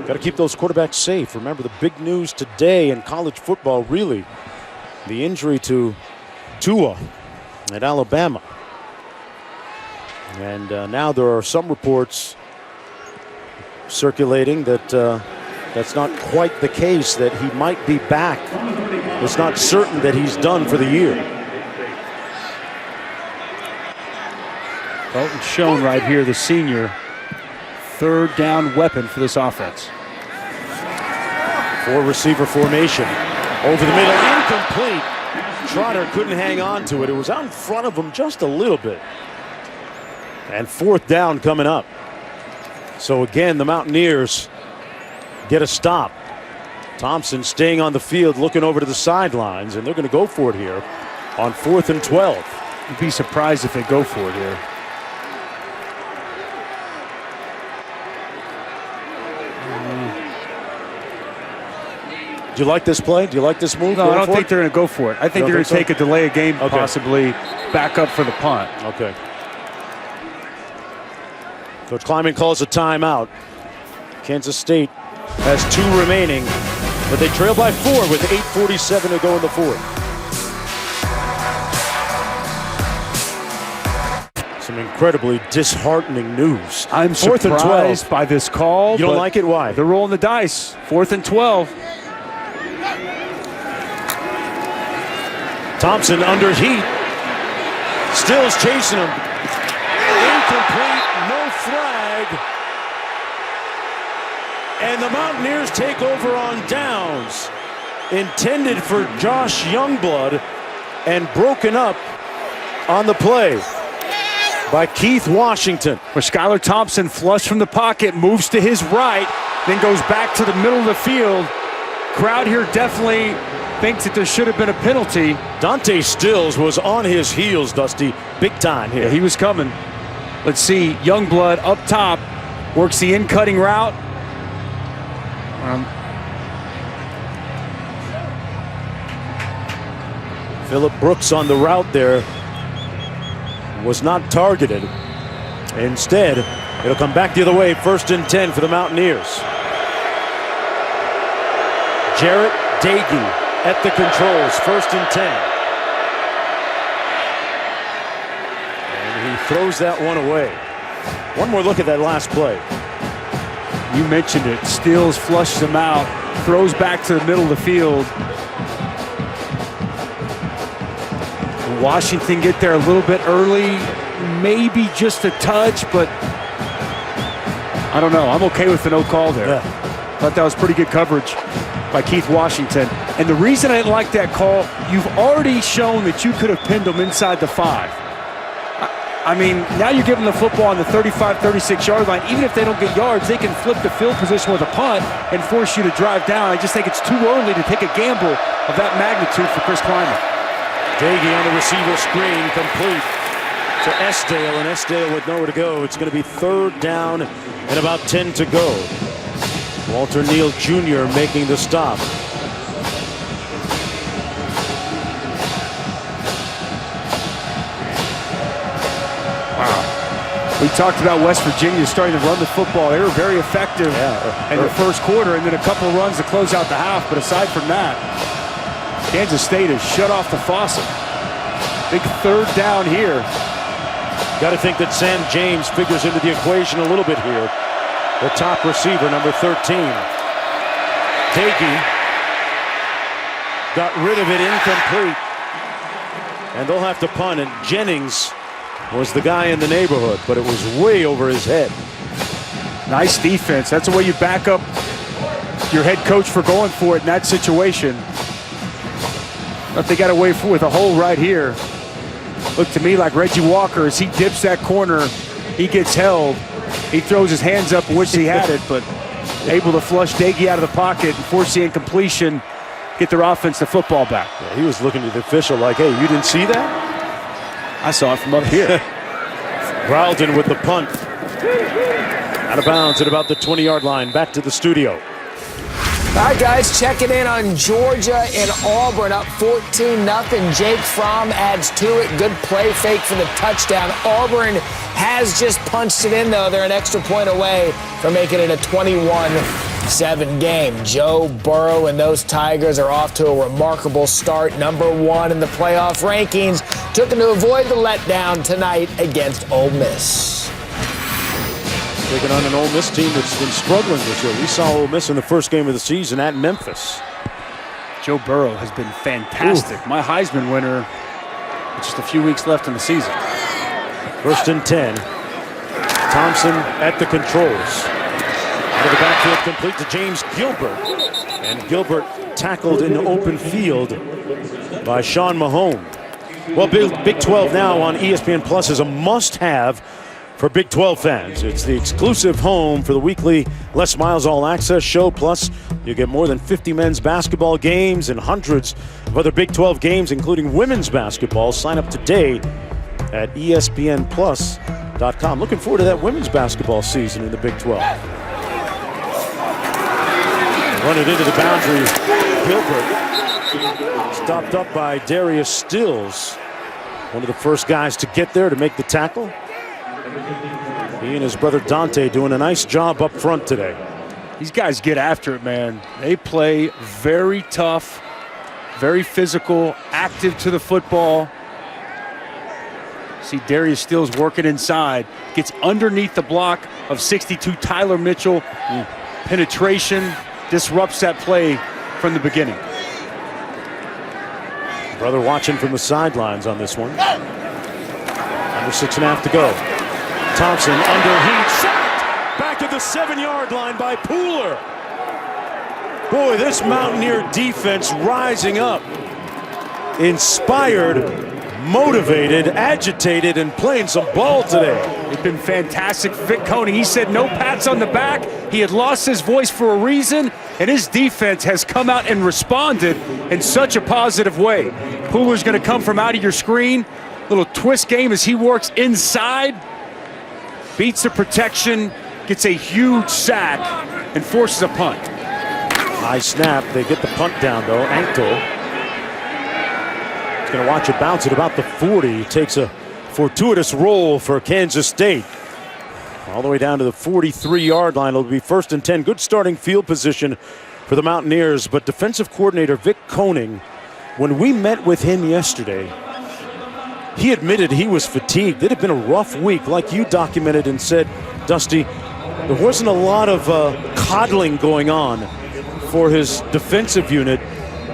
Got to keep those quarterbacks safe. Remember the big news today in college football, really, the injury to Tua at Alabama. And now there are some reports circulating that that's not quite the case, that he might be back. It's not certain that he's done for the year. Dalton Schoen right here, the senior, 3rd down weapon for this offense. 4-receiver formation. Over the middle, incomplete. Trotter couldn't hang on to it. It was out in front of him just a little bit. And 4th down coming up. So again, the Mountaineers get a stop. Thompson staying on the field, looking over to the sidelines, and they're going to go for it here on 4th and 12. You'd be surprised if they go for it here. Do you like this play? Do you like this move? No, I don't think they're going to go for it. I think they're going to take a delay of game, possibly back up for the punt. Okay. Coach Kleiman calls a timeout. Kansas State has 2 remaining, but they trail by 4 with 8:47 to go in the 4th. Some incredibly disheartening news. I'm 4th and 12 surprised by this call. You don't like it? Why? They're rolling the dice. 4th and 12. Thompson under heat. Stills chasing him. Incomplete, no flag. And the Mountaineers take over on downs. Intended for Josh Youngblood and broken up on the play by Keith Washington. Where Skylar Thompson, flush from the pocket, moves to his right, then goes back to the middle of the field. Crowd here definitely thinks that there should have been a penalty. Dante Stills was on his heels, Dusty, big time here. Yeah, he was coming. Let's see, Youngblood up top, works the in-cutting route. Phillip Brooks on the route there was not targeted. Instead, it'll come back the other way, 1st and 10 for the Mountaineers. Jarrett Dagey at the controls, 1st and 10. And he throws that one away. One more look at that last play. You mentioned it. Stills flushes him out, throws back to the middle of the field. Washington get there a little bit early, maybe just a touch, but I don't know. I'm okay with the no call there. Yeah. Thought that was pretty good coverage by Keith Washington. And the reason I didn't like that call, you've already shown that you could have pinned them inside the 5. I mean, now you're giving the football on the 35, 36-yard line. Even if they don't get yards, they can flip the field position with a punt and force you to drive down. I just think it's too early to take a gamble of that magnitude for Chris Kleiman. Dagey on the receiver screen, complete to Esdale, and Esdale with nowhere to go. It's going to be 3rd down and about 10 to go. Walter Neal Jr. making the stop. We talked about West Virginia starting to run the football. They were very effective in the first quarter, and then a couple of runs to close out the half. But aside from that, Kansas State has shut off the faucet. Big 3rd down here. Got to think that Sam James figures into the equation a little bit here. The top receiver, number 13. Dagey got rid of it, incomplete. And they'll have to punt, and Jennings was the guy in the neighborhood, but it was way over his head. Nice defense. That's the way you back up your head coach for going for it in that situation. But they got away with a hole right here. Looked to me like Reggie Walker, as he dips that corner, he gets held. He throws his hands up and wishes he had it, but able to flush Daigie out of the pocket and force the incompletion, get their offense the football back. Yeah, he was looking to the official like, hey, you didn't see that? I saw it from up here. Graldin with the punt. Out of bounds at about the 20-yard line. Back to the studio. All right, guys, checking in on Georgia and Auburn, up 14-0. Jake Fromm adds to it. Good play fake for the touchdown. Auburn has just punched it in, though. They're an extra point away from making it a 21-7 game. Joe Burrow and those Tigers are off to a remarkable start. #1 in the playoff rankings. Took them to avoid the letdown tonight against Ole Miss. Taking on an Ole Miss team that's been struggling this year. We saw Ole Miss in the first game of the season at Memphis. Joe Burrow has been fantastic. My Heisman winner with just a few weeks left in the season. 1st and 10. Thompson at the controls. Out of the backfield, complete to James Gilbert. And Gilbert tackled in the open field by Sean Mahone. Well, Big 12 now on ESPN Plus is a must-have for Big 12 fans. It's the exclusive home for the weekly Les Miles All Access show. Plus, you get more than 50 men's basketball games and hundreds of other Big 12 games, including women's basketball. Sign up today at ESPNplus.com. Looking forward to that women's basketball season in the Big 12. Run it into the boundary. Gilbert stopped up by Darius Stills. One of the first guys to get there to make the tackle. He and his brother Dante doing a nice job up front today. These guys get after it, man. They play very tough, very physical, active to the football. See Darius Stills working inside. Gets underneath the block of 62 Tyler Mitchell. Penetration, disrupts that play from the beginning. Brother watching from the sidelines on this one. Under 6.5 to go. Thompson under heat, sacked! Back to the 7-yard line by Pooler. Boy, this Mountaineer defense rising up. Inspired, motivated, agitated, and playing some ball today. It's been fantastic. Vic Coney, he said no pats on the back. He had lost his voice for a reason, and his defense has come out and responded in such a positive way. Pooler's going to come from out of your screen. Little twist game as he works inside. Beats the protection, gets a huge sack, and forces a punt. High snap. They get the punt down, though. Ankle. He's going to watch it bounce at about the 40. Takes a fortuitous roll for Kansas State. All the way down to the 43-yard line. It'll be 1st and 10. Good starting field position for the Mountaineers. But defensive coordinator Vic Koenig, when we met with him yesterday, he admitted he was fatigued. It had been a rough week, like you documented and said, Dusty. There wasn't a lot of coddling going on for his defensive unit.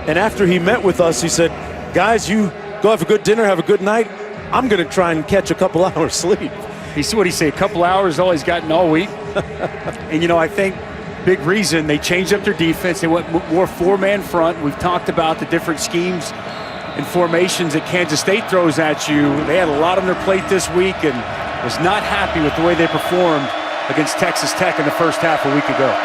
And after he met with us, he said, guys, you go have a good dinner, have a good night. I'm going to try and catch a couple hours sleep. What he say, a couple hours, all he's gotten all week. And, I think big reason they changed up their defense. They went more 4-man front. We've talked about the different schemes and formations that Kansas State throws at you. They had a lot on their plate this week and was not happy with the way they performed against Texas Tech in the first half a week ago.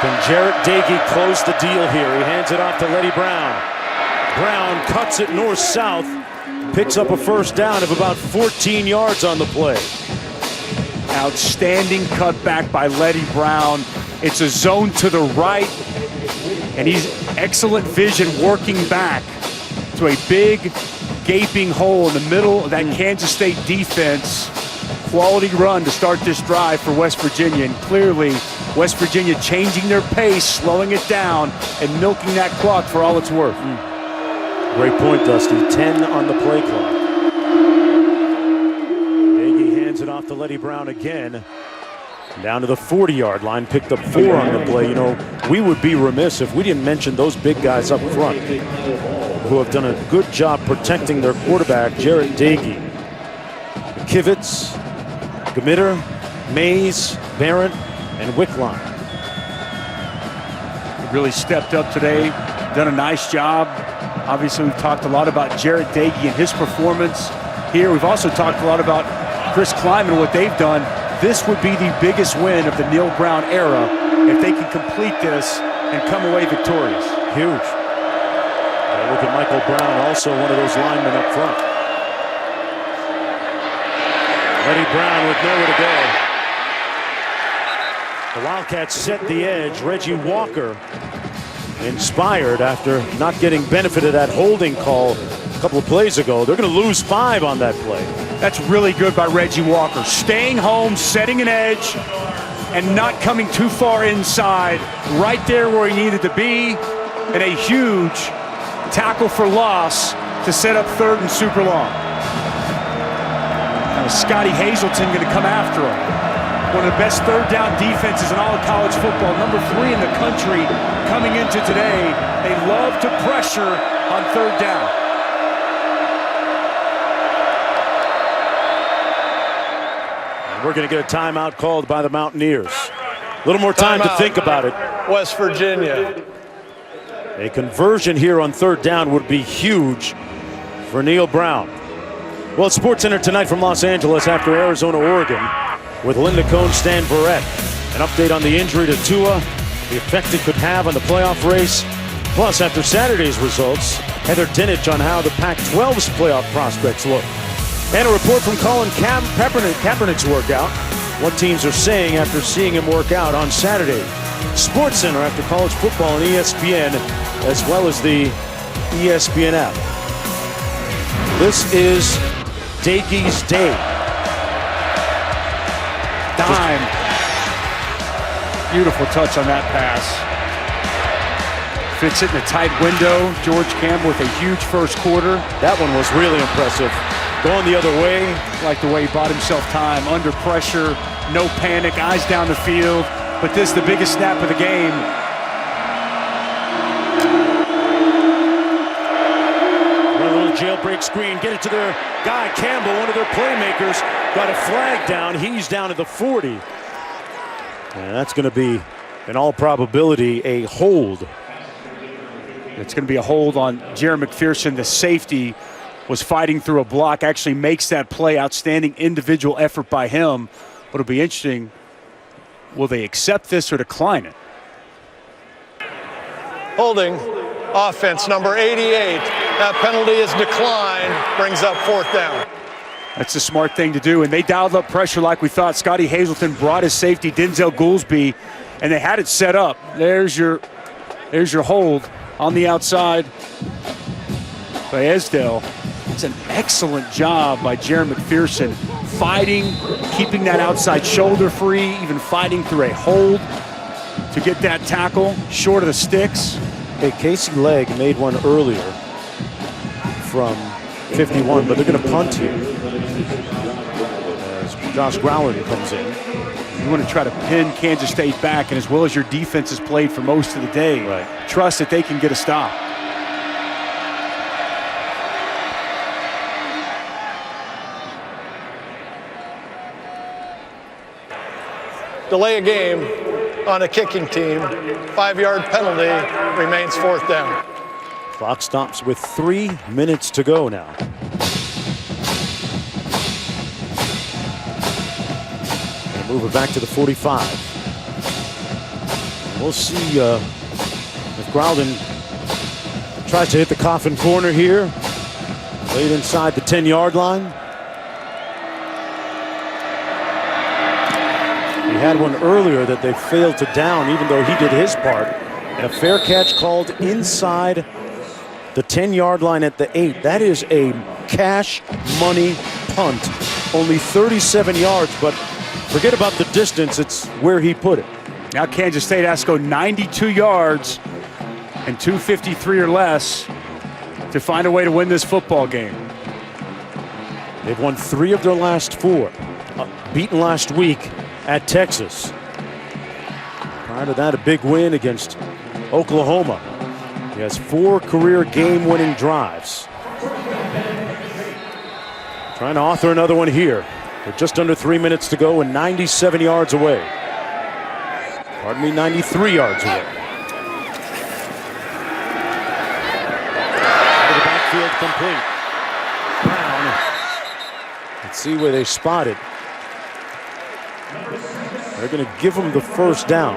Can Jarrett Daigie close the deal here? He hands it off to Letty Brown. Brown cuts it north-south, picks up a first down of about 14 yards on the play. Outstanding cutback by Letty Brown. It's a zone to the right, and he's excellent vision working back to a big gaping hole in the middle of that Kansas State defense. Quality run to start this drive for West Virginia, and clearly West Virginia changing their pace, slowing it down, and milking that clock for all it's worth. Great point, Dusty. 10 on the play clock. Daigie hands it off to Letty Brown again. Down to the 40-yard line, picked up 4 on the play. We would be remiss if we didn't mention those big guys up front who have done a good job protecting their quarterback, Jarrett Daigie. Kivitz, Gamitter, Mays, Barrett, and Wickline. really stepped up today, done a nice job. Obviously, we've talked a lot about Jarrett Doege and his performance here. We've also talked a lot about Chris Kleiman, what they've done. This would be the biggest win of the Neil Brown era if they can complete this and come away victorious. Huge. Look at Michael Brown, also one of those linemen up front. Eddie Brown with nowhere to go. The Wildcats set the edge. Reggie Walker inspired after not getting benefit of that holding call a couple of plays ago. They're going to lose 5 on that play. That's really good by Reggie Walker. Staying home, setting an edge, and not coming too far inside. Right there where he needed to be. And a huge tackle for loss to set up 3rd and super long. Now Scotty Hazelton going to come after him. One of the best 3rd down defenses in all of college football. Number 3 in the country coming into today. They love to pressure on 3rd down. And we're going to get a timeout called by the Mountaineers. A little more time to think about it. West Virginia. A conversion here on 3rd down would be huge for Neil Brown. Well, it's SportsCenter tonight from Los Angeles after Arizona, Oregon, with Linda Cohn, Stan Verrett. An update on the injury to Tua, the effect it could have on the playoff race. Plus, after Saturday's results, Heather Dinich on how the Pac-12's playoff prospects look. And a report from Colin Kaepernick's workout. What teams are saying after seeing him work out on Saturday. SportsCenter after college football and ESPN, as well as the ESPN app. This is Doege's day. Dime. Beautiful touch on that pass. Fits it in a tight window. George Campbell with a huge first quarter. That one was really impressive. Going the other way. Like the way he bought himself time. Under pressure, no panic, eyes down the field. But this is the biggest snap of the game. A little jailbreak screen. Get it to their guy, Campbell, one of their playmakers. Got a flag down. He's down at the 40. And that's going to be, in all probability, a hold. It's going to be a hold on Jared McPherson. The safety was fighting through a block. Actually makes that play. Outstanding individual effort by him. But it'll be interesting. Will they accept this or decline it? Holding offense number 88. That penalty is declined, brings up 4th down. That's the smart thing to do, and they dialed up pressure like we thought. Scotty Hazelton brought his safety, Denzel Goolsby, and they had it set up. There's your hold on the outside by Esdell. It's an excellent job by Jared McPherson, fighting, keeping that outside shoulder free, even fighting through a hold to get that tackle short of the sticks. Hey, Casey Legg made one earlier from 51, but they're going to punt here as Josh Growler comes in. You want to try to pin Kansas State back, and as well as your defense has played for most of the day, right, trust that they can get a stop. Delay a game on a kicking team. 5-yard penalty, remains 4th down. Clock stops with 3 minutes to go now. Gonna move it back to the 45. We'll see if Growden tries to hit the coffin corner here. Late inside the 10-yard line. He had one earlier that they failed to down, even though he did his part. And a fair catch called inside the 10-yard line at the 8. That is a cash money punt. Only 37 yards, but forget about the distance. It's where he put it. Now Kansas State has to go 92 yards and 2:53 or less to find a way to win this football game. They've won 3 of their last 4. Beaten last week at Texas. Prior to that, a big win against Oklahoma. He has 4 career game-winning drives. Trying to author another one here. With just under 3 minutes to go and 97 yards away. Pardon me, 93 yards away. incomplete. Brown. Let's see where they spot it. They're going to give him the first down.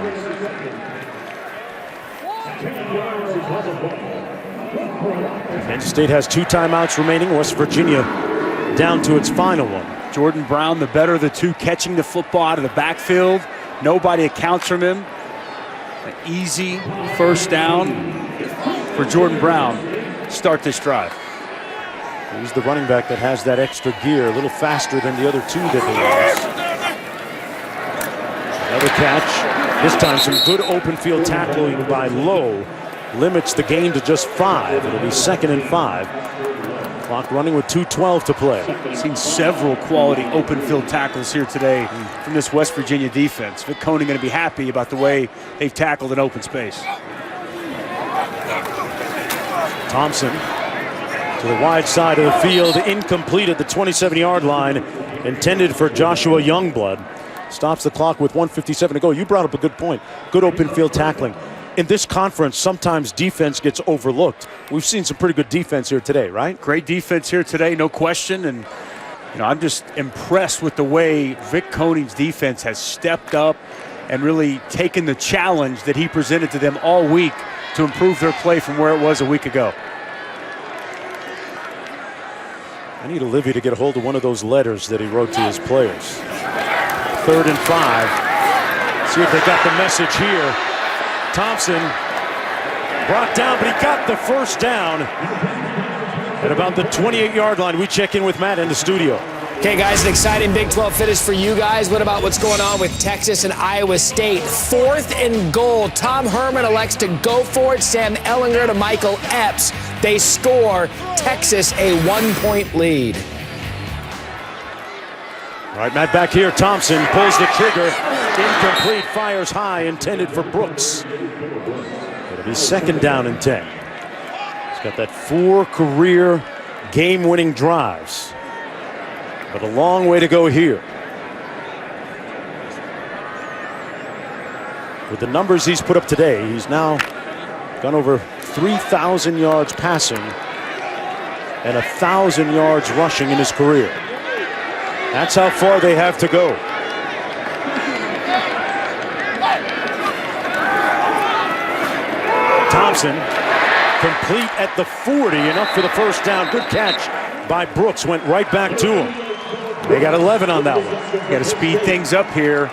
Kansas State has 2 timeouts remaining. West Virginia down to its final one. Jordan Brown, the better of the two, catching the football out of the backfield. Nobody accounts from him. An easy first down for Jordan Brown to start this drive. He's the running back that has that extra gear, a little faster than the other 2 that they lost. Another catch. This time some good open field tackling by Lowe. Limits the gain to just 5. It'll be 2nd and 5. Clock running with 2:12 to play. Seen several quality open field tackles here today from this West Virginia defense. Vic Koenning going to be happy about the way they've tackled in open space. Thompson to the wide side of the field, incomplete at the 27-yard line, intended for Joshua Youngblood. Stops the clock with 1:57 to go. You brought up a good point. Good open field tackling. In this conference, sometimes defense gets overlooked. We've seen some pretty good defense here today, right? Great defense here today, no question. And I'm just impressed with the way Vic Koenning's defense has stepped up and really taken the challenge that he presented to them all week to improve their play from where it was a week ago. I need Olivia to get a hold of one of those letters that he wrote to his players. 3rd and 5. See if they got the message here. Thompson brought down, but he got the first down at about the 28-yard line. We check in with Matt in the studio. Okay, guys, an exciting Big 12 finish for you guys. What about what's going on with Texas and Iowa State? 4th and goal. Tom Herman elects to go for it. Sam Ehlinger to Michael Epps. They score. Texas a 1-point lead. All right, Matt, back here. Thompson pulls the trigger. Incomplete, fires high, intended for Brooks. It'll be 2nd down and 10. He's got that 4 career game-winning drives. But a long way to go here. With the numbers he's put up today, he's now gone over 3,000 yards passing and 1,000 yards rushing in his career. That's how far they have to go. Thompson, complete at the 40, enough for the first down. Good catch by Brooks, went right back to him. They got 11 on that one. Got to speed things up here.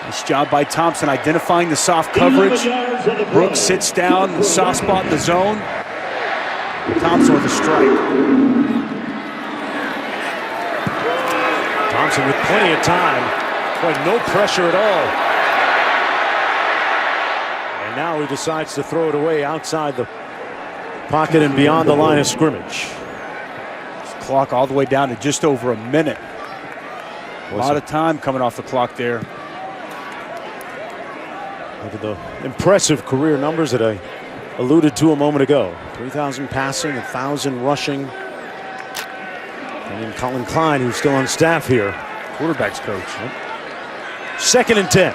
Nice job by Thompson identifying the soft coverage. Brooks sits down, the soft spot in the zone. Thompson with a strike. Thompson with plenty of time. Boy, no pressure at all. And now he decides to throw it away outside the pocket and beyond the line of scrimmage. Clock all the way down to just over a minute. A lot of time coming off the clock there. Look at the impressive career numbers that I alluded to a moment ago. 3,000 passing, 1,000 rushing. And then Colin Klein, who's still on staff here, Quarterback's coach. 2nd and 10.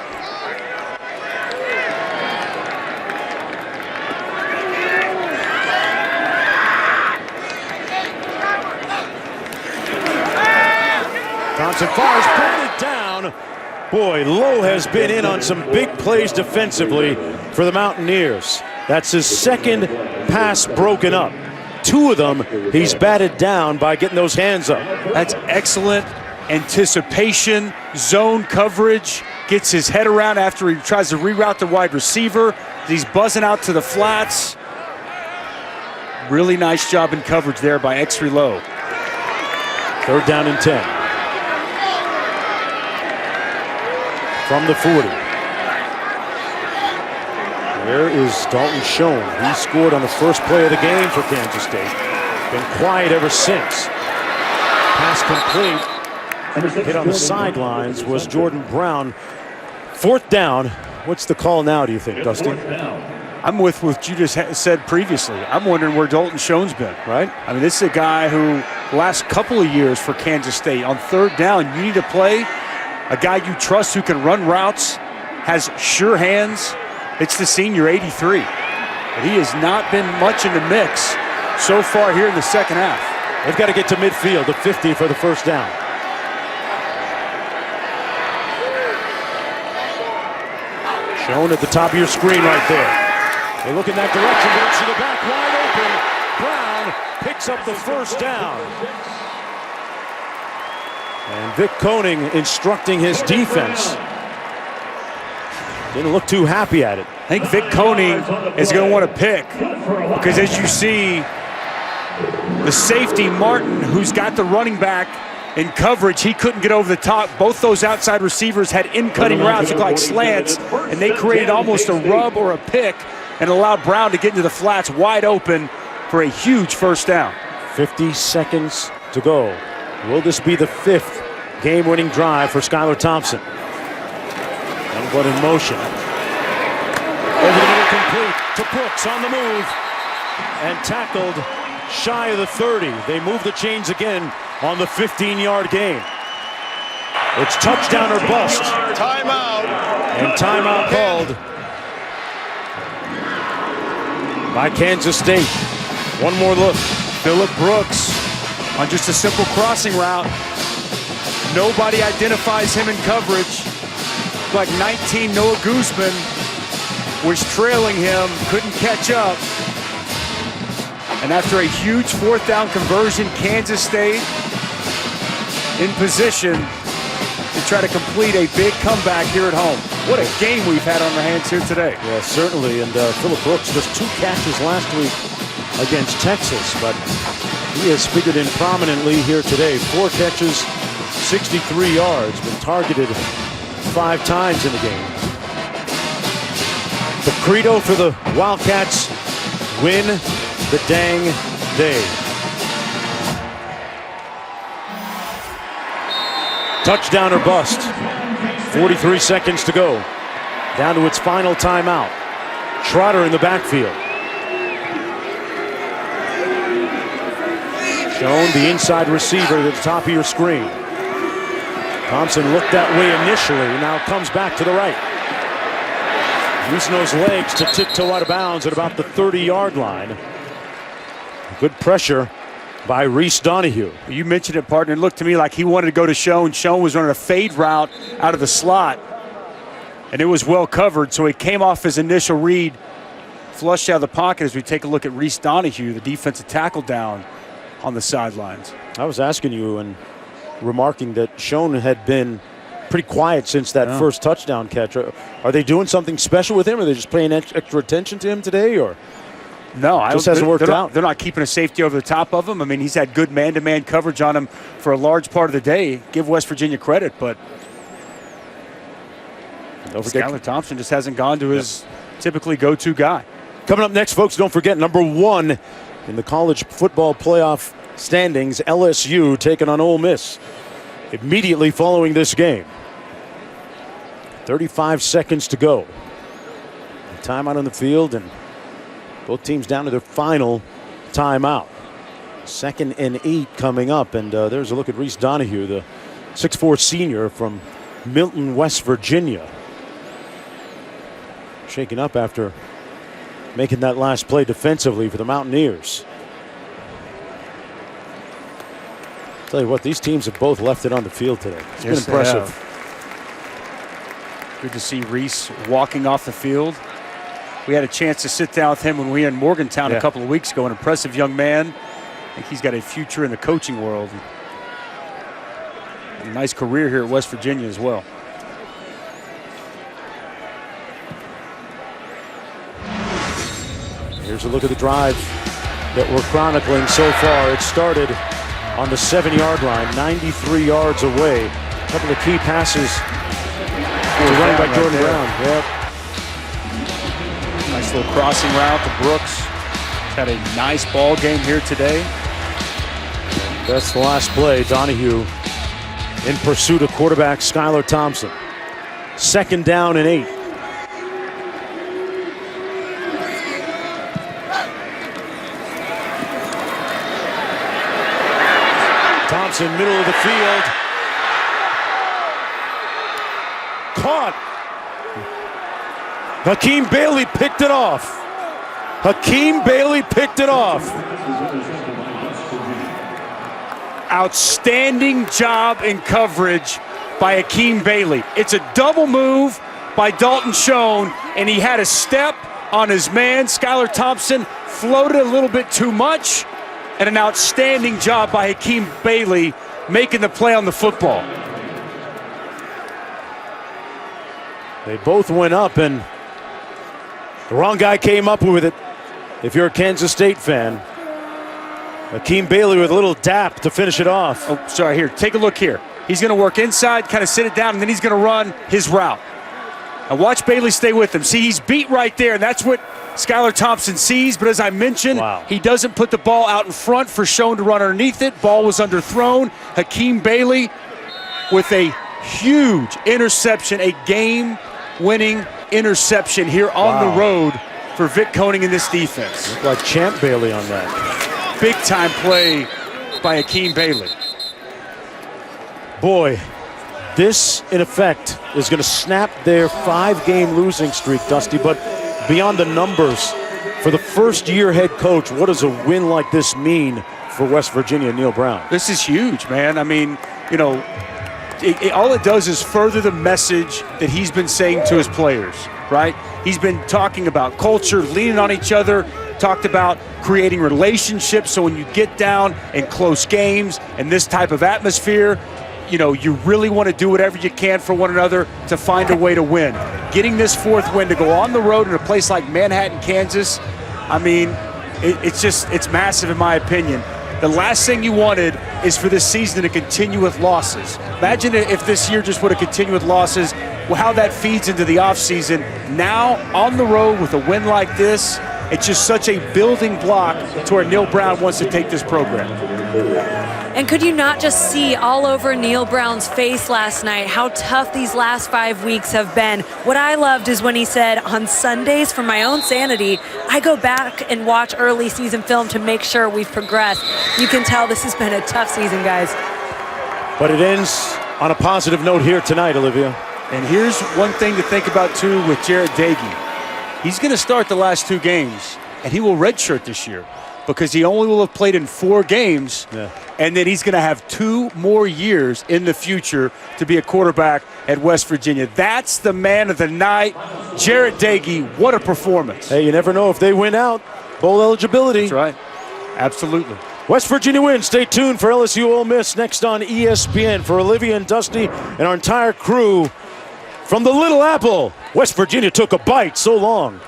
Thompson fires, batted down. Boy, Lowe has been in on some big plays defensively for the Mountaineers. That's his 2nd pass broken up. 2 of them he's batted down by getting those hands up. That's excellent anticipation, zone coverage, gets his head around after he tries to reroute the wide receiver. He's buzzing out to the flats. Really nice job in coverage there by Exree Lowe. 3rd down and 10. From the 40. Where is Dalton Schoen? He scored on the first play of the game for Kansas State. Been quiet ever since. Pass complete. Hit on the sidelines was Jordan Brown. 4th down. What's the call now, do you think, Dusty? I'm with what you just said previously. I'm wondering where Dalton Schoen's been, right? I mean, this is a guy who last couple of years for Kansas State, on 3rd down, you need to play a guy you trust who can run routes, has sure hands. It's the senior 83. But he has not been much in the mix so far here in the second half. They've got to get to midfield, the 50 for the first down. Shown at the top of your screen right there. They look in that direction, but it's to the back, wide open. Brown picks up the first down. And Vic Koenig instructing his defense. Didn't look too happy at it. I think Vic Koenig is going to want to pick because as you see, the safety, Martin, who's got the running back in coverage, he couldn't get over the top. Both those outside receivers had in-cutting routes, look like slants, and they created almost a rub or a pick and allowed Brown to get into the flats wide open for a huge first down. 50 seconds to go. Will this be the 5th game-winning drive for Skylar Thompson? Young blood in motion. Over the middle, complete to Brooks on the move and tackled shy of the 30. They move the chains again on the 15-yard gain. It's touchdown or bust. Timeout. And timeout called by Kansas State. One more look. Phillip Brooks on just a simple crossing route. Nobody identifies him in coverage. Like 19, Noah Guzman was trailing him, couldn't catch up. And after a huge 4th down conversion, Kansas State in position to try to complete a big comeback here at home. What a game we've had on our hands here today. Yeah, certainly. And Phillip Brooks just 2 catches last week against Texas, but he has figured in prominently here today. 4 catches, 63 yards, been targeted 5 times in the game. The credo for the Wildcats: win the dang day. Touchdown or bust. 43 seconds to go. Down to its final timeout. Trotter in the backfield. Shown the inside receiver at the top of your screen. Thompson looked that way initially, now comes back to the right. Using those legs to tiptoe out of bounds at about the 30-yard line. Good pressure by Reese Donahue. You mentioned it, partner. It looked to me like he wanted to go to Schoen. Schoen was running a fade route out of the slot, and it was well covered, so he came off his initial read, flushed out of the pocket as we take a look at Reese Donahue, the defensive tackle, down on the sidelines. I was asking you and remarking that Schoen had been pretty quiet since that first touchdown catch. Are they doing something special with him? Are they just paying extra attention to him today, or? No, it just hasn't worked out. They're not keeping a safety over the top of him. I mean, he's had good man-to-man coverage on him for a large part of the day. Give West Virginia credit, but Skylar Thompson just hasn't gone to his typically go-to guy. Coming up next, folks, don't forget, number 1 in the college football playoff standings, LSU taking on Ole Miss immediately following this game. 35 seconds to go. Timeout on the field, and both teams down to their final timeout. 2nd and 8 coming up, and there's a look at Reese Donahue, the 6'4" senior from Milton, West Virginia. Shaken up after making that last play defensively for the Mountaineers. Tell you what, these teams have both left it on the field today. It's been impressive. Good to see Reese walking off the field. We had a chance to sit down with him when we were in Morgantown a couple of weeks ago. An impressive young man. I think he's got a future in the coaching world. A nice career here at West Virginia as well. Here's a look at the drive that we're chronicling so far. It started on the 7-yard line, 93 yards away. A couple of key passes to running back Jordan Brown. Yep. Nice little crossing route to Brooks. He's had a nice ball game here today. That's the last play. Donahue in pursuit of quarterback Skylar Thompson. 2nd down and 8. Thompson, middle of the field. Caught. Hakeem Bailey picked it off. Hakeem Bailey picked it off. Outstanding job in coverage by Hakeem Bailey. It's a double move by Dalton Schoen, and he had a step on his man. Skylar Thompson floated a little bit too much, and an outstanding job by Hakeem Bailey making the play on the football. They both went up, and the wrong guy came up with it. If you're a Kansas State fan, Hakeem Bailey with a little dap to finish it off. Oh, sorry, here, take a look here. He's gonna work inside, kind of sit it down, and then he's gonna run his route. Now watch Bailey stay with him. See, he's beat right there, and that's what Skylar Thompson sees, but as I mentioned, he doesn't put the ball out in front for Schoen to run underneath it. Ball was underthrown. Hakeem Bailey with a huge interception, a game-winning interception here on the road for Vic Koenig in this defense. Looked like Champ Bailey on that. Big-time play by Hakeem Bailey. Boy, this, in effect, is going to snap their 5-game losing streak, Dusty, but beyond the numbers, for the first-year head coach, what does a win like this mean for West Virginia and Neil Brown? This is huge, man. I mean, you know, all it does is further the message that he's been saying to his players, right? He's been talking about culture, leaning on each other, talked about creating relationships, so when you get down in close games and this type of atmosphere, you know, you really want to do whatever you can for one another to find a way to win. Getting this 4th win to go on the road in a place like Manhattan, Kansas, I mean, it's massive in my opinion. The last thing you wanted is for this season to continue with losses. Imagine if this year just would have continued with losses, how that feeds into the offseason. Now, on the road with a win like this, it's just such a building block to where Neil Brown wants to take this program. And could you not just see all over Neil Brown's face last night how tough these last 5 weeks have been? What I loved is when he said, on Sundays, for my own sanity, I go back and watch early season film to make sure we've progressed. You can tell this has been a tough season, guys. But it ends on a positive note here tonight, Olivia. And here's one thing to think about, too, with Jarret Doege. He's going to start the last 2 games, and he will redshirt this year because he only will have played in 4 games, and then he's going to have 2 more years in the future to be a quarterback at West Virginia. That's the man of the night, Jarret Doege. What a performance. Hey, you never know if they win out. Bowl eligibility. That's right. Absolutely. West Virginia wins. Stay tuned for LSU Ole Miss next on ESPN. For Olivia and Dusty and our entire crew from the Little Apple, West Virginia took a bite. So long.